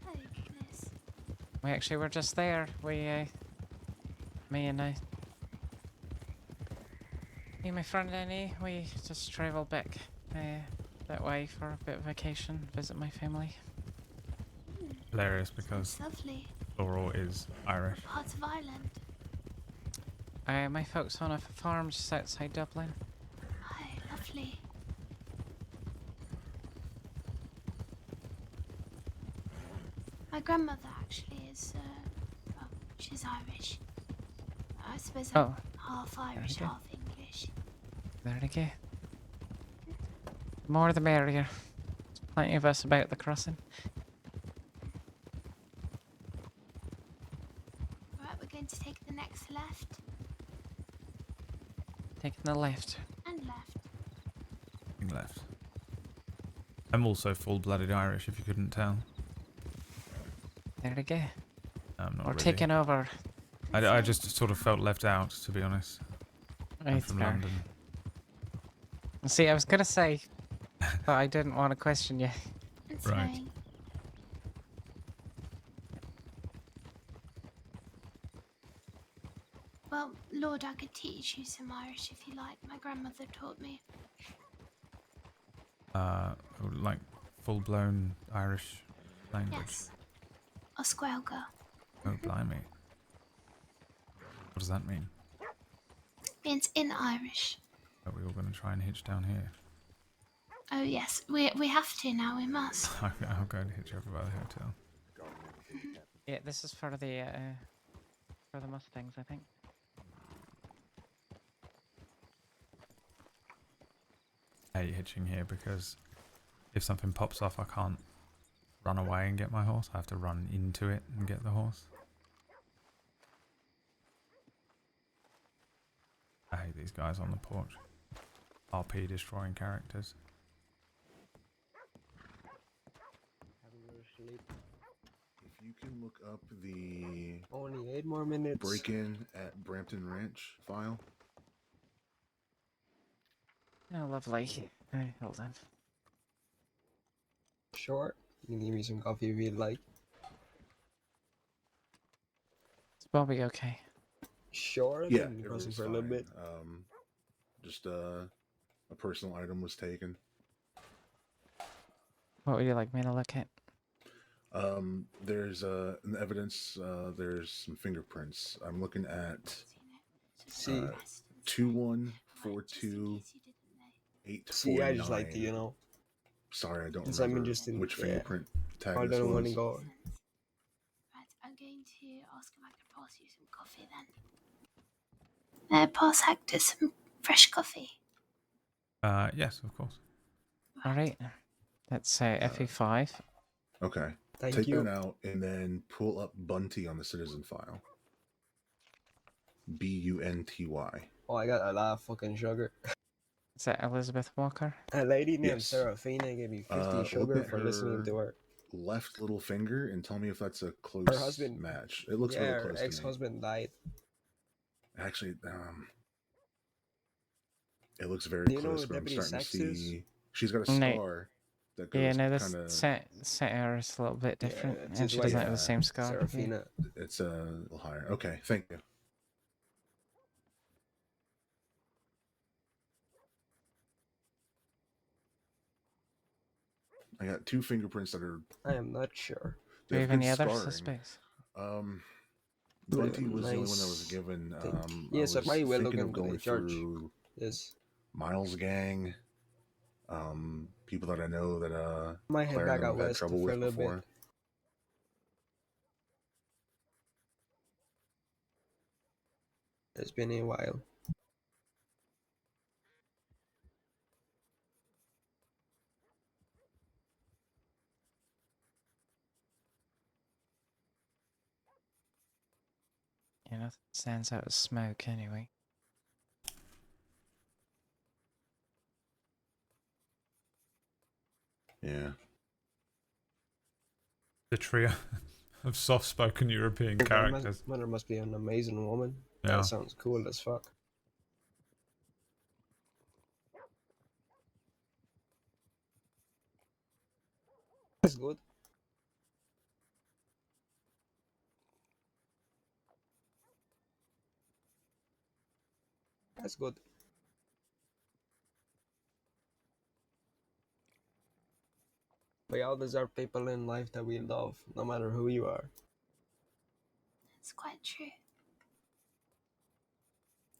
Speaker 9: Oh, goodness.
Speaker 21: We actually were just there. Me and me and my friend Annie, we just travelled back that way for a bit of vacation, visit my family.
Speaker 1: Hilarious because
Speaker 9: Lovely.
Speaker 1: Laurel is Irish.
Speaker 9: Part of Ireland.
Speaker 21: My folks own a farm just outside Dublin.
Speaker 9: Oh, lovely. My grandmother actually is, well, she's Irish. I suppose I'm half Irish,
Speaker 21: go.
Speaker 9: half English.
Speaker 21: There we go. More the merrier. There's plenty of us about the crossing.
Speaker 9: Right, we're going to take the next left
Speaker 21: Taking the left.
Speaker 9: and left.
Speaker 1: Left. I'm also full-blooded Irish, if you couldn't tell.
Speaker 21: There we go.
Speaker 1: I'm not
Speaker 21: We're
Speaker 1: really.
Speaker 21: taking over.
Speaker 1: I just sort of felt left out, to be honest. I'm
Speaker 21: Right,
Speaker 1: from
Speaker 21: fair.
Speaker 1: London.
Speaker 21: See, I was gonna say, but I didn't want to question you.
Speaker 9: It's
Speaker 1: Right.
Speaker 9: fine. Well, Lord, I could teach you some Irish if you like. My grandmother taught me.
Speaker 1: Like full-blown Irish language.
Speaker 9: Yes. Osquelga.
Speaker 1: Oh, blimey. What does that mean?
Speaker 9: Means in Irish.
Speaker 1: Are we all going to try and hitch down here?
Speaker 9: Oh yes, we have to now. We must.
Speaker 1: I'll go and hitch over by the hotel.
Speaker 21: Yeah, this is for the Mustangs, I think.
Speaker 1: I hate hitching here because if something pops off, I can't run away and get my horse. I have to run into it and get the horse. I hate these guys on the porch. RP destroying characters.
Speaker 4: sleep.
Speaker 7: If you can look up the
Speaker 4: Only 8 more minutes.
Speaker 7: break-in at Brampton Ranch file.
Speaker 21: Oh, lovely. Hey, hold on.
Speaker 4: Sure. You can give me some coffee if you'd like.
Speaker 21: Is Bobby okay?
Speaker 4: Sure, I've
Speaker 7: Yeah,
Speaker 4: been crossing
Speaker 7: everything's
Speaker 4: for a little
Speaker 7: fine.
Speaker 4: bit.
Speaker 7: Just a personal item was taken.
Speaker 21: What would you like me to look at?
Speaker 7: There's in the evidence. There's some fingerprints. I'm looking at
Speaker 4: See,
Speaker 7: 2142849.
Speaker 4: see, I just like to, you know.
Speaker 7: Sorry, I don't
Speaker 4: Since I'm
Speaker 7: remember
Speaker 4: interested,
Speaker 7: which
Speaker 4: yeah.
Speaker 7: fingerprint tag
Speaker 4: I
Speaker 7: this
Speaker 4: don't want to
Speaker 7: was.
Speaker 4: go.
Speaker 9: Right, I'm going to ask if I can pass you some coffee then. Pass Hector some fresh coffee.
Speaker 1: Yes, of course.
Speaker 21: Alright. Let's say FE5.
Speaker 7: Okay.
Speaker 4: Thank
Speaker 7: Take
Speaker 4: you.
Speaker 7: that out and then pull up Bunty on the citizen file. Bunty.
Speaker 4: Oh, I got a lot of fucking sugar.
Speaker 21: Is that Elizabeth Walker?
Speaker 4: A lady named
Speaker 7: Yes.
Speaker 4: Serafina gave me 50
Speaker 7: Look
Speaker 4: sugar
Speaker 7: at
Speaker 4: for listening to her.
Speaker 7: left little finger and tell me if that's a close
Speaker 4: Her husband
Speaker 7: match. It looks
Speaker 4: yeah,
Speaker 7: really
Speaker 4: her
Speaker 7: close to me.
Speaker 4: ex-husband died.
Speaker 7: Actually, it looks very
Speaker 4: Do you know
Speaker 7: close,
Speaker 4: what
Speaker 7: but I'm
Speaker 4: Deputy
Speaker 7: starting to
Speaker 4: Sex is?
Speaker 7: see she's got a
Speaker 21: No.
Speaker 7: scar that
Speaker 21: Yeah,
Speaker 7: goes
Speaker 21: no, this
Speaker 7: kind of.
Speaker 21: Setter is a little bit different,
Speaker 4: it's
Speaker 21: and
Speaker 4: his
Speaker 21: she
Speaker 4: wife,
Speaker 21: doesn't have the same scar. Yeah.
Speaker 4: Serafina.
Speaker 7: It's a little higher. Okay, thank you. I got 2 fingerprints that are.
Speaker 4: I am not sure.
Speaker 21: Do you have
Speaker 7: good
Speaker 21: any other
Speaker 7: scarring.
Speaker 21: suspects?
Speaker 7: Bunty was the only one that was given.
Speaker 4: Yes, I
Speaker 7: I was
Speaker 4: might well look
Speaker 7: thinking of
Speaker 4: into the
Speaker 7: going
Speaker 4: church.
Speaker 7: through
Speaker 4: Yes.
Speaker 7: Miles' gang. People that I know that
Speaker 4: Might head
Speaker 7: Claire
Speaker 4: back
Speaker 7: and them
Speaker 4: out
Speaker 7: have had
Speaker 4: west
Speaker 7: trouble
Speaker 4: for a
Speaker 7: with
Speaker 4: little
Speaker 7: before.
Speaker 4: bit. It's been a while.
Speaker 21: Yeah, nothing stands out as smoke anyway.
Speaker 7: Yeah.
Speaker 1: The trio of soft-spoken European
Speaker 4: Your
Speaker 1: characters.
Speaker 4: grandmother must be an amazing woman.
Speaker 1: Yeah.
Speaker 4: That sounds cool as fuck. That's good. That's good. We all deserve people in life that we love, no matter who you are.
Speaker 9: That's quite true.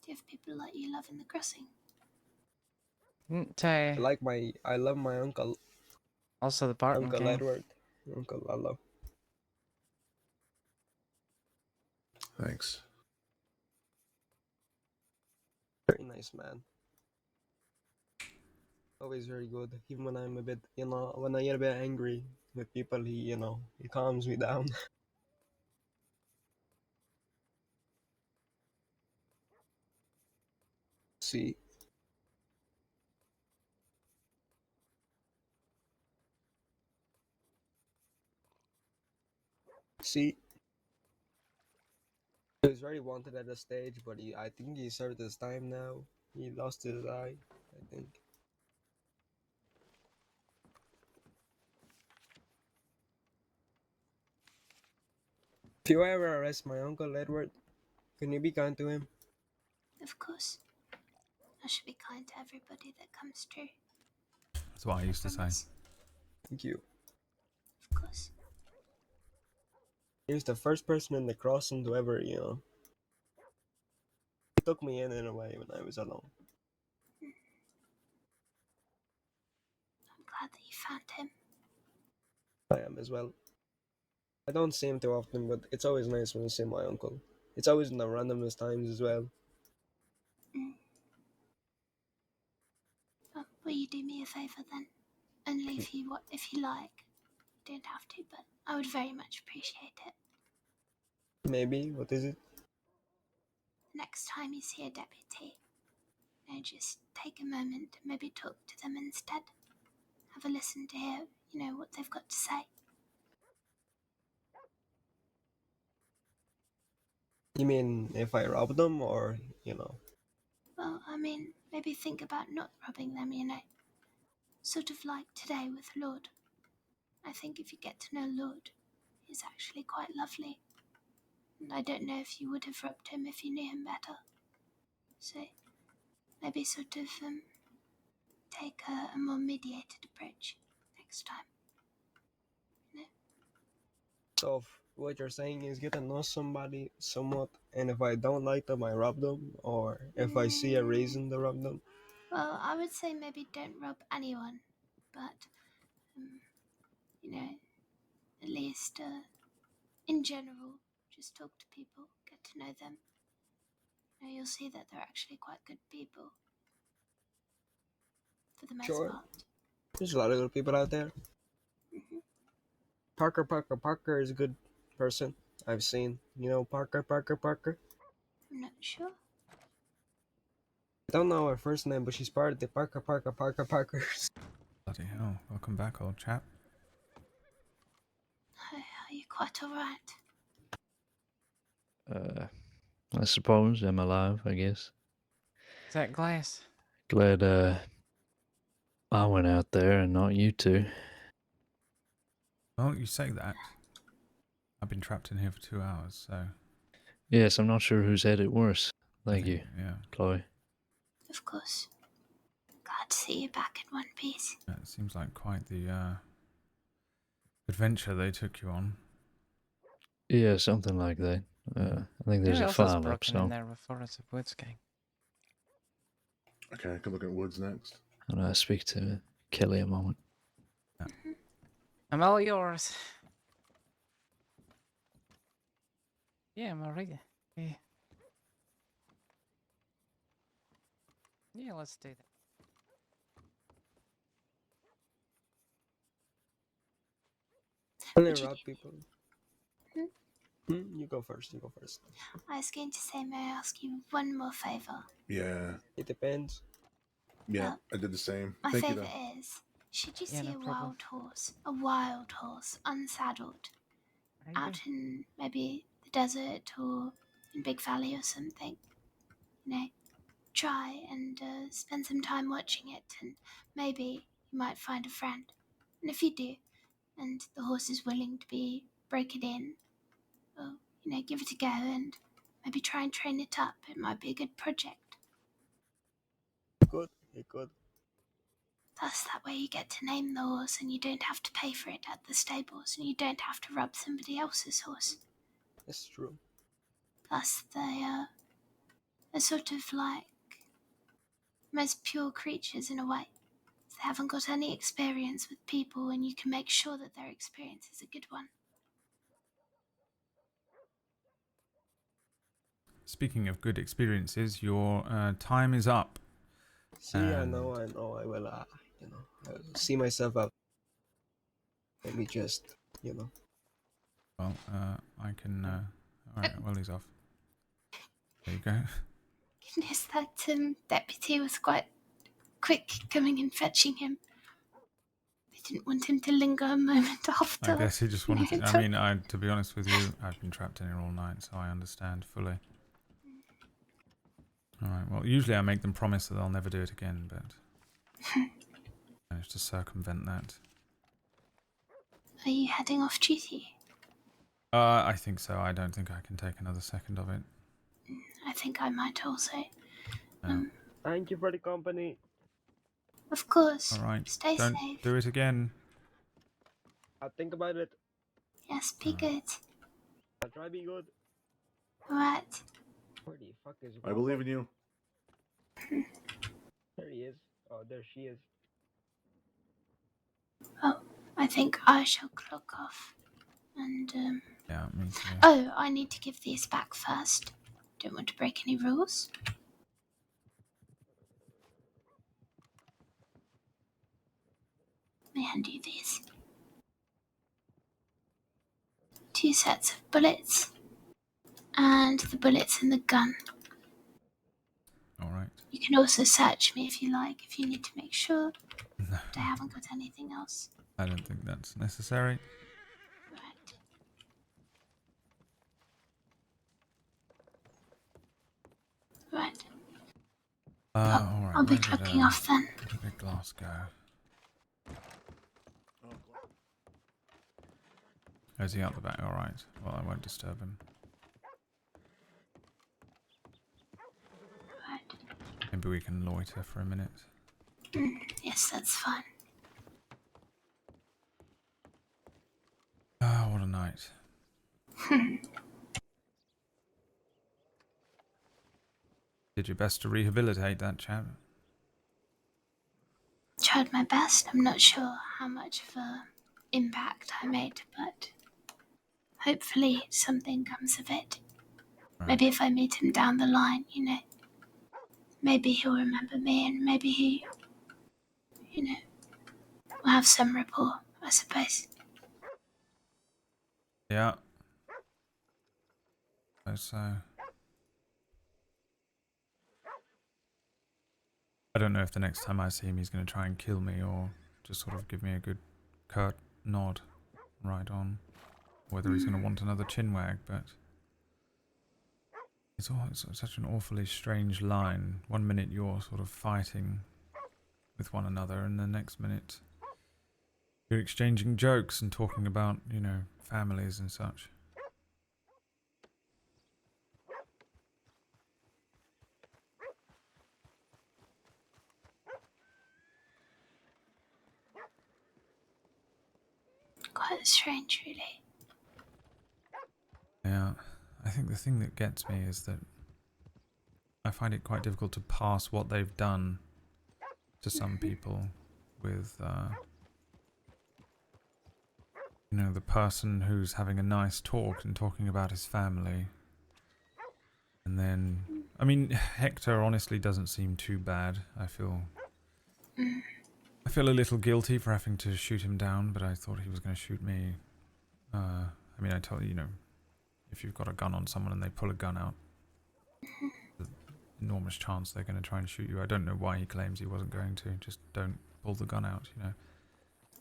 Speaker 9: Do you have people like you love in the crossing?
Speaker 4: I love my uncle.
Speaker 21: Also the Barton
Speaker 4: Uncle
Speaker 21: gang.
Speaker 4: Edward. Uncle Lalo.
Speaker 7: Thanks.
Speaker 4: Very nice man. Always very good. Even when I'm a bit, when I get a bit angry with people, he calms me down. See. See. He was very wanted at the stage, but I think he served his time now. He lost his eye, I think. If you ever arrest my uncle Edward, can you be kind to him?
Speaker 9: Of course. I should be kind to everybody that comes through.
Speaker 1: That's what I used to say.
Speaker 4: Thank you.
Speaker 9: Of course.
Speaker 4: He was the first person in the crossing to ever, he took me in a way when I was alone.
Speaker 9: I'm glad that you found him.
Speaker 4: I am as well. I don't see him too often, but it's always nice when I see my uncle. It's always in the randomest times as well.
Speaker 9: Will you do me a favour then? And leave you what if you like. You don't have to, but I would very much appreciate it.
Speaker 4: Maybe. What is it?
Speaker 9: Next time you see a deputy, just take a moment to maybe talk to them instead. Have a listen to hear, what they've got to say.
Speaker 4: You mean if I rob them, or
Speaker 9: Well, I mean, maybe think about not robbing them, you know. Sort of like today with Lorde. I think if you get to know Lorde, he's actually quite lovely. And I don't know if you would have robbed him if you knew him better. So, maybe sort of, take a more mediated approach next time. You know?
Speaker 4: So what you're saying is get to know somebody somewhat, and if I don't like them, I rob them, or if I see a reason to rob them.
Speaker 9: Well, I would say maybe don't rob anyone, but, you know, at least, in general, just talk to people, get to know them. You know, you'll see that they're actually quite good people. For the most
Speaker 4: Sure.
Speaker 9: part.
Speaker 4: There's a lot of good people out there. Parker is a good person. I've seen. You know Parker.
Speaker 9: I'm not sure.
Speaker 4: I don't know her first name, but she's part of the Parkers.
Speaker 1: Bloody hell. Welcome back, old chap.
Speaker 9: Are you quite alright?
Speaker 10: I suppose I'm alive, I guess.
Speaker 21: Is that glass?
Speaker 10: Glad I went out there and not you two.
Speaker 1: Well, you say that. I've been trapped in here for 2 hours, so...
Speaker 10: Yes, I'm not sure who's had it worse. Thank you,
Speaker 1: yeah.
Speaker 10: Chloe.
Speaker 9: Of course. Glad to see you back in one piece.
Speaker 1: It seems like quite the adventure they took you on.
Speaker 10: Yeah, something like that. I think there's
Speaker 21: Who
Speaker 10: a
Speaker 21: else has
Speaker 10: file up,
Speaker 21: broken in
Speaker 10: so
Speaker 21: there before as a Woods gang?
Speaker 7: Okay, I can look at Woods next.
Speaker 10: I'm gonna speak to Kelly a moment.
Speaker 21: I'm all yours. Yeah, I'm already. Yeah. Yeah, let's do that.
Speaker 4: Only
Speaker 9: Would you
Speaker 4: rob people. You go first.
Speaker 9: I was going to say, may I ask you one more favour?
Speaker 7: Yeah.
Speaker 4: It depends.
Speaker 7: Yeah,
Speaker 9: Well,
Speaker 7: I did the same.
Speaker 9: My
Speaker 7: Thank you,
Speaker 9: favour
Speaker 7: though.
Speaker 9: is, should you
Speaker 21: Yeah,
Speaker 9: see
Speaker 21: no problem.
Speaker 9: a wild horse, unsaddled, out in maybe the desert or in Big Valley or something, you know, try and spend some time watching it, and maybe you might find a friend. And if you do, and the horse is willing to break it in, or, you know, give it a go and maybe try and train it up, it might be a good project.
Speaker 4: Good.
Speaker 9: Thus, that way you get to name the horse and you don't have to pay for it at the stables, and you don't have to rub somebody else's horse.
Speaker 4: That's true.
Speaker 9: Plus, they are sort of like most pure creatures in a way. They haven't got any experience with people, and you can make sure that their experience is a good one.
Speaker 1: Speaking of good experiences, your time is up.
Speaker 4: See, I know. I will. I'll see myself out. Let me just,
Speaker 1: Well, I can... Alright, well, he's off. There you go.
Speaker 9: Goodness, that deputy was quite quick coming and fetching him. They didn't want him to linger a moment after.
Speaker 1: I guess he just wanted to... I mean, to be honest with you, I've been trapped in here all night, so I understand fully. Alright, well, usually I make them promise that they'll never do it again, but... I managed to circumvent that.
Speaker 9: Are you heading off duty?
Speaker 1: I think so. I don't think I can take another second of it.
Speaker 9: I think I might also.
Speaker 4: Thank you for the company.
Speaker 9: Of course.
Speaker 1: Alright,
Speaker 9: Stay
Speaker 1: don't
Speaker 9: safe.
Speaker 1: do it again.
Speaker 4: I'll think about it.
Speaker 9: Yes, be good.
Speaker 4: I'll try to be good.
Speaker 9: Alright.
Speaker 4: Where the fuck is
Speaker 7: I believe in you.
Speaker 4: There he is. Oh, there she is.
Speaker 9: Oh, I think I shall clock off. And,
Speaker 1: Yeah, me too.
Speaker 9: Oh, I need to give these back first. Don't want to break any rules. Let me hand you these. 2 sets of bullets. And the bullets in the gun.
Speaker 1: Alright.
Speaker 9: You can also search me if you like, if you need to make sure that I haven't got anything else.
Speaker 1: I don't think that's necessary.
Speaker 9: Right.
Speaker 1: Alright,
Speaker 9: I'll be
Speaker 1: where
Speaker 9: clocking off then.
Speaker 1: where did Glass go? Oh, is he out the back? Alright. Well, I won't disturb him. Maybe we can loiter for a minute.
Speaker 9: Yes, that's fine.
Speaker 1: Ah, what a night. Did your best to rehabilitate that chap?
Speaker 9: Tried my best. I'm not sure how much of a impact I made, but hopefully something comes of it.
Speaker 1: Right.
Speaker 9: Maybe if I meet him down the line, maybe he'll remember me and maybe he, will have some rapport, I suppose.
Speaker 1: Yeah. So I don't know if the next time I see him he's going to try and kill me or just sort of give me a good curt nod right on. Whether he's going to want another chinwag, but it's such an awfully strange line. 1 minute you're sort of fighting with one another and the next minute you're exchanging jokes and talking about, families and such.
Speaker 9: Quite strange, really.
Speaker 1: Yeah, I think the thing that gets me is that I find it quite difficult to pass what they've done to some people with, the person who's having a nice talk and talking about his family. And then, I mean, Hector honestly doesn't seem too bad. I feel a little guilty for having to shoot him down, but I thought he was going to shoot me. I mean, I tell you, if you've got a gun on someone and they pull a gun out, there's an enormous chance they're going to try and shoot you. I don't know why he claims he wasn't going to. Just don't pull the gun out,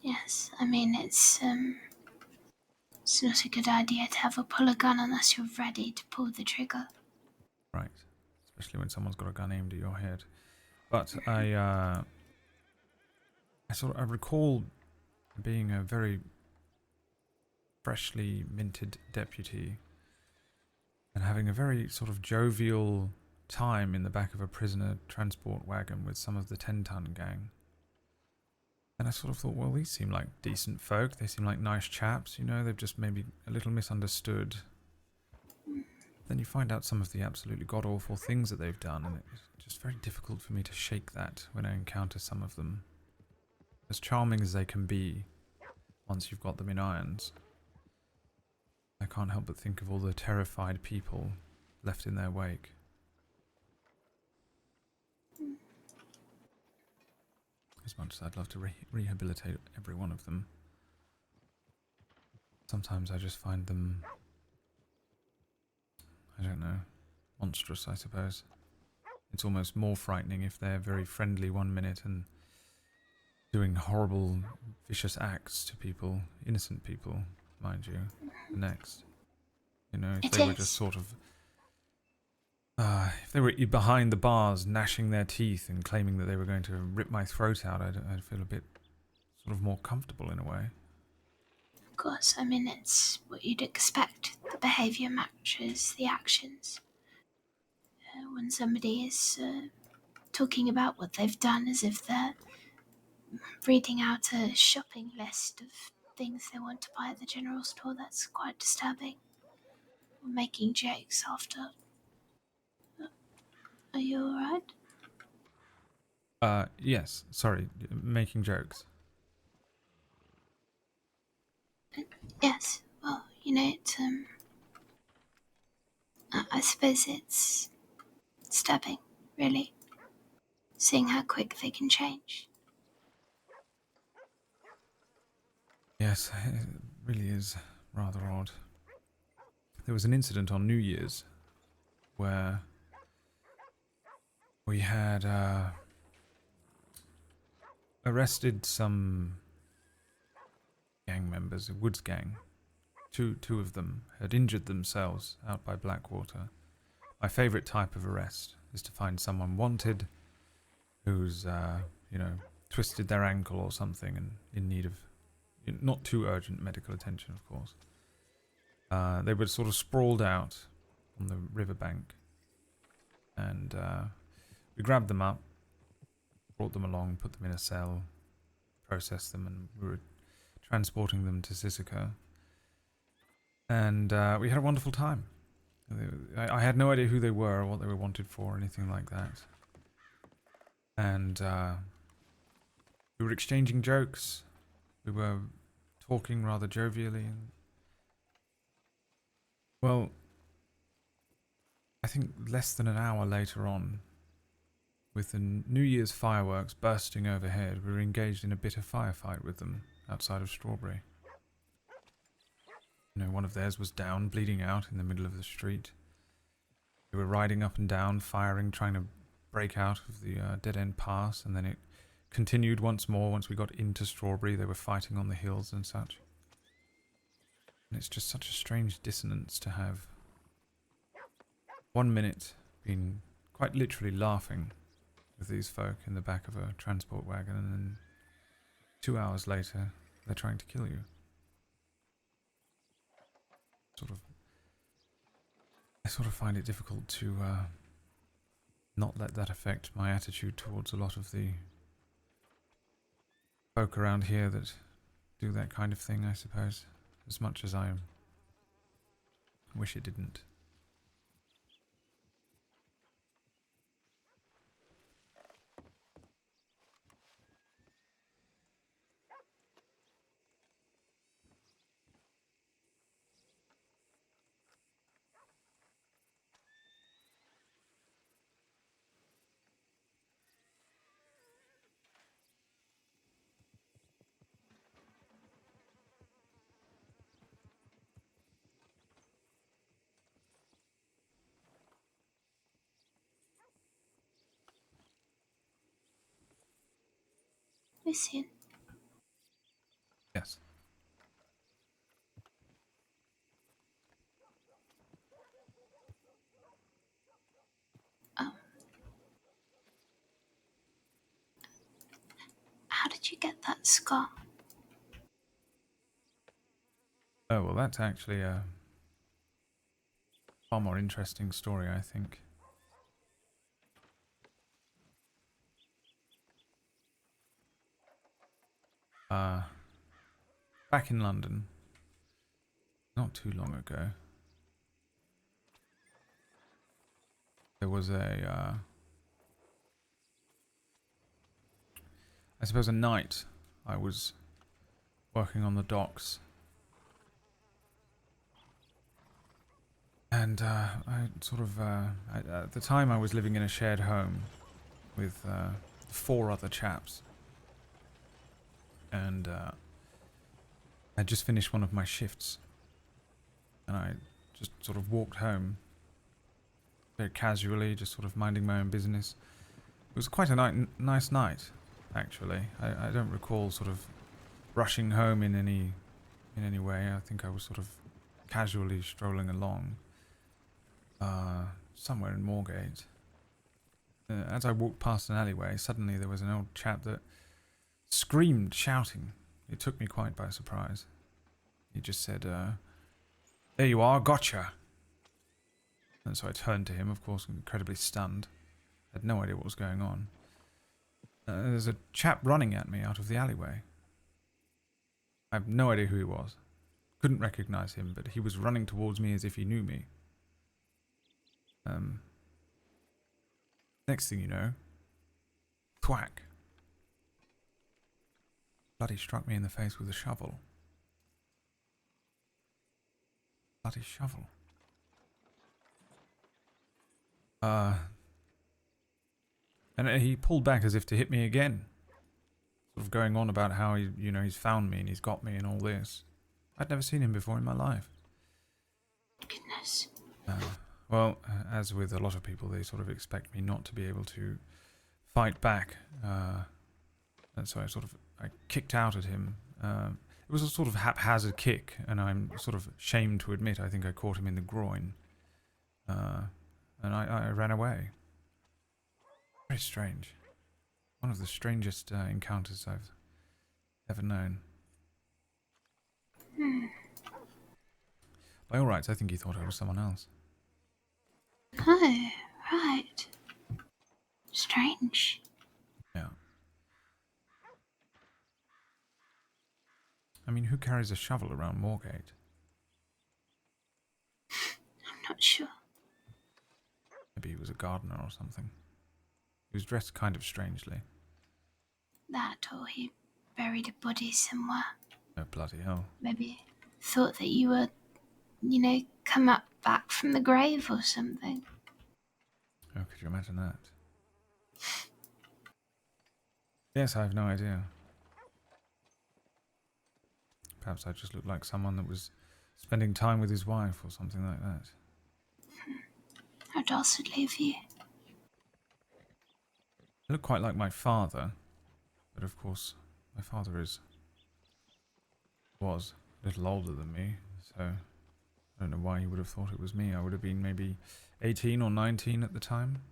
Speaker 9: Yes, I mean, it's not a good idea to pull a gun unless you're ready to pull the trigger.
Speaker 1: Right. Especially when someone's got a gun aimed at your head. But I recall being a very freshly minted deputy and having a very sort of jovial time in the back of a prisoner transport wagon with some of the 10-ton gang. And I sort of thought, well, these seem like decent folk. They seem like nice chaps, they've just maybe a little misunderstood. Then you find out some of the absolutely god-awful things that they've done, and it's just very difficult for me to shake that when I encounter some of them. As charming as they can be, once you've got them in irons, I can't help but think of all the terrified people left in their wake. As much as I'd love to rehabilitate every one of them, sometimes I just find them, I don't know, monstrous, I suppose. It's almost more frightening if they're very friendly 1 minute and doing horrible, vicious acts to people, innocent people, mind you, the next. If they were just sort of, if they were behind the bars, gnashing their teeth and claiming that they were going to rip my throat out, I'd feel a bit sort of more comfortable in a way.
Speaker 9: Of course, I mean, it's what you'd expect. The behaviour matches the actions. When somebody is talking about what they've done as if they're reading out a shopping list of things they want to buy at the general store, that's quite disturbing. Or making jokes after. Are you alright?
Speaker 1: Yes, sorry, making jokes.
Speaker 9: Yes, well, it's, I suppose it's disturbing, really. Seeing how quick they can change.
Speaker 1: Yes, it really is rather odd. There was an incident on New Year's where we had arrested some gang members, a woods gang. Two of them had injured themselves out by Blackwater. My favourite type of arrest is to find someone wanted who's, you know, twisted their ankle or something and in need of not too urgent medical attention, of course. They were sort of sprawled out on the riverbank, and we grabbed them up, brought them along, put them in a cell, processed them, and we were transporting them to Sisika. And we had a wonderful time. I had no idea who they were or what they were wanted for or anything like that. And we were exchanging jokes. We were talking rather jovially. And, well, I think less than an hour later on, with the New Year's fireworks bursting overhead, we were engaged in a bitter firefight with them outside of Strawberry. You know, one of theirs was down, bleeding out in the middle of the street. They were riding up and down, firing, trying to break out of the dead-end pass, and then it continued once more. Once we got into Strawberry, they were fighting on the hills and such. And it's just such a strange dissonance to have 1 minute being quite literally laughing with these folk in the back of a transport wagon, and then 2 hours later, they're trying to kill you. I sort of find it difficult to not let that affect my attitude towards a lot of the folk around here that do that kind of thing, I suppose, as much as I wish it didn't.
Speaker 9: Lucien.
Speaker 1: Yes.
Speaker 9: How did you get that scar?
Speaker 1: Oh, well, that's actually a far more interesting story, I think. Back in London, not too long ago, there was a, I suppose a night I was working on the docks, and I sort of, at the time I was living in a shared home with 4 other chaps, and I just finished one of my shifts, and I just sort of walked home very casually, just sort of minding my own business. It was quite a nice night, actually. I don't recall sort of rushing home in any way. I think I was sort of casually strolling along somewhere in Moorgate. As I walked past an alleyway, suddenly there was an old chap that screamed, shouting. It took me quite by surprise. He just said, "There you are, gotcha!" And so I turned to him, of course, incredibly stunned. I had no idea what was going on. There's a chap running at me out of the alleyway. I have no idea who he was. Couldn't recognize him, but he was running towards me as if he knew me. Next thing you know, thwack. Bloody struck me in the face with a shovel. Bloody shovel. And he pulled back as if to hit me again. Sort of going on about how he's found me and he's got me and all this. I'd never seen him before in my life.
Speaker 9: Goodness.
Speaker 1: Well, as with a lot of people, they sort of expect me not to be able to fight back. And so I kicked out at him. It was a sort of haphazard kick, and I'm sort of ashamed to admit I think I caught him in the groin. And I ran away. Very strange. One of the strangest encounters I've ever known. By all rights, I think he thought I was someone else.
Speaker 9: Oh, right. Strange.
Speaker 1: Yeah. I mean, who carries a shovel around Moorgate?
Speaker 9: I'm not sure.
Speaker 1: Maybe he was a gardener or something. He was dressed kind of strangely.
Speaker 9: That, or he buried a body somewhere.
Speaker 1: Oh, bloody hell.
Speaker 9: Maybe thought that you were, come up back from the grave or something.
Speaker 1: Oh, could you imagine that? Yes, I have no idea. Perhaps I just looked like someone that was spending time with his wife or something like that.
Speaker 9: How dastardly of you.
Speaker 1: I look quite like my father, but of course, my father was a little older than me, so I don't know why he would have thought it was me. I would have been maybe 18 or 19 at the time.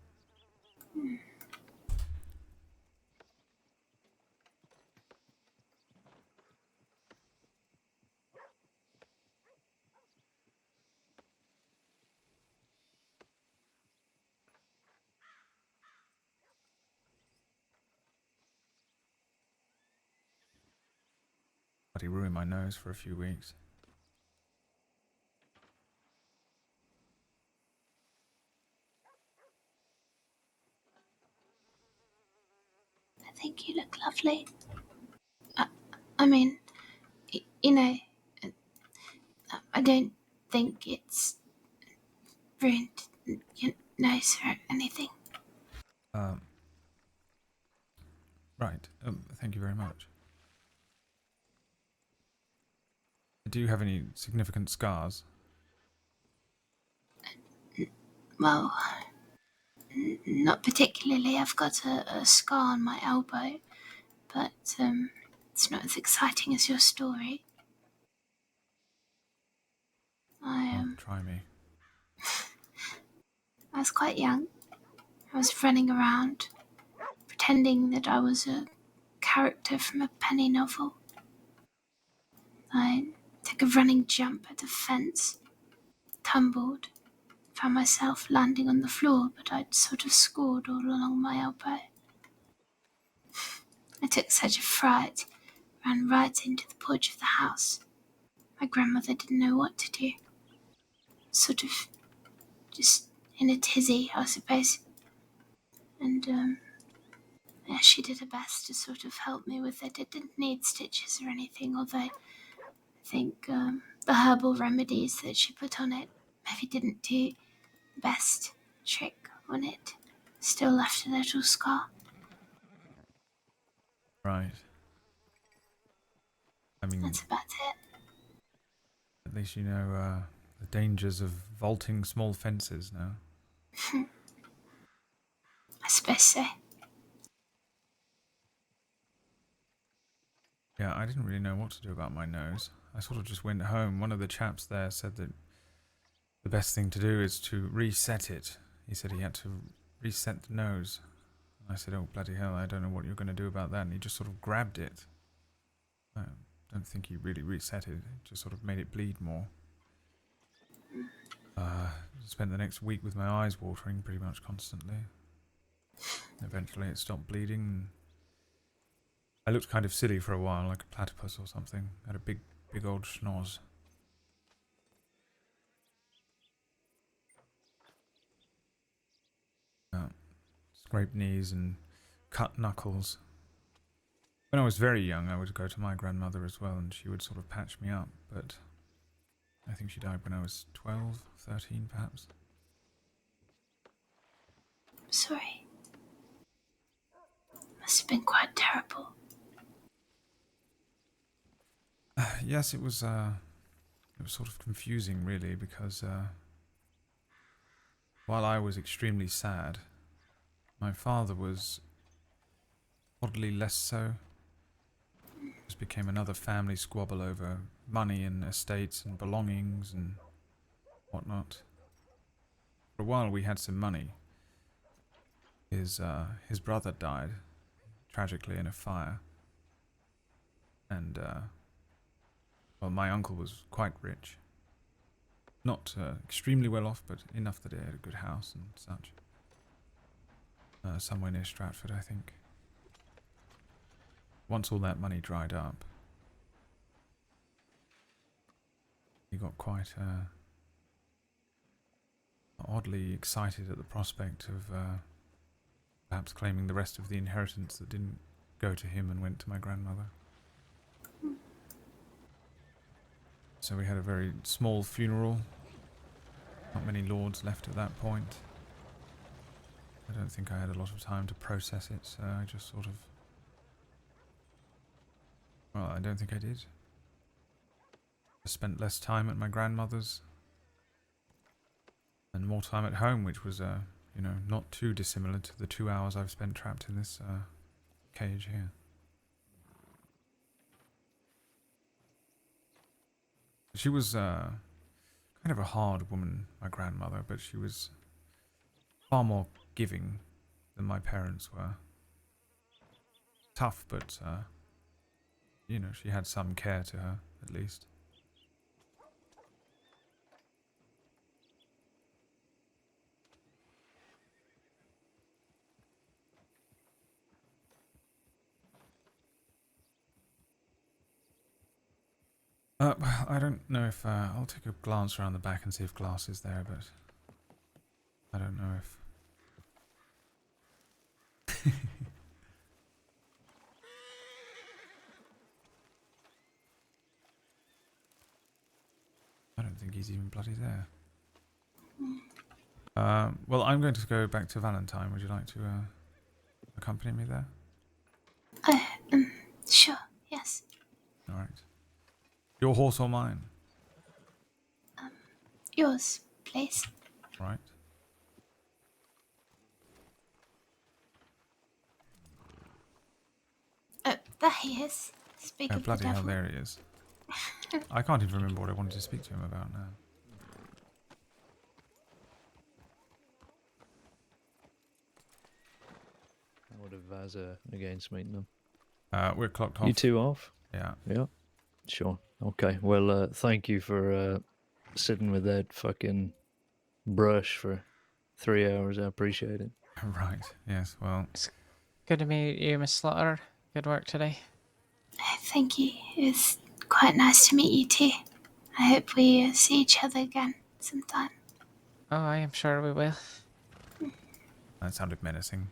Speaker 1: But he ruined my nose for a few weeks.
Speaker 9: I think you look lovely. I mean, I don't think it's ruined your nose or anything.
Speaker 1: Right. Thank you very much. Do you have any significant scars?
Speaker 9: Well, not particularly. I've got a scar on my elbow, but it's not as exciting as your story.
Speaker 1: Try me.
Speaker 9: I was quite young. I was running around, pretending that I was a character from a penny novel. I took a running jump at a fence, tumbled, found myself landing on the floor, but I'd sort of scored all along my elbow. I took such a fright, ran right into the porch of the house. My grandmother didn't know what to do. Sort of just in a tizzy, I suppose. And yeah, she did her best to sort of help me with it. It didn't need stitches or anything, although I think the herbal remedies that she put on it maybe didn't do the best trick on it. Still left a little scar.
Speaker 1: Right. I mean,
Speaker 9: that's about it.
Speaker 1: At least you know the dangers of vaulting small fences now.
Speaker 9: I suppose so.
Speaker 1: Yeah, I didn't really know what to do about my nose. I sort of just went home. One of the chaps there said that the best thing to do is to reset it. He said he had to reset the nose. I said, oh, bloody hell, I don't know what you're going to do about that. And he just sort of grabbed it. I don't think he really reset it. It just sort of made it bleed more. Spent the next week with my eyes watering pretty much constantly. Eventually it stopped bleeding. I looked kind of silly for a while, like a platypus or something. Had a big old schnoz. Scraped knees and cut knuckles. When I was very young, I would go to my grandmother as well, and she would sort of patch me up, but I think she died when I was 12, 13 perhaps.
Speaker 9: Sorry. Must have been quite terrible.
Speaker 1: Yes, it was sort of confusing, really, because while I was extremely sad, my father was oddly less so. It just became another family squabble over money and estates and belongings and whatnot. For a while we had some money. His brother died tragically in a fire. And, well, my uncle was quite rich. Not extremely well off, but enough that he had a good house and such. Somewhere near Stratford, I think. Once all that money dried up, he got quite oddly excited at the prospect of perhaps claiming the rest of the inheritance that didn't go to him and went to my grandmother. So we had a very small funeral. Not many lords left at that point. I don't think I had a lot of time to process it, so I just sort of... Well, I don't think I did. I spent less time at my grandmother's and more time at home, which was, you know, not too dissimilar to the 2 hours I've spent trapped in this cage here. She was kind of a hard woman, my grandmother, but she was far more giving than my parents were. Tough, but, you know, she had some care to her, at least. I don't know if, I'll take a glance around the back and see if Glass is there, but I don't know if... I don't think he's even bloody there. Well, I'm going to go back to Valentine. Would you like to accompany me there?
Speaker 9: Sure, yes.
Speaker 1: Alright. Your horse or mine?
Speaker 9: Yours, please.
Speaker 1: Right.
Speaker 9: There he is. Speak
Speaker 1: Oh,
Speaker 9: of the
Speaker 1: bloody hell,
Speaker 9: devil.
Speaker 1: there he is. I can't even remember what I wanted to speak to him about now.
Speaker 10: I would advise against meeting them.
Speaker 1: We're clocked off.
Speaker 10: You two off?
Speaker 1: Yeah.
Speaker 10: Yeah. Sure. Okay. Well, thank you for sitting with that fucking brush for 3 hours. I appreciate it.
Speaker 1: Right. Yes. Well.
Speaker 21: It's good to meet you, Miss Slaughter. Good work today.
Speaker 9: Thank you. It was quite nice to meet you too. I hope we see each other again sometime.
Speaker 21: Oh, I am sure we will.
Speaker 1: That sounded menacing.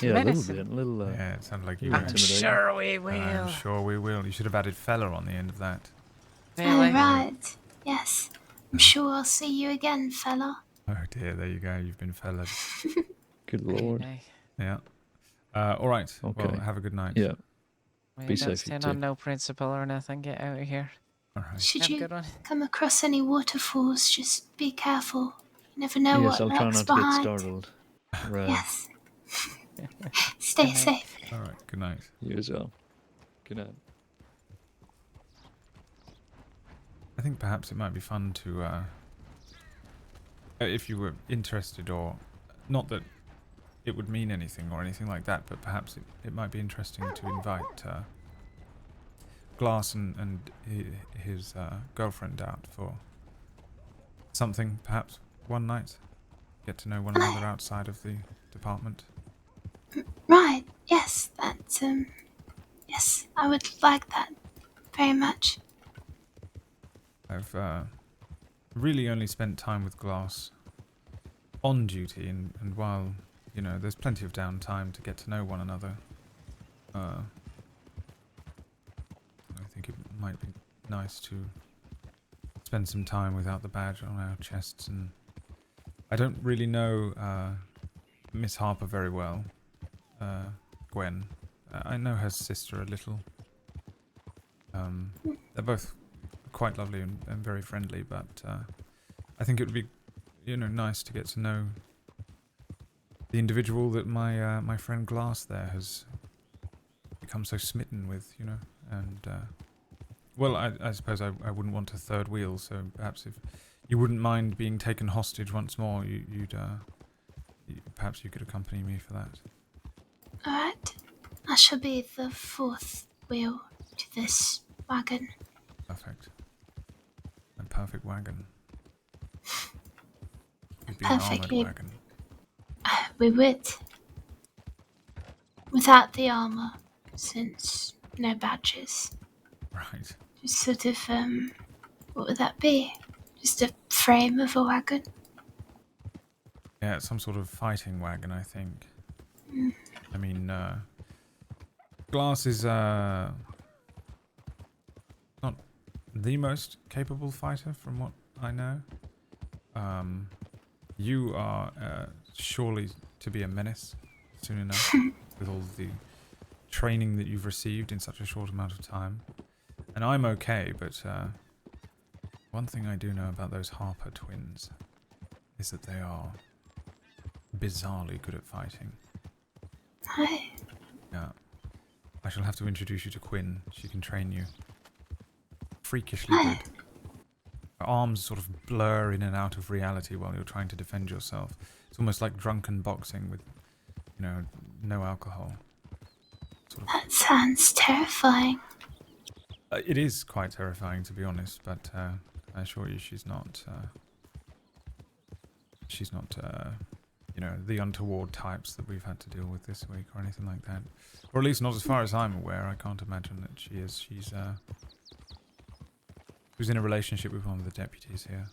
Speaker 10: Yeah,
Speaker 21: Menacing.
Speaker 10: a little bit.
Speaker 1: Yeah, it sounded like you
Speaker 10: little
Speaker 1: were.
Speaker 21: I'm
Speaker 10: intimidating.
Speaker 21: sure we will.
Speaker 1: I'm sure we will. You should have added fella on the end of that.
Speaker 21: Really?
Speaker 9: Oh, right. Yes. I'm sure I'll see you again, fella.
Speaker 1: Oh dear, there you go. You've been fellaed.
Speaker 10: Good lord.
Speaker 21: Okay.
Speaker 1: Yeah. All right.
Speaker 10: Okay.
Speaker 1: Well, have a good night.
Speaker 10: Yeah.
Speaker 21: Well,
Speaker 10: Be
Speaker 21: you don't
Speaker 10: safe, you
Speaker 21: stand
Speaker 10: too.
Speaker 21: on no principle or nothing. Get out of here.
Speaker 1: All right.
Speaker 9: Should
Speaker 21: Have a
Speaker 9: you
Speaker 21: good one.
Speaker 9: come across any waterfalls, just be careful. You never know
Speaker 10: Yes,
Speaker 9: what
Speaker 10: I'll try
Speaker 9: lurks
Speaker 10: not to
Speaker 9: behind.
Speaker 10: get startled. Right.
Speaker 9: Yes. Stay
Speaker 21: Good night.
Speaker 9: safe.
Speaker 1: All right. Good night.
Speaker 10: You as well. Good night.
Speaker 1: I think perhaps it might be fun to, if you were interested, or not that it would mean anything or anything like that, but perhaps it might be interesting to invite Glass and his girlfriend out for something, perhaps one night. Get to know one another outside of the department.
Speaker 9: Right. Yes. That's Yes, I would like that very much.
Speaker 1: I've really only spent time with Glass on duty, and while, you know, there's plenty of downtime to get to know one another. I think it might be nice to spend some time without the badge on our chests, and I don't really know Miss Harper very well, Gwen. I know her sister a little. They're both quite lovely and very friendly, but I think it would be, you know, nice to get to know the individual that my friend Glass there has become so smitten with, you know, and well, I suppose I wouldn't want a third wheel, so perhaps if you wouldn't mind being taken hostage once more, perhaps you could accompany me for that.
Speaker 9: Alright. I shall be the fourth wheel to this wagon.
Speaker 1: Perfect. A perfect wagon. It'd be an armored
Speaker 9: Perfectly.
Speaker 1: wagon.
Speaker 9: We would. Without the armor, since no badges.
Speaker 1: Right.
Speaker 9: Just sort of, what would that be? Just a frame of a wagon?
Speaker 1: Yeah, it's some sort of fighting wagon, I think.
Speaker 9: Mm.
Speaker 1: I mean, Glass is not the most capable fighter, from what I know. You are surely to be a menace soon enough, with all the training that you've received in such a short amount of time. And I'm okay, but one thing I do know about those Harper twins is that they are bizarrely good at fighting.
Speaker 9: Hi.
Speaker 1: Yeah. I shall have to introduce you to Quinn. She can train you. Freakishly good. Her arms sort of blur in and out of reality while you're trying to defend yourself. It's almost like drunken boxing with, you know, no alcohol.
Speaker 9: That sounds terrifying.
Speaker 1: It is quite terrifying, to be honest, but I assure you she's not, you know, the untoward types that we've had to deal with this week or anything like that. Or at least not as far as I'm aware. I can't imagine that she is. She's in a relationship with one of the deputies here.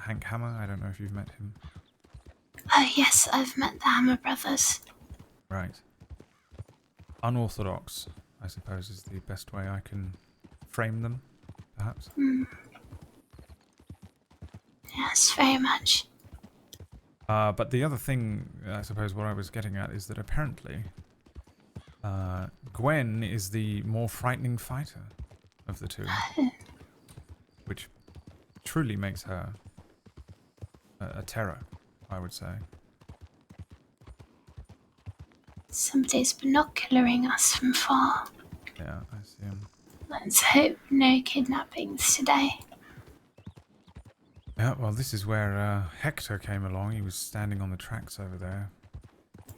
Speaker 1: Hank Hammer, I don't know if you've met him.
Speaker 9: Oh yes, I've met the Hammer brothers.
Speaker 1: Right. Unorthodox, I suppose, is the best way I can frame them, perhaps.
Speaker 9: Mm. Yes, very much.
Speaker 1: But the other thing, I suppose, what I was getting at is that apparently Gwen is the more frightening fighter of the two, which truly makes her a terror, I would say.
Speaker 9: Somebody's binocularing us from far.
Speaker 1: Yeah, I see him.
Speaker 9: Let's hope no kidnappings today.
Speaker 1: Yeah, well, this is where Hector came along. He was standing on the tracks over there.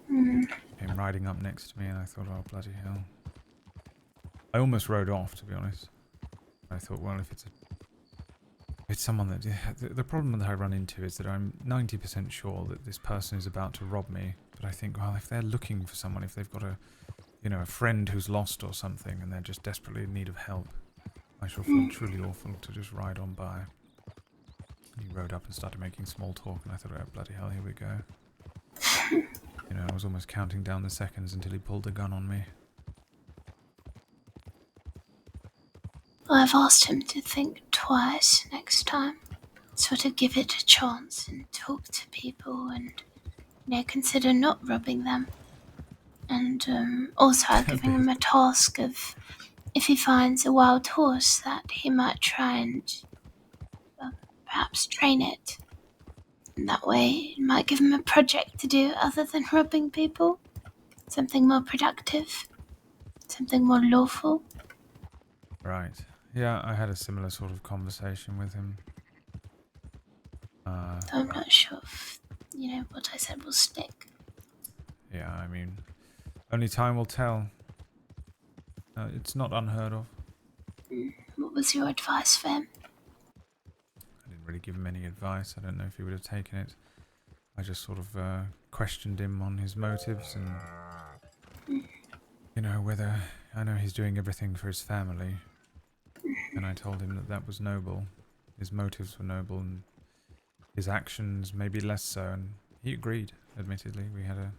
Speaker 9: Mm.
Speaker 1: Came riding up next to me, and I thought, oh, bloody hell. I almost rode off, to be honest. I thought, well, if it's someone that... The problem that I run into is that I'm 90% sure that this person is about to rob me. But I think, well, if they're looking for someone, if they've got a, you know, a friend who's lost or something, and they're just desperately in need of help, I shall feel truly awful to just ride on by. He rode up and started making small talk, and I thought, oh, bloody hell, here we go. You know, I was almost counting down the seconds until he pulled a gun on me.
Speaker 9: Well, I've asked him to think twice next time. Sort of give it a chance and talk to people and, you know, consider not robbing them. And also I've given him a task of, if he finds a wild horse, that he might try and perhaps train it. And that way it might give him a project to do other than robbing people. Something more productive. Something more lawful.
Speaker 1: Right. Yeah, I had a similar sort of conversation with him.
Speaker 9: Though I'm not sure if, you know, what I said will stick.
Speaker 1: Yeah, I mean, only time will tell. It's not unheard of.
Speaker 9: What was your advice for him?
Speaker 1: I didn't really give him any advice. I don't know if he would have taken it. I just sort of questioned him on his motives and, you know, whether... I know he's doing everything for his family. And I told him that that was noble. His motives were noble and his actions maybe less so. And he agreed, admittedly. We had a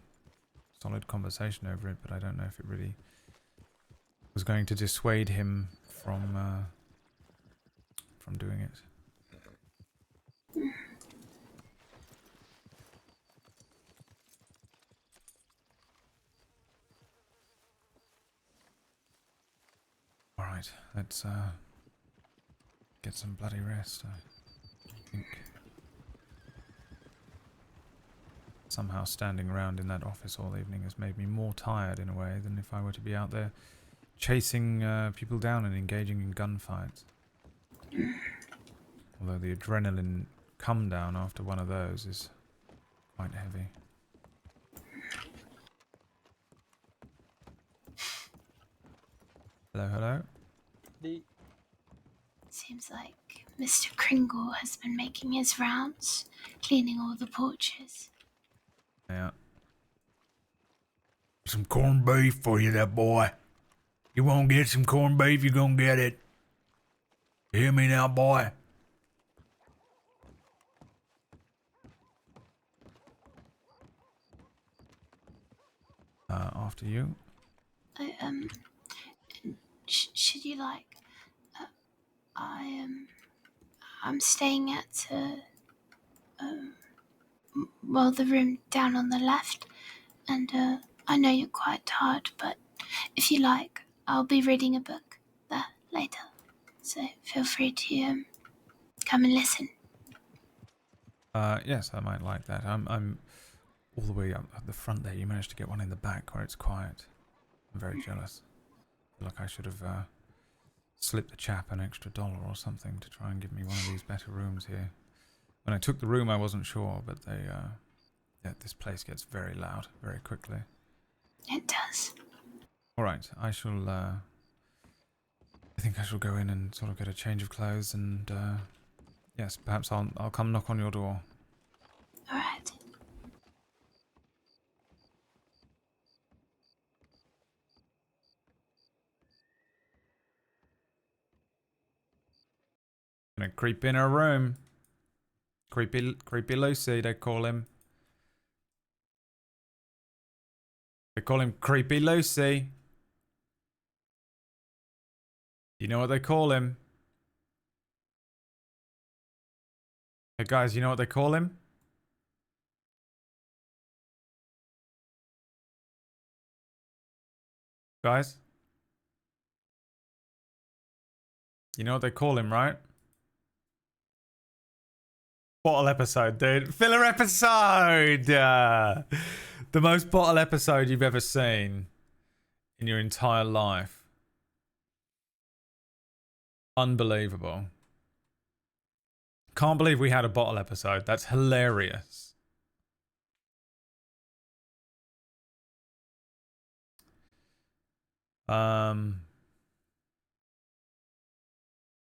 Speaker 1: solid conversation over it, but I don't know if it really was going to dissuade him from doing it. Alright, let's get some bloody rest, I think. Somehow standing around in that office all evening has made me more tired in a way than if I were to be out there chasing people down and engaging in gunfights. Although the adrenaline come down after one of those is quite heavy. Hello, hello.
Speaker 9: Seems like Mr. Kringle has been making his rounds, cleaning all the porches.
Speaker 1: Yeah.
Speaker 3: Some corned beef for you, that boy. You won't get some corned beef, you gonna get it. You hear me now, boy?
Speaker 1: After you.
Speaker 9: Should you like? I'm staying at well, the room down on the left, and I know you're quite tired, but if you like, I'll be reading a book there later. So feel free to come and listen.
Speaker 1: Yes, I might like that. I'm all the way up at the front there. You managed to get one in the back where it's quiet. I'm very jealous. I feel like I should have slipped the chap an extra $1 or something to try and give me one of these better rooms here. When I took the room, I wasn't sure, but yeah, this place gets very loud very quickly.
Speaker 9: It does.
Speaker 1: All right, I shall. I think I shall go in and sort of get a change of clothes, and yes, perhaps I'll come knock on your door.
Speaker 9: All right.
Speaker 1: Gonna creep in her room. Creepy Lucy, they call him. They call him Creepy Lucy. You know what they call him? Hey guys, you know what they call him? Guys? You know what they call him, right? Bottle episode, dude. Filler episode! The most bottle episode you've ever seen in your entire life. Unbelievable. Can't believe we had a bottle episode. That's hilarious.